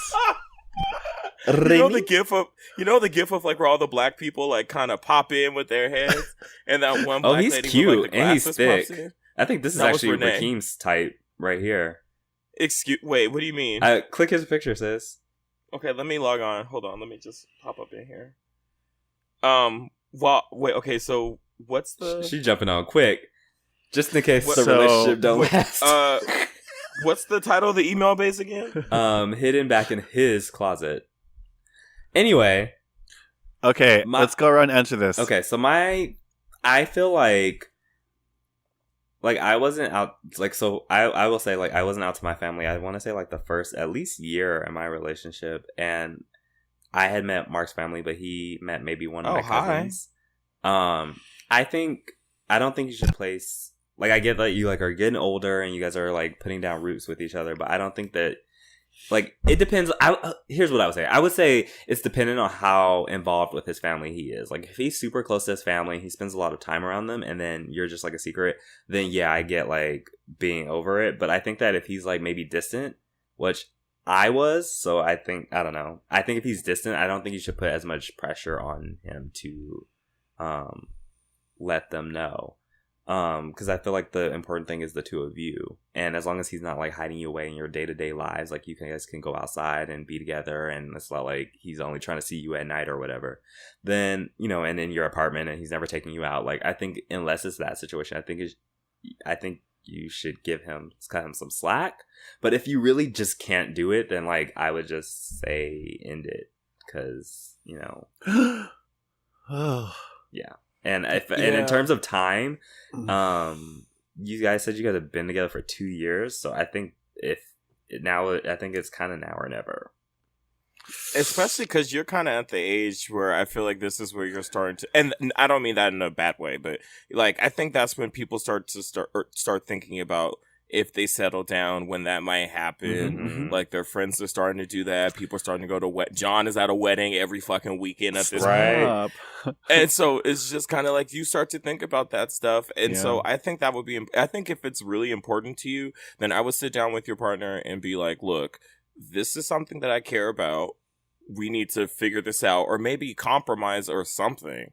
You know the gif of like where all the black people like kind of pop in with their heads, and that one black he's lady cute with, like, the and he's glasses thick. pops in. I think this is actually Rakeem's type right here. Wait, what do you mean? Click his picture, sis. Okay, let me log on. Hold on, let me just pop up in here. Wait, okay, so what's the... She jumping on quick. Just in case the relationship don't last. What's the title of the email base again? Hidden back in his closet. Anyway. Okay, let's go around and answer this. Okay, so I feel like I wasn't out, like, so I will say, like, I wasn't out to my family. I want to say, like, the first at least year in my relationship, and I had met Mark's family, but he met maybe one of my cousins. I don't think you should place like I get that you like are getting older and you guys are like putting down roots with each other, but I don't think that like it depends. Here's what I would say. I would say it's dependent on how involved with his family he is. Like if he's super close to his family, he spends a lot of time around them, and then you're just like a secret. Then yeah, I get like being over it. But I think that if he's like maybe distant, which I was, so I don't know. I think if he's distant, I don't think you should put as much pressure on him to let them know. Because I feel like the important thing is the two of you, and as long as he's not like hiding you away in your day-to-day lives, like you guys can go outside and be together, and it's not like he's only trying to see you at night or whatever, then and in your apartment and he's never taking you out, like I think unless it's that situation, I think you should cut him some slack. But if you really just can't do it, then like I would just say end it, because yeah. And in terms of time, you guys said you guys have been together for 2 years, so I think I think it's kind of now or never. Especially because you're kind of at the age where I feel like this is where you're starting to, and I don't mean that in a bad way, but like I think that's when people start thinking about if they settle down, when that might happen. Mm-hmm. Like their friends are starting to do that. People are starting to go to John is at a wedding every fucking weekend at this Right. point. And so it's just kind of like you start to think about that stuff. And so I think that would be, I think if it's really important to you, then I would sit down with your partner and be like, look, this is something that I care about. We need to figure this out, or maybe compromise or something.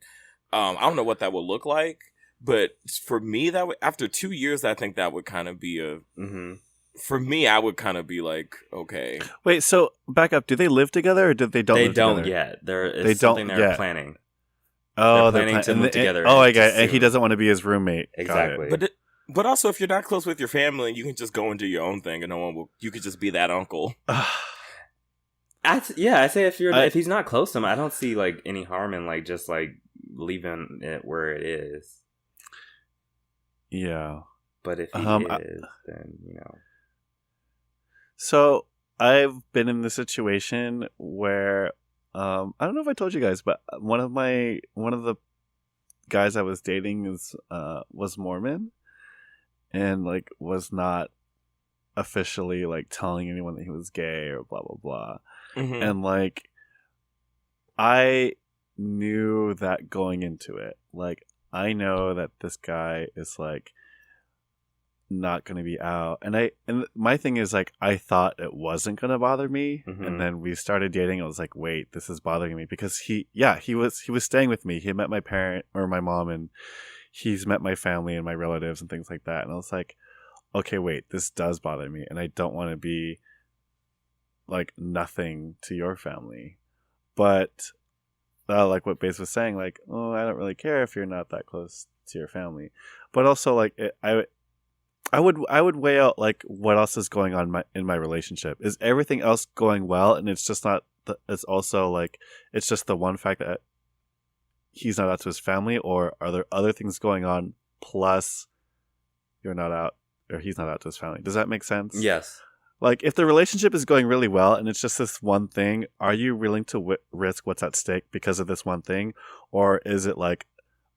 I don't know what that would look like. But for me, after 2 years, I think that would kind of be for me, I would kind of be like, okay. Wait, so back up. Do they live together, or did they don't? They live don't together? yet. They don't. They're planning. Oh, they're planning to move together. Oh, I get it. And he doesn't want to be his roommate. Exactly. But also, if you're not close with your family, you can just go and do your own thing, and you could just be that uncle. I say if he's not close to him, I don't see like any harm in like just like leaving it where it is. Yeah. But if he is, then So I've been in this situation where I don't know if I told you guys, but one of the guys I was dating was Mormon, and like was not officially like telling anyone that he was gay or blah blah blah. Mm-hmm. And like I knew that going into it. Like I know that this guy is like not going to be out, and my thing is like I thought it wasn't going to bother me, and then we started dating. I was like, wait, this is bothering me, because he was staying with me. He met my mom, and he's met my family and my relatives and things like that. And I was like, okay, wait, this does bother me, and I don't want to be like nothing to your family. But like what Baze was saying, like, oh, I don't really care if you're not that close to your family. But also, like, I would weigh out like what else is going on in my relationship. Is everything else going well, and it's just not? It's also like it's just the one fact that he's not out to his family, or are there other things going on? Plus, you're not out, or he's not out to his family. Does that make sense? Yes. Like, if the relationship is going really well and it's just this one thing, are you willing to risk what's at stake because of this one thing? Or is it like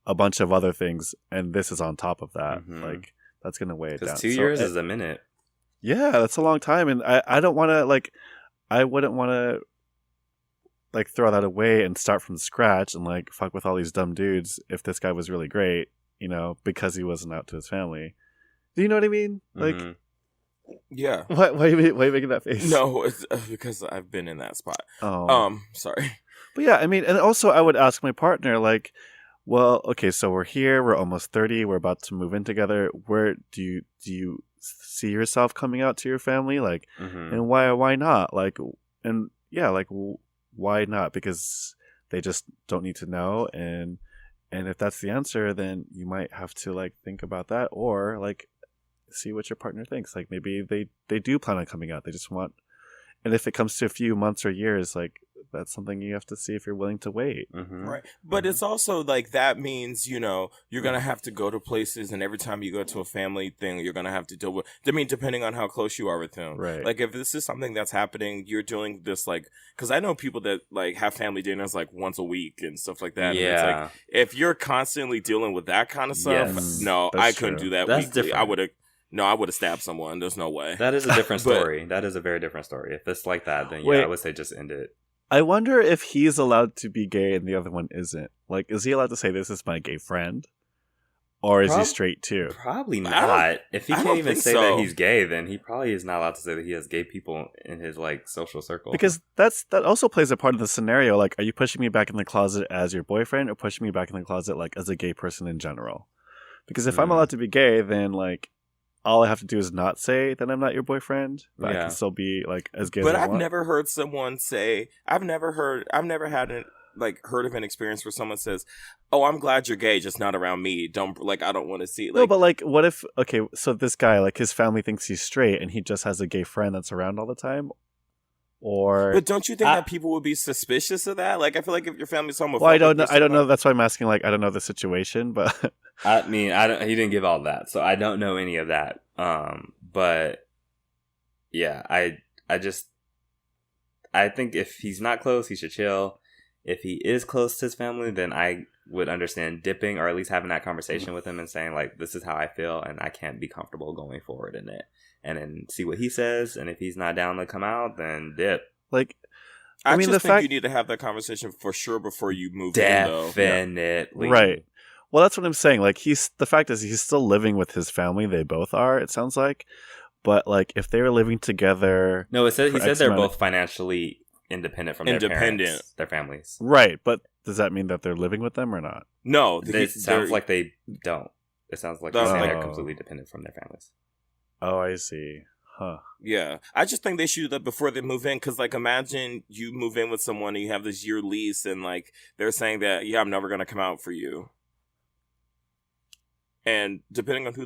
a bunch of other things and this is on top of that? Mm-hmm. Like, that's going to weigh it down. Because 2 years is a minute. Yeah, that's a long time. And I don't want to, like, I wouldn't want to, like, throw that away and start from scratch and, like, fuck with all these dumb dudes if this guy was really great, because he wasn't out to his family. Do you know what I mean? Like... Mm-hmm. Yeah. Why are you making that face? No, it's because I've been in that spot. Oh. Sorry. But yeah, I mean, and also I would ask my partner, like, well, okay, so we're here, we're almost 30, we're about to move in together. Where do you see yourself coming out to your family? Like, and why not? Like, and yeah, like, why not? Because they just don't need to know. And if that's the answer, then you might have to, like, think about that, or, like, see what your partner thinks. Like, maybe they do plan on coming out. They just want, and if it comes to a few months or years, like that's something you have to see if you're willing to wait. Right. But it's also like that means, you know, you're going to have to go to places, and every time you go to a family thing, you're going to have to deal with, I mean, depending on how close you are with them. Right. Like if this is something that's happening, you're doing this like, because I know people that like have family dinners like once a week and stuff like that. Yeah. And it's like, if you're constantly dealing with that kind of stuff, Yes. no, That's I couldn't true. do that That's weekly. different. I would have stabbed someone. There's no way. That is a different But- story. That is a very different story. If it's like that, then Wait. I would say just end it. I wonder if he's allowed to be gay and the other one isn't. Like, is he allowed to say, this is my gay friend? Or is he straight too? Probably I don't- not. If he I can't don't even think say so. that he's gay, then he probably is not allowed to say that he has gay people in his like social circle. Because that also plays a part of the scenario. Like, are you pushing me back in the closet as your boyfriend or pushing me back in the closet like as a gay person in general? Because if I'm allowed to be gay, then like all I have to do is not say that I'm not your boyfriend, but I Yeah. can still be like as gay But as I I've want. never heard someone say, I've never had an like heard of an experience where someone says, "Oh, I'm glad you're gay, just not around me. Don't like I don't want to see." Like, No, but like, what if? Okay, so this guy, like, his family thinks he's straight, and he just has a gay friend that's around all the time, or but don't you think that people would be suspicious of that? Like, I feel like if your family's homophobic, well, I don't know. there's I don't know. some- That's why I'm asking. Like, I don't know the situation, but I mean, he didn't give all that, so I don't know any of that. But yeah, I think if he's not close, he should chill. If he is close to his family, then I would understand dipping, or at least having that conversation with him and saying like, this is how I feel and I can't be comfortable going forward in it, and then see what he says. And if he's not down to come out, then dip. like, I mean, just the think fact- you need to have that conversation for sure before you move in, though. Definitely. right. Well, that's what I'm saying. Like, the fact is, he's still living with his family. They both are. It sounds like, but like, if they were living together, No, he For said X they're amount of- both financially independent from their Independent. parents, their families. right? But does that mean that they're living with them or not? No, It sounds like they don't. It sounds like That's they're like- completely dependent from their families. Oh, I see. Huh. yeah. I just think they should do that before they move in, because like imagine you move in with someone and you have this year lease, and like they're saying that I'm never gonna come out for you, and depending on who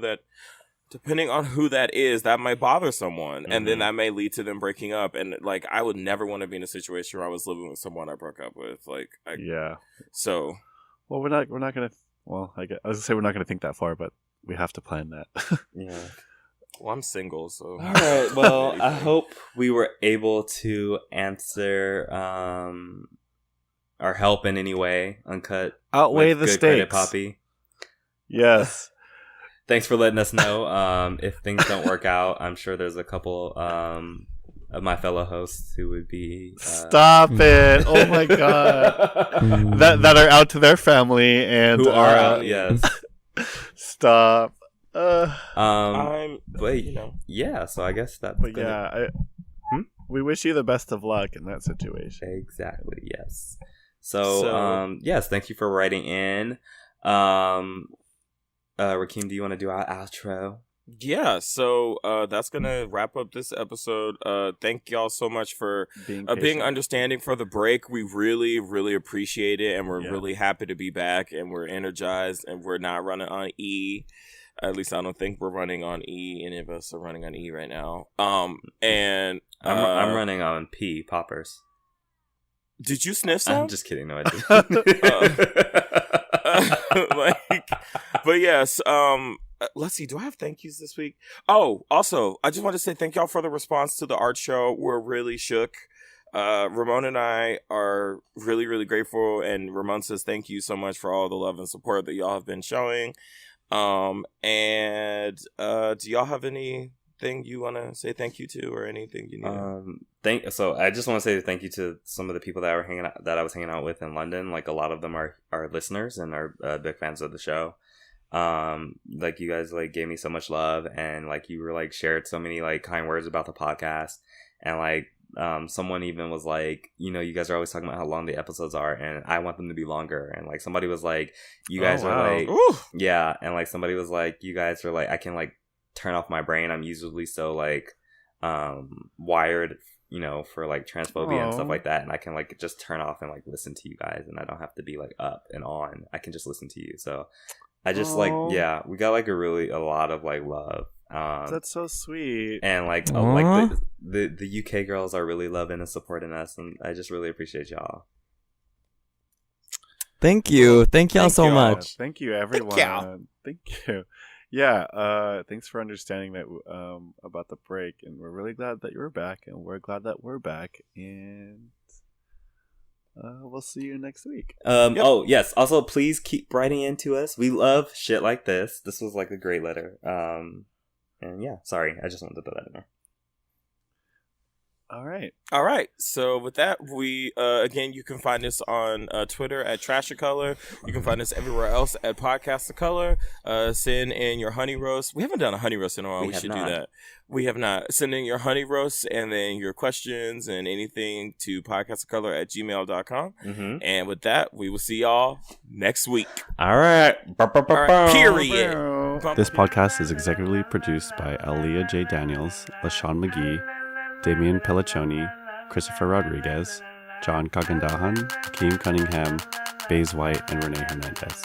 that is, that might bother someone, and then that may lead to them breaking up. And like, I would never want to be in a situation where I was living with someone I broke up with. Like, Yeah. so Well, we're not gonna. Well, I was gonna say we're not gonna think that far, but we have to plan that. Yeah. well, I'm single, so All right. Well, I hope we were able to answer or help in any way. Uncut. Outweigh with the good credit, stakes. Poppy. Yes. Thanks for letting us know. If things don't work out, I'm sure there's a couple of my fellow hosts who would be Stop it! Oh my god. that are out to their family and who are out. Yes. Stop. I'm, But you know, yeah. So I guess that's. But yeah, we wish you the best of luck in that situation. Exactly. Yes. So yes. Thank you for writing in. Rakeem, do you want to do our outro? yeah. So that's gonna wrap up this episode. Thank y'all so much for being patient. understanding for the break. We really, really appreciate it, and we're Yeah. really happy to be back, and we're energized, and we're not running on E. At least I don't think we're running on E. Any of us are running on E right now. And I'm running on P poppers. Did you sniff some? I'm just kidding. No, I didn't. But yes. Let's see. Do I have thank yous this week? Oh, also, I just want to say thank y'all for the response to the art show. We're really shook. Ramon and I are really, really grateful. And Ramon says thank you so much for all the love and support that y'all have been showing. And do y'all have anything you want to say thank you to, or anything you need? So I just want to say thank you to some of the people that I was hanging out with in London. Like, a lot of them are listeners and are big fans of the show. Like, you guys like gave me so much love, and like you were like shared so many like kind words about the podcast, and like someone even was like, you know, you guys are always talking about how long the episodes are, and I want them to be longer. And like somebody was like, you guys are like, Ooh. yeah, and like somebody was like, you guys are like, I can like turn off my brain. I'm usually so like wired, you know, for like transphobia and stuff like that, and I can like just turn off and like listen to you guys, and I don't have to be like up and on. I can just listen to you. So I just like, yeah, we got like a lot of like love That's so sweet. And like Aww. the UK girls are really loving and supporting us, and I just really appreciate y'all. Thank you. Thank y'all so y'all. much. Thank you, everyone. Thank you. Yeah, thanks for understanding that about the break, and we're really glad that you're back, and we're glad that we're back, and we'll see you next week. Oh yes, also please keep writing into us. We love shit like this. This was like a great letter. And yeah, sorry, I just wanted to throw that in there. All right. So with that, we again, you can find us on Twitter at Trash of Color. You can find us everywhere else at Podcast of Color. Send in your honey roast. We haven't done a honey roast in a while. We should do that. We have not. Send in your honey roast and then your questions and anything to podcastofcolor@gmail.com. Mm-hmm. And with that, we will see y'all next week. All right. All right. Period. This podcast is executively produced by Aaliyah J. Daniels, LaShawn McGee, Damian Pelliccioni, Christopher Rodriguez, John Kagandahan, Hakeem Cunningham, Baze White, and Renee Hernandez.